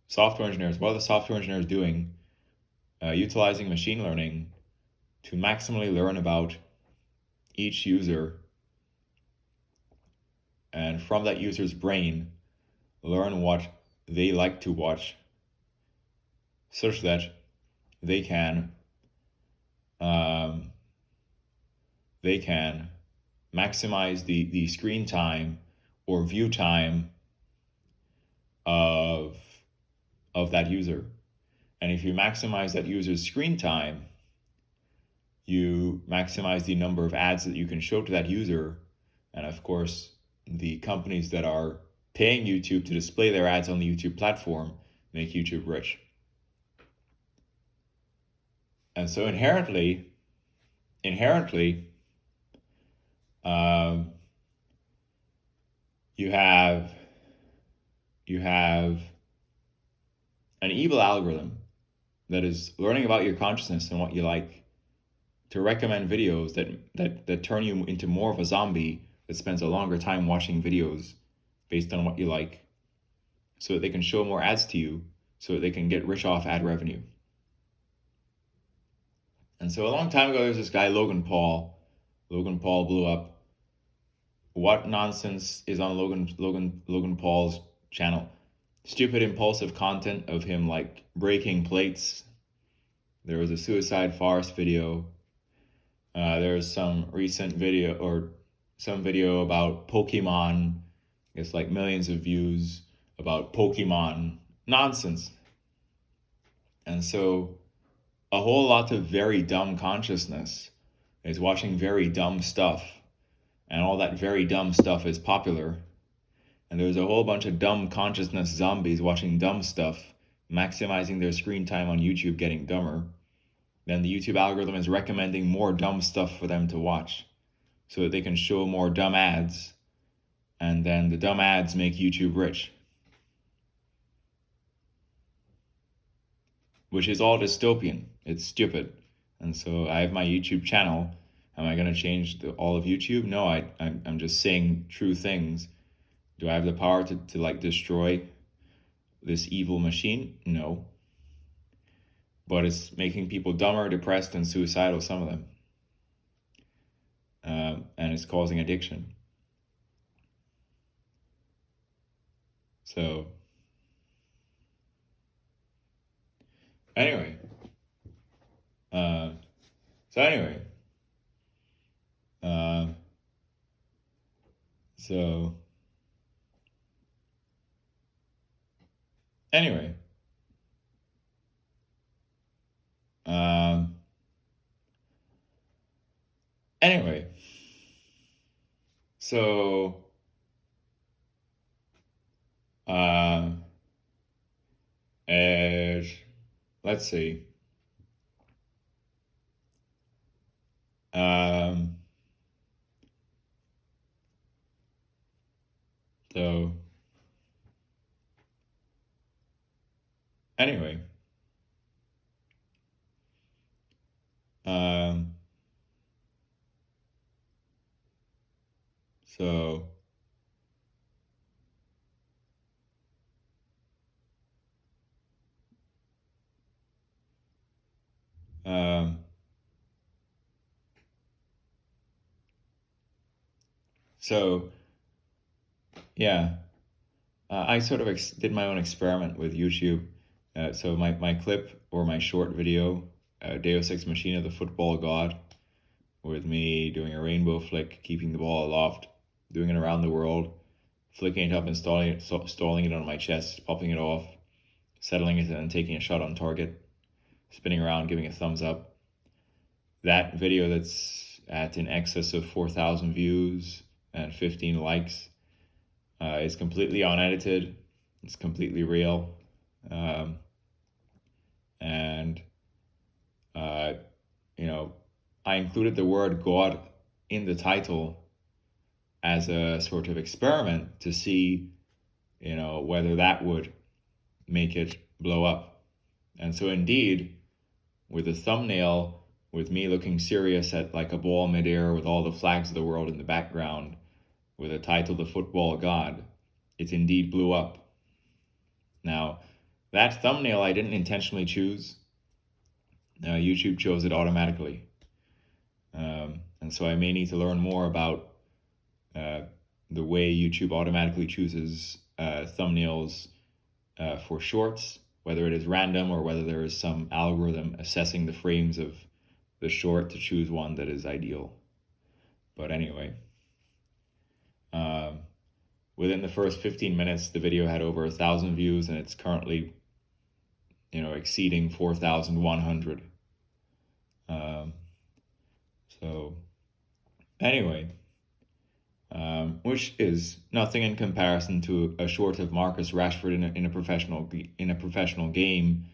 software engineers. What are the software engineers doing? Utilizing machine learning to maximally learn about each user, and from that user's brain, learn what they like to watch, such that they can maximize the screen time or view time of that user. And if you maximize that user's screen time, you maximize the number of ads that you can show to that user. And of course, the companies that are paying YouTube to display their ads on the YouTube platform make YouTube rich. And so inherently, you have an evil algorithm that is learning about your consciousness and what you like to recommend videos that turn you into more of a zombie that spends a longer time watching videos based on what you like, so that they can show more ads to you, so that they can get rich off ad revenue. And so a long time ago, there was this guy, Logan Paul. Logan Paul blew up. What nonsense is on Logan Paul's channel? Stupid, impulsive content of him like breaking plates. There was a suicide forest video. There's some recent video or some video about Pokemon. It's like millions of views about Pokemon nonsense. And so a whole lot of very dumb consciousness is watching very dumb stuff. And all that very dumb stuff is popular. And there's a whole bunch of dumb consciousness zombies watching dumb stuff, maximizing their screen time on YouTube, getting dumber. Then the YouTube algorithm is recommending more dumb stuff for them to watch so that they can show more dumb ads. And then the dumb ads make YouTube rich. Which is all dystopian. It's stupid. And so I have my YouTube channel. Am I going to change all of YouTube? No, I'm just saying true things. Do I have the power to like destroy this evil machine? No. But it's making people dumber, depressed, and suicidal, some of them. And it's causing addiction. So anyway. So anyway. Anyway. So let's see. So anyway. So so yeah, I sort of did my own experiment with YouTube. So my clip or my short video, Deus Ex Machina, the football god, with me doing a rainbow flick, keeping the ball aloft, doing it around the world, flicking it up and stalling it on my chest, popping it off, settling it, and then taking a shot on target, spinning around, giving a thumbs up. That video that's at in excess of 4,000 views and 15 likes is completely unedited. It's completely real. I included the word God in the title as a sort of experiment to see, whether that would make it blow up. And so indeed, with a thumbnail with me looking serious at like a ball midair with all the flags of the world in the background, with a title, The Football God, it indeed blew up. Now, that thumbnail I didn't intentionally choose. YouTube chose it automatically. And so I may need to learn more about the way YouTube automatically chooses thumbnails for shorts, whether it is random or whether there is some algorithm assessing the frames of the short to choose one that is ideal. But anyway, within the first 15 minutes, the video had over 1,000 views, and it's currently, exceeding 4,100. So anyway, which is nothing in comparison to a short of Marcus Rashford in a professional game,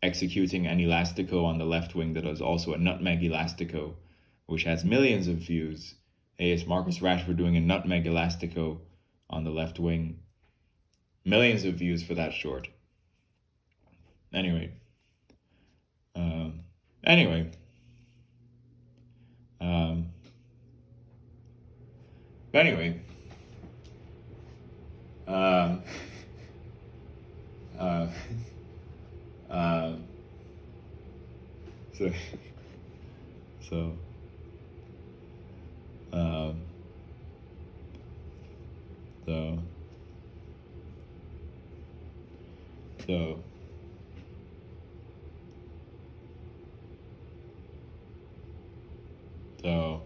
executing an elastico on the left wing that is also a nutmeg elastico, which has millions of views. Hey, it's Marcus Rashford doing a nutmeg elastico on the left wing. Millions of views for that short. Anyway. uh, so so um, so so so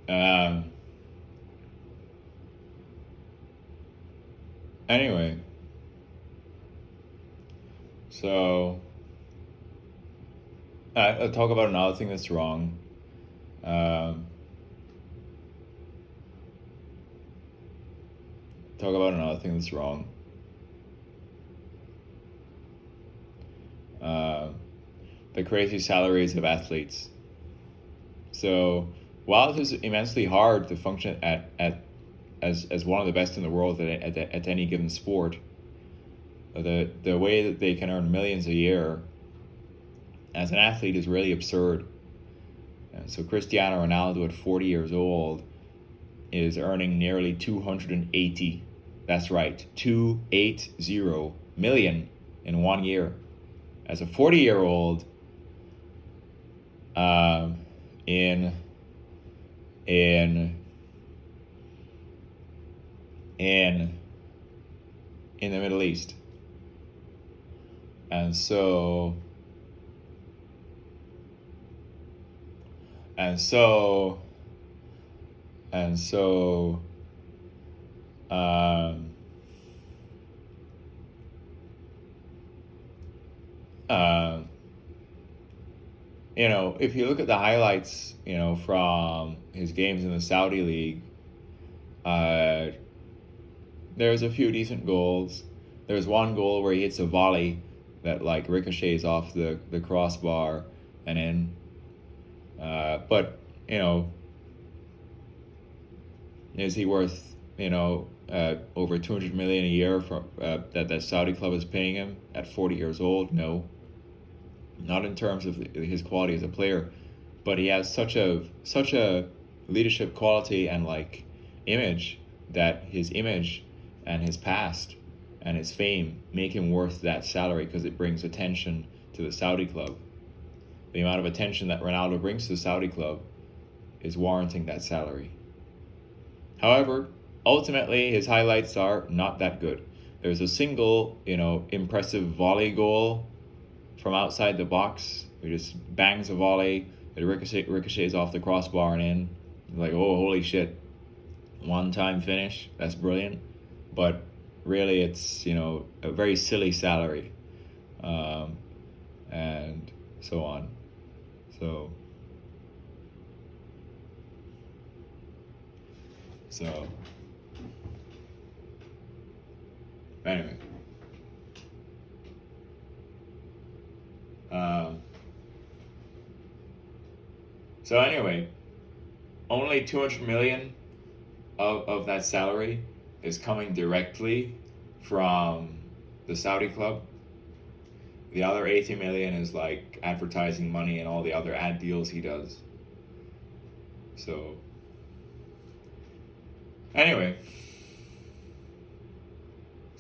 um, anyway, so I'll talk about another thing that's wrong. Um, talk about another thing that's wrong. Uh, the crazy salaries of athletes. So while it is immensely hard to function as one of the best in the world at any given sport, the way that they can earn millions a year as an athlete is really absurd. And so Cristiano Ronaldo at 40 years old is earning nearly 280. That's right, 280 million in 1 year. As a 40-year-old, in in in in the Middle East. And so and so and so um uh if you look at the highlights, from his games in the Saudi League, uh there's a few decent goals. There's one goal where he hits a volley that like ricochets off the crossbar and in. But is he worth over 200 million a year for that Saudi club is paying him at 40 years old? No, not in terms of his quality as a player, but he has such a leadership quality and like image that his image and his past and his fame make him worth that salary because it brings attention to the Saudi club. The amount of attention that Ronaldo brings to the Saudi club is warranting that salary. However, ultimately his highlights are not that good. There's a single, impressive volley goal from outside the box. He just bangs a volley, it ricochets off the crossbar and in. Like, oh, holy shit. One-time finish. That's brilliant. But really it's, a very silly salary. And so on. So anyway. So anyway, only 200 million of that salary is coming directly from the Saudi club. The other 80 million is like advertising money and all the other ad deals he does. So anyway,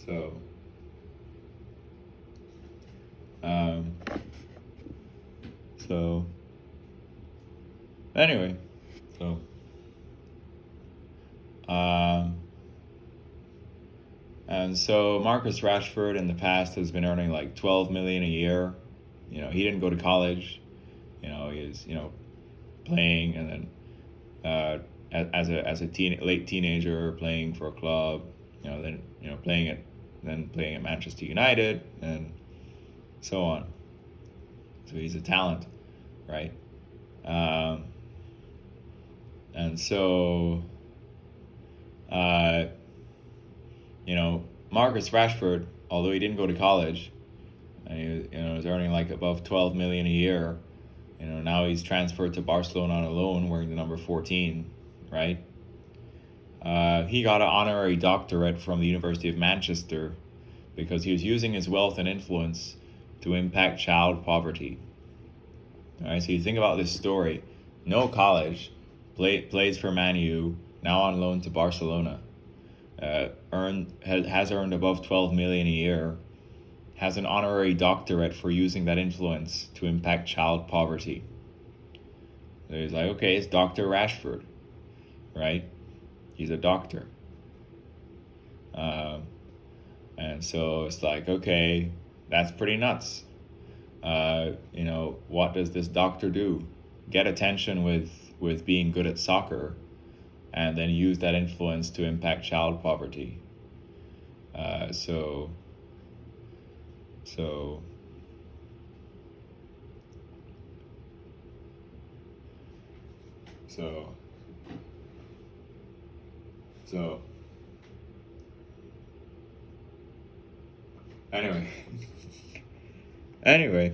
so so anyway, so and so Marcus Rashford in the past has been earning like 12 million a year. He didn't go to college. He is playing, and then as a late teenager playing for a club. Then playing at Manchester United and so on. So he's a talent, right? And so Marcus Rashford, although he didn't go to college, and he was earning like above 12 million a year. Now he's transferred to Barcelona on a loan, wearing the number 14, right? He got an honorary doctorate from the University of Manchester because he was using his wealth and influence to impact child poverty. All right, so you think about this story: no college, plays for Man U, now on loan to Barcelona. has earned above 12 million a year, has an honorary doctorate for using that influence to impact child poverty. So he's like, okay, it's Dr. Rashford, right? He's a doctor. Um, and so it's like, okay, that's pretty nuts. What does this doctor do? Get attention with being good at soccer, and then use that influence to impact child poverty. Uh, so, so, so, so. Anyway, anyway,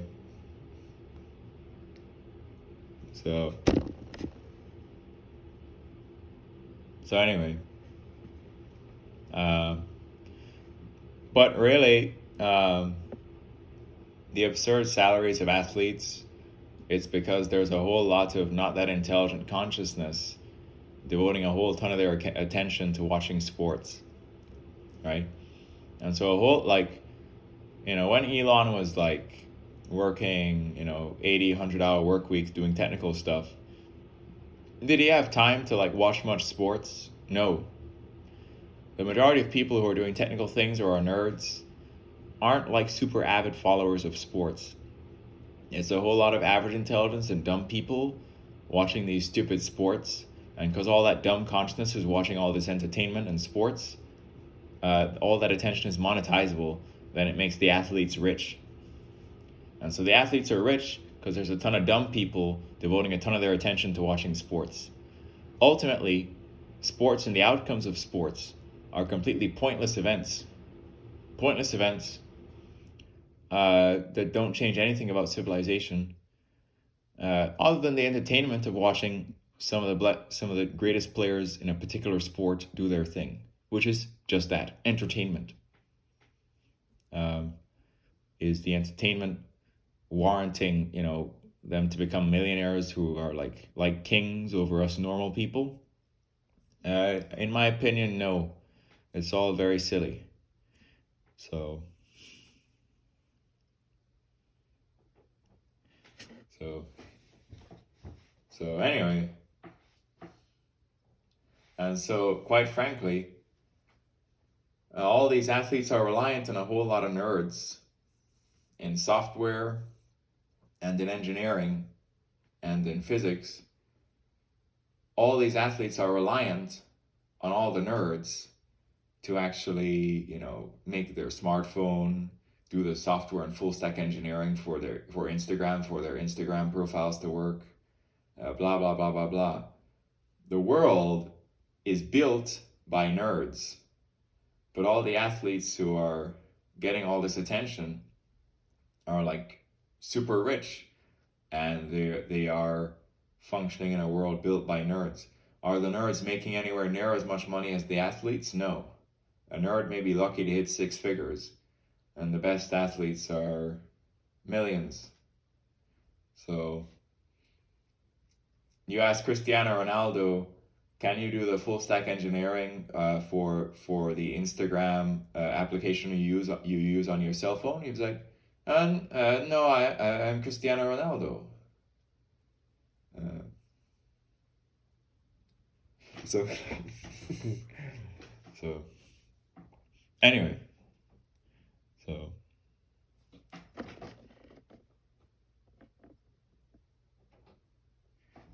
so, anyway, um, but really, the absurd salaries of athletes, it's because there's a whole lot of not that intelligent consciousness devoting a whole ton of their attention to watching sports, right? And so a whole, like, when Elon was like working, 80, 100-hour work weeks doing technical stuff, did he have time to like watch much sports? No. The majority of people who are doing technical things or are nerds aren't like super avid followers of sports. It's a whole lot of average intelligence and dumb people watching these stupid sports. And because all that dumb consciousness is watching all this entertainment and sports, all that attention is monetizable, then it makes the athletes rich. And so the athletes are rich because there's a ton of dumb people devoting a ton of their attention to watching sports. Ultimately, sports and the outcomes of sports are completely pointless events. Pointless events that don't change anything about civilization, other than the entertainment of watching some of the greatest players in a particular sport do their thing, which is just that, entertainment. Is the entertainment warranting them to become millionaires who are like kings over us normal people? In my opinion, no. It's all very silly. So so so anyway, and so quite frankly, all these athletes are reliant on a whole lot of nerds in software and in engineering and in physics. All these athletes are reliant on all the nerds to actually, make their smartphone, do the software and full stack engineering for their Instagram profiles to work, blah blah blah blah blah. The world is built by nerds, but all the athletes who are getting all this attention are like super rich, and they are functioning in a world built by nerds. Are the nerds making anywhere near as much money as the athletes? No. A nerd may be lucky to hit six figures, and the best athletes are millions. So you ask Cristiano Ronaldo, can you do the full stack engineering for the Instagram application you use on your cell phone? He's like, no, I'm Cristiano Ronaldo. So so anyway, so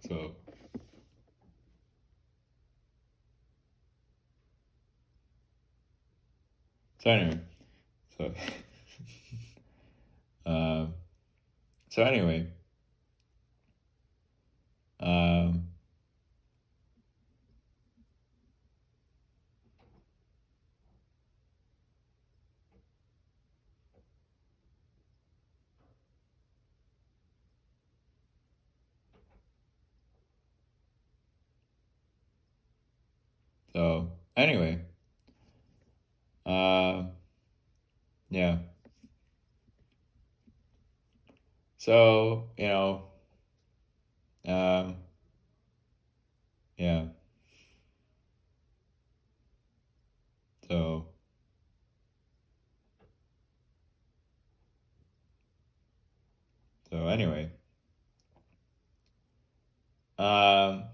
so so anyway, so um, so anyway, um, so anyway, uh, yeah. So um, yeah. So anyway, um,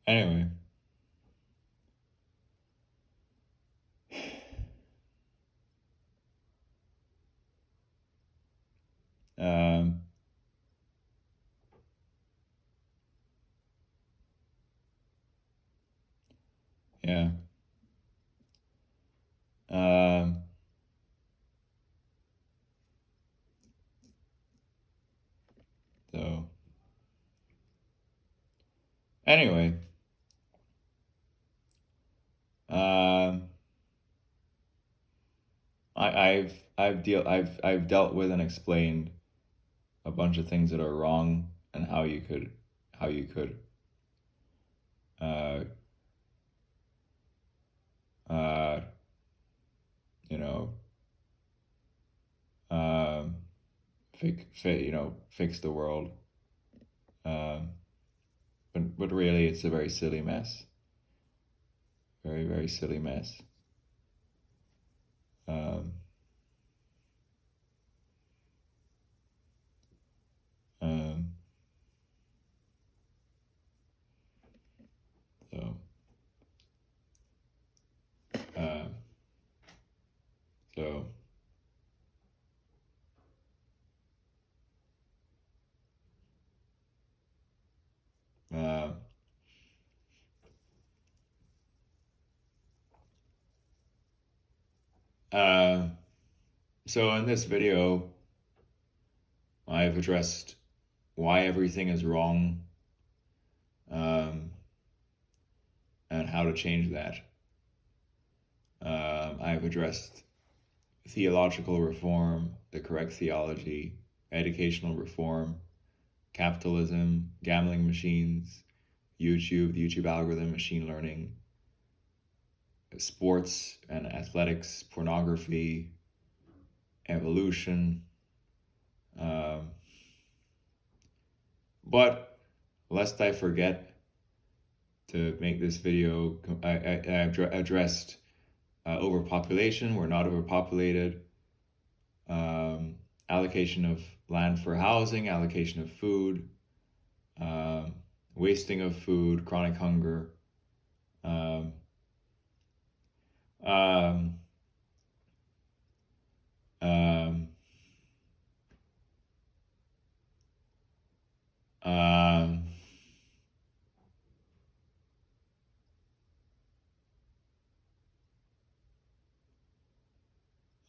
anyway, um, yeah, um, so anyway, um, I've dealt with and explained a bunch of things that are wrong and how you could uh, uh, you know um, fix the world. Um, but really, it's a very silly mess. Very, very silly mess. Um, um, so, uh, so, uh, uh, so in this video, I've addressed why everything is wrong, um, and how to change that. I've addressed theological reform, the correct theology, educational reform, capitalism, gambling machines, YouTube, the YouTube algorithm, machine learning, sports and athletics, pornography, evolution. Um, but lest I forget to make this video, I've addressed overpopulation. We're not overpopulated. Allocation of land for housing, allocation of food, um, wasting of food, chronic hunger. Um, um, um, um,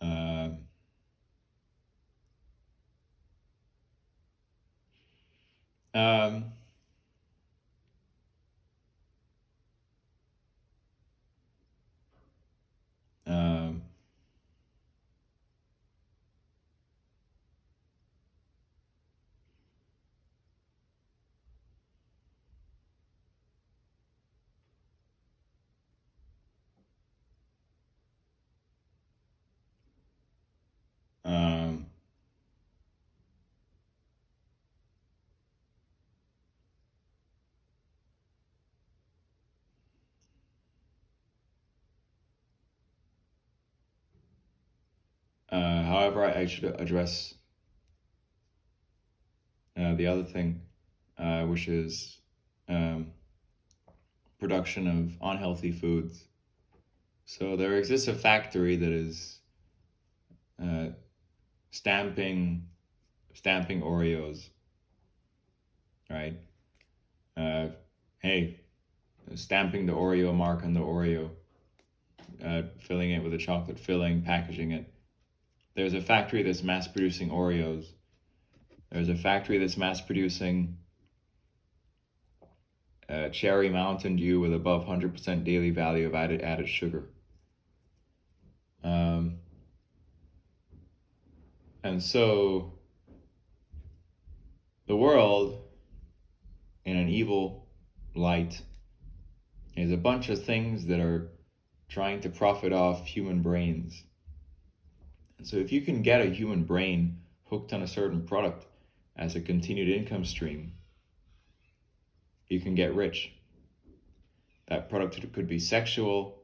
um, um, um, um, however, I should address the other thing, which is um, production of unhealthy foods. So there exists a factory that is uh, stamping Oreos, right? Uh, hey, stamping the Oreo mark on the Oreo, filling it with a chocolate filling, packaging it. There's a factory that's mass producing Oreos. There's a factory that's mass producing Cherry Mountain Dew with above 100% daily value of added sugar. Um, and so the world, in an evil light, is a bunch of things that are trying to profit off human brains. And so if you can get a human brain hooked on a certain product, as a continued income stream, you can get rich. That product could be sexual,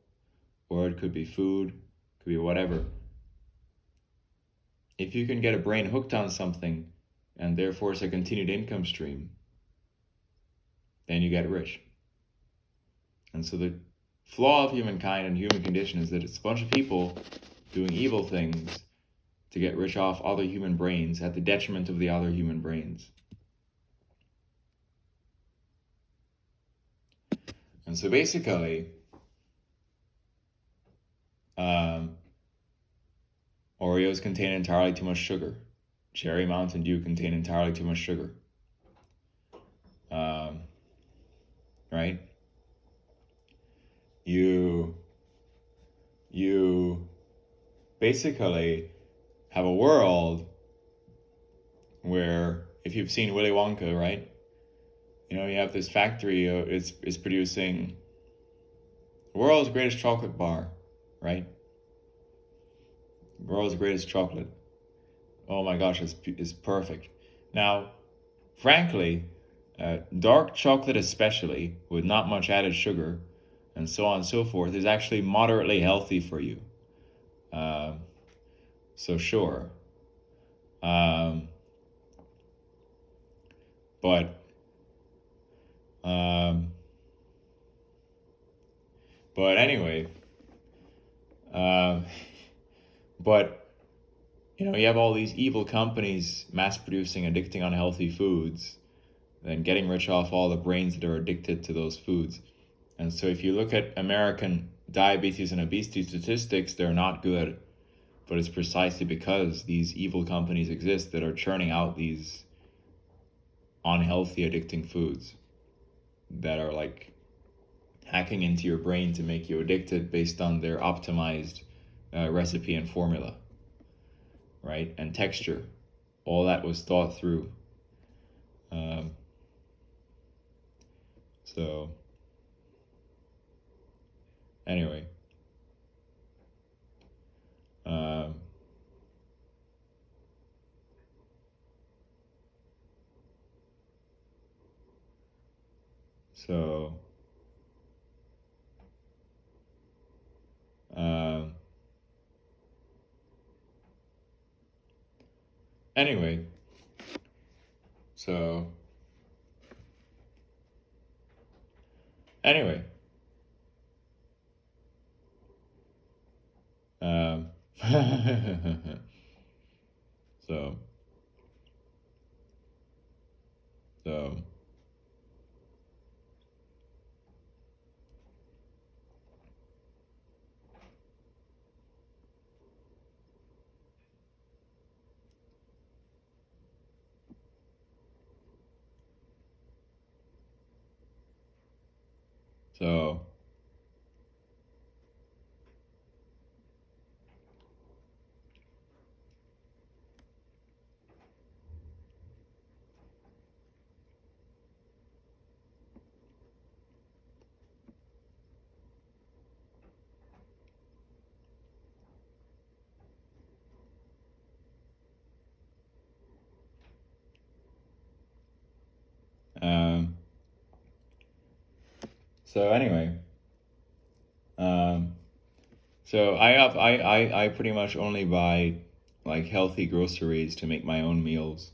or it could be food, could be whatever. If you can get a brain hooked on something, and therefore it's a continued income stream, then you get rich. And so the flaw of humankind and human condition is that it's a bunch of people doing evil things to get rich off other human brains at the detriment of the other human brains. And so basically, Oreos contain entirely too much sugar. Cherry Mountain Dew contain entirely too much sugar. Right? You basically have a world where, if you've seen Willy Wonka, right? You have this factory, it's producing the world's greatest chocolate bar, right? The world's greatest chocolate. Oh my gosh, it's perfect. Now, frankly, dark chocolate especially, with not much added sugar, and so on and so forth, is actually moderately healthy for you. So sure. But anyway, but you have all these evil companies mass producing addicting unhealthy foods, then getting rich off all the brains that are addicted to those foods. And so if you look at American diabetes and obesity statistics, they're not good. But it's precisely because these evil companies exist that are churning out these unhealthy, addicting foods that are like hacking into your brain to make you addicted based on their optimized recipe and formula, right? And texture. All that was thought through. So anyway, so anyway, so anyway, so so so so anyway, so I pretty much only buy like healthy groceries to make my own meals.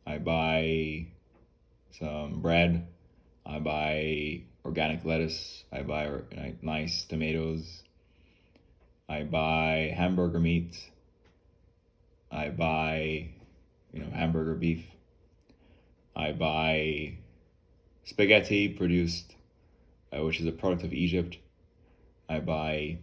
I buy some bread. I buy organic lettuce. I buy nice tomatoes. I buy hamburger meat. I buy, hamburger beef. I buy spaghetti produced, which is a product of Egypt. I buy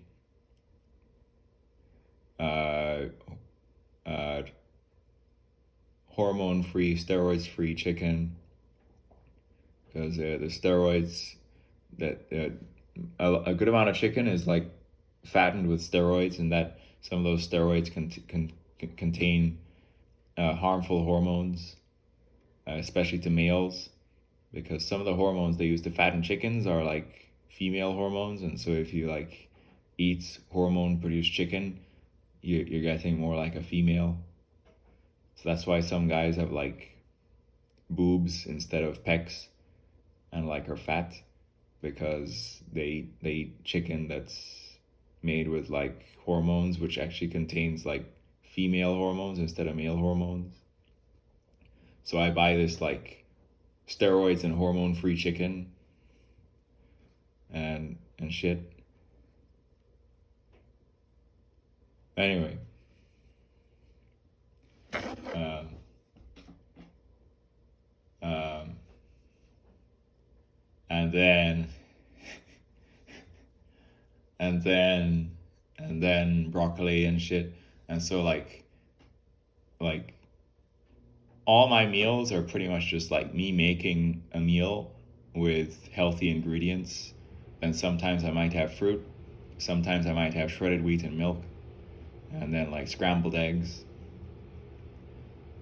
hormone-free, steroids-free chicken, because the steroids that a good amount of chicken is like fattened with steroids, and that some of those steroids can contain harmful hormones, especially to males, because some of the hormones they use to fatten chickens are like female hormones, and so if you like eat hormone produced chicken, you're getting more like a female. So that's why some guys have like boobs instead of pecs, and like are fat because they eat chicken that's made with like hormones, which actually contains like female hormones instead of male hormones. So I buy this like steroids and hormone free chicken and shit. Anyway, um, um, and then and then and then broccoli and shit. And so like all my meals are pretty much just like me making a meal with healthy ingredients. And sometimes I might have fruit, sometimes I might have shredded wheat and milk, and then like scrambled eggs,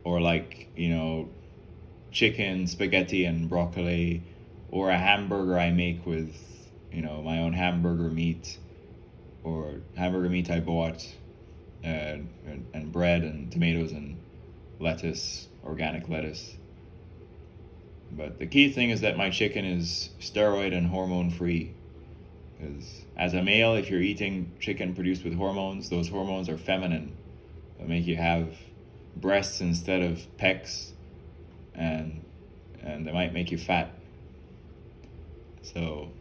or like, chicken, spaghetti, and broccoli, or a hamburger I make with, my own hamburger meat, or hamburger meat I bought, and bread and tomatoes and lettuce, organic lettuce. But the key thing is that my chicken is steroid and hormone free. Because as a male, if you're eating chicken produced with hormones, those hormones are feminine. They make you have breasts instead of pecs, and they might make you fat. So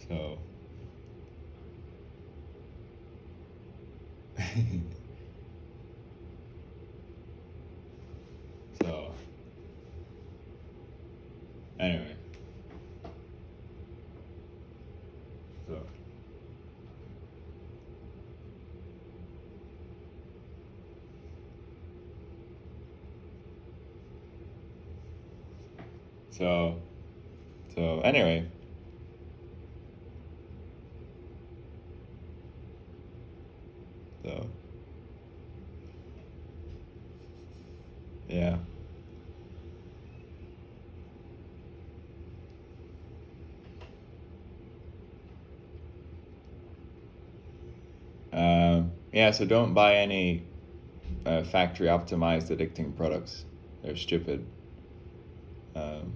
so anyway, so so so anyway, so yeah. Yeah, so don't buy any factory optimized addicting products. They're stupid. Um,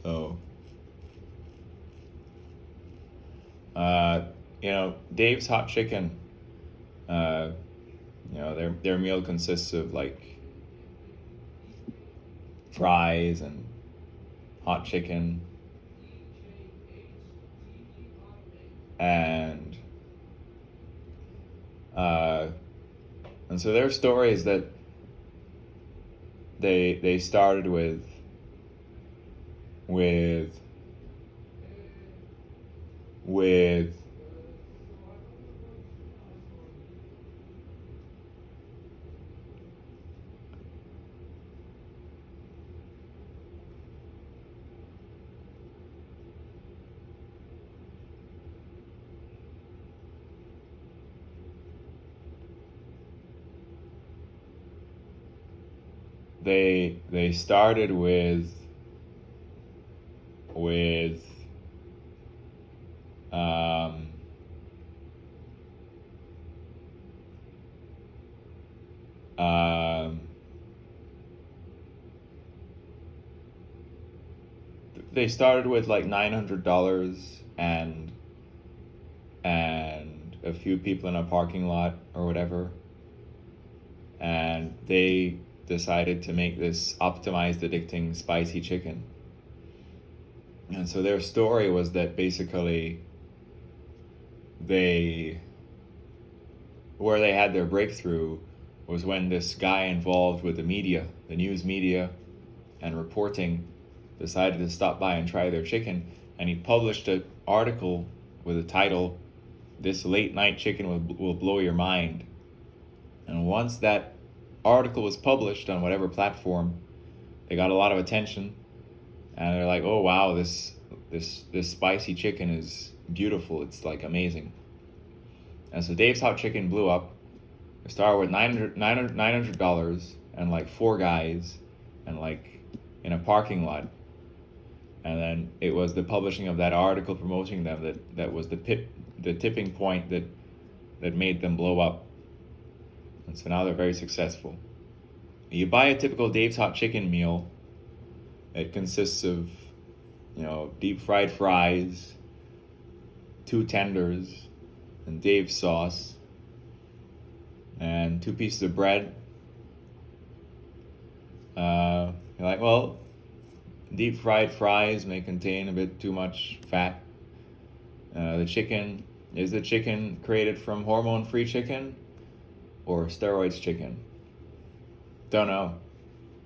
so, uh, Dave's Hot Chicken, uh, their meal consists of like fries and hot chicken, and uh, and so their story is that they started with with they started with um, um, they started with like $900 and a few people in a parking lot or whatever, and they decided to make this optimized addicting spicy chicken. And so their story was that basically where they had their breakthrough was when this guy involved with the media, the news media and reporting, decided to stop by and try their chicken, and he published an article with a title, "This late night chicken will blow your mind." And once that article was published on whatever platform, they got a lot of attention, and they're like, "Oh wow, this spicy chicken is beautiful. It's like amazing." And so Dave's Hot Chicken blew up. It started with $900 and like four guys and like in a parking lot. And then it was the publishing of that article promoting them that was the tipping point that made them blow up. So now they're very successful. You buy a typical Dave's Hot Chicken meal. It consists of, deep fried fries, 2 tenders, and Dave's sauce, and 2 pieces of bread. You're like, well, deep fried fries may contain a bit too much fat. Is the chicken created from hormone-free chicken or steroids chicken? Don't know.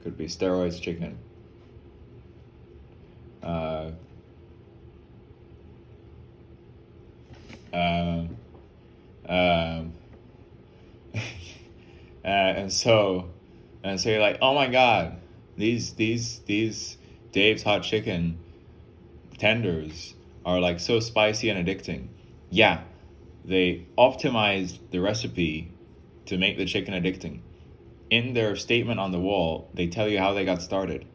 Could be steroids chicken. Uh, um, um, and so you're like, oh my god, these Dave's Hot Chicken tenders are like so spicy and addicting. Yeah, they optimized the recipe to make the chicken addicting. In their statement on the wall, they tell you how they got started,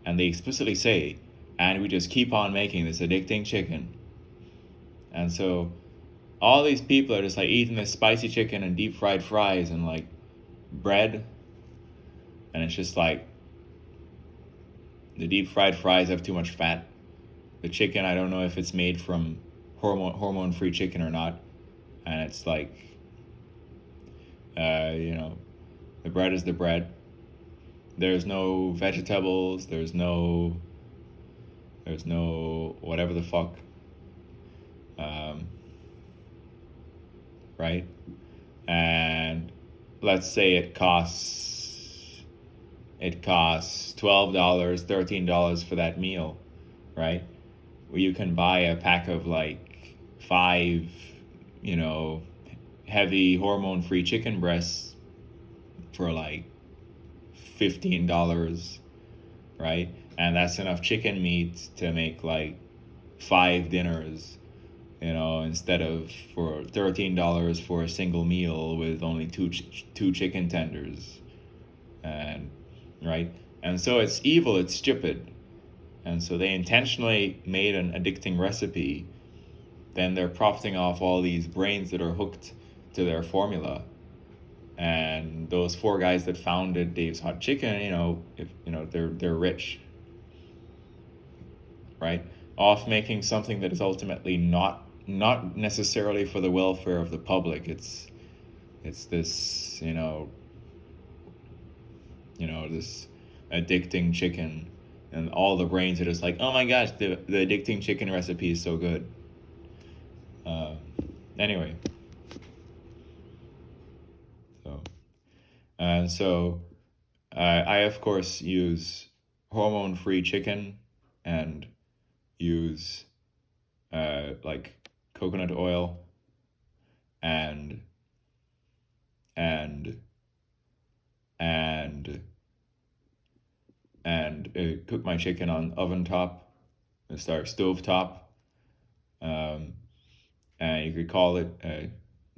and they explicitly say, and we just keep on making this addicting chicken. And so all these people are just like eating this spicy chicken and deep fried fries and like bread, and it's just like the deep fried fries have too much fat. The chicken, I don't know if it's made from hormone free chicken or not, and it's like, the bread is the bread. There's no vegetables. There's no whatever the fuck. Right? And let's say it costs $12, $13 for that meal, right? Where you can buy a pack of like 5, heavy hormone-free chicken breasts for like $15, right? And that's enough chicken meat to make like 5 dinners, instead of for $13 for a single meal with only two chicken tenders, and right, and so it's evil, it's stupid, and so they intentionally made an addicting recipe. Then they're profiting off all these brains that are hooked to their formula. And those 4 guys that founded Dave's Hot Chicken, they're rich, right? Off making something that is ultimately not necessarily for the welfare of the public. It's this, this addicting chicken, and all the brains are just like, oh my gosh, the addicting chicken recipe is so good. Anyway, so I of course use hormone-free chicken and use like coconut oil and cook my chicken on oven top, stove top, and you could call it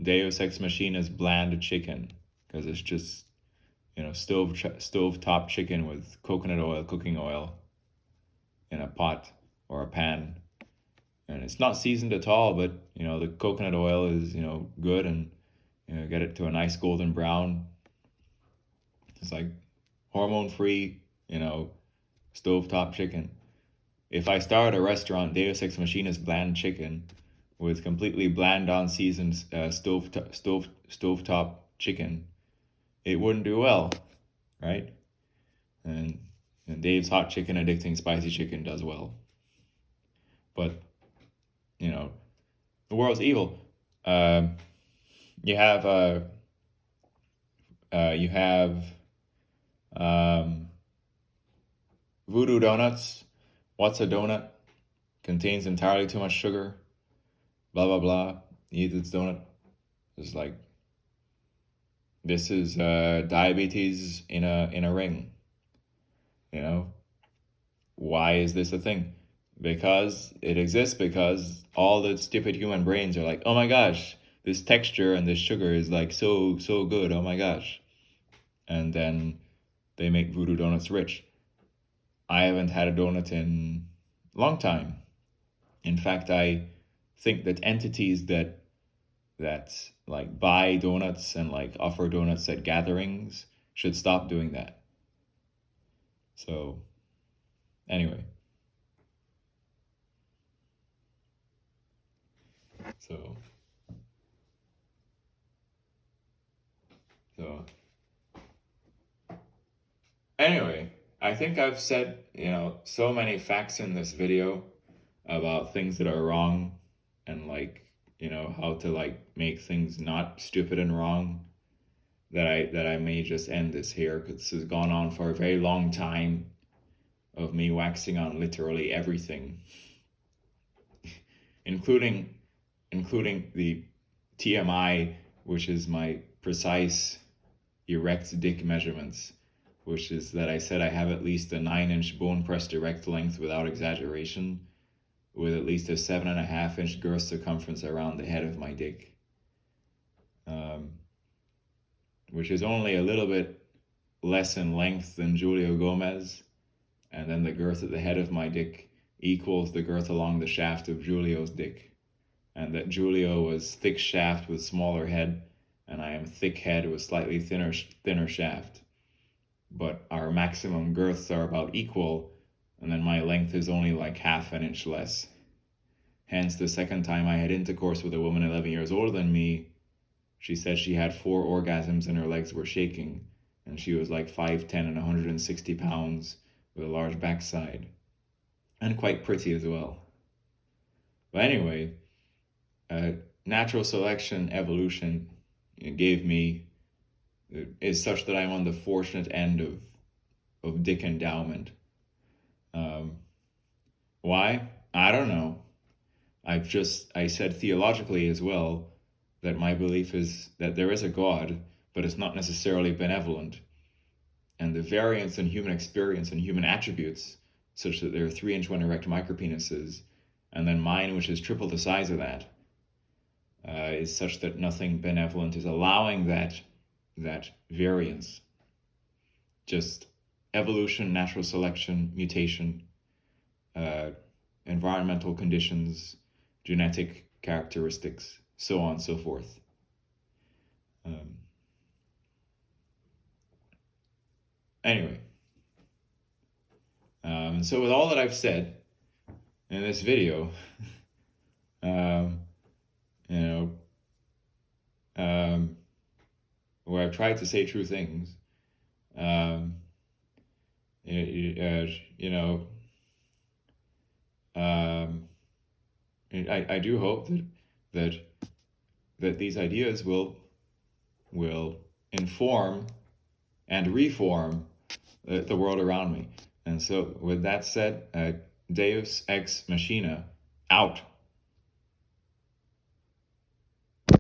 Deus Ex Machina's bland chicken, because it's just stove top chicken with coconut oil, cooking oil, in a pot or a pan, and it's not seasoned at all, but the coconut oil is good, and get it to a nice golden brown. It's like hormone free, stovetop chicken. If I start a restaurant, Deus Ex Machina's bland chicken, with completely bland unseasoned stovetop chicken, it wouldn't do well, right? And Dave's Hot Chicken addicting spicy chicken does well. But the world's evil. You have voodoo donuts. What's a donut? Contains entirely too much sugar. Blah blah blah. Eat this donut. It's like, this is diabetes in a ring. Why is this a thing? Because it exists, because all the stupid human brains are like, oh my gosh, this texture and this sugar is like so good, oh my gosh. And then they make voodoo donuts rich. I haven't had a donut in a long time. In fact, I think that entities that that like buy donuts and like offer donuts at gatherings should stop doing that. So anyway, so so anyway, I think I've said, so many facts in this video about things that are wrong and like, how to like make things not stupid and wrong, that I may just end this here, because this has gone on for a very long time of me waxing on literally everything, including the TMI, which is my precise erect dick measurements, which is that I said I have at least a 9-inch bone pressed erect length without exaggeration, with at least a 7.5-inch girth circumference around the head of my dick, which is only a little bit less in length than Julio Gomez, and then the girth at the head of my dick equals the girth along the shaft of Julio's dick, and that Julio was thick shaft with smaller head, and I am thick head with slightly thinner shaft. But our maximum girths are about equal, and then my length is only like 1/2 inch less. Hence, the second time I had intercourse with a woman 11 years older than me, she said she had 4 orgasms and her legs were shaking, and she was like 5'10" and 160 pounds with a large backside, and quite pretty as well. But anyway, natural selection, evolution is such that I'm on the fortunate end of dick endowment. Why? I don't know. I said theologically as well that my belief is that there is a God, but it's not necessarily benevolent. And the variance in human experience and human attributes, such that there are 3-inch when erect micropenises, and then mine, which is triple the size of that, is such that nothing benevolent is allowing that variance. Just evolution, natural selection, mutation, environmental conditions, genetic characteristics, so on and so forth. Anyway, so with all that I've said in this video, where I've tried to say true things, I do hope that these ideas will inform and reform the world around me. And so with that said, Deus Ex Machina, out.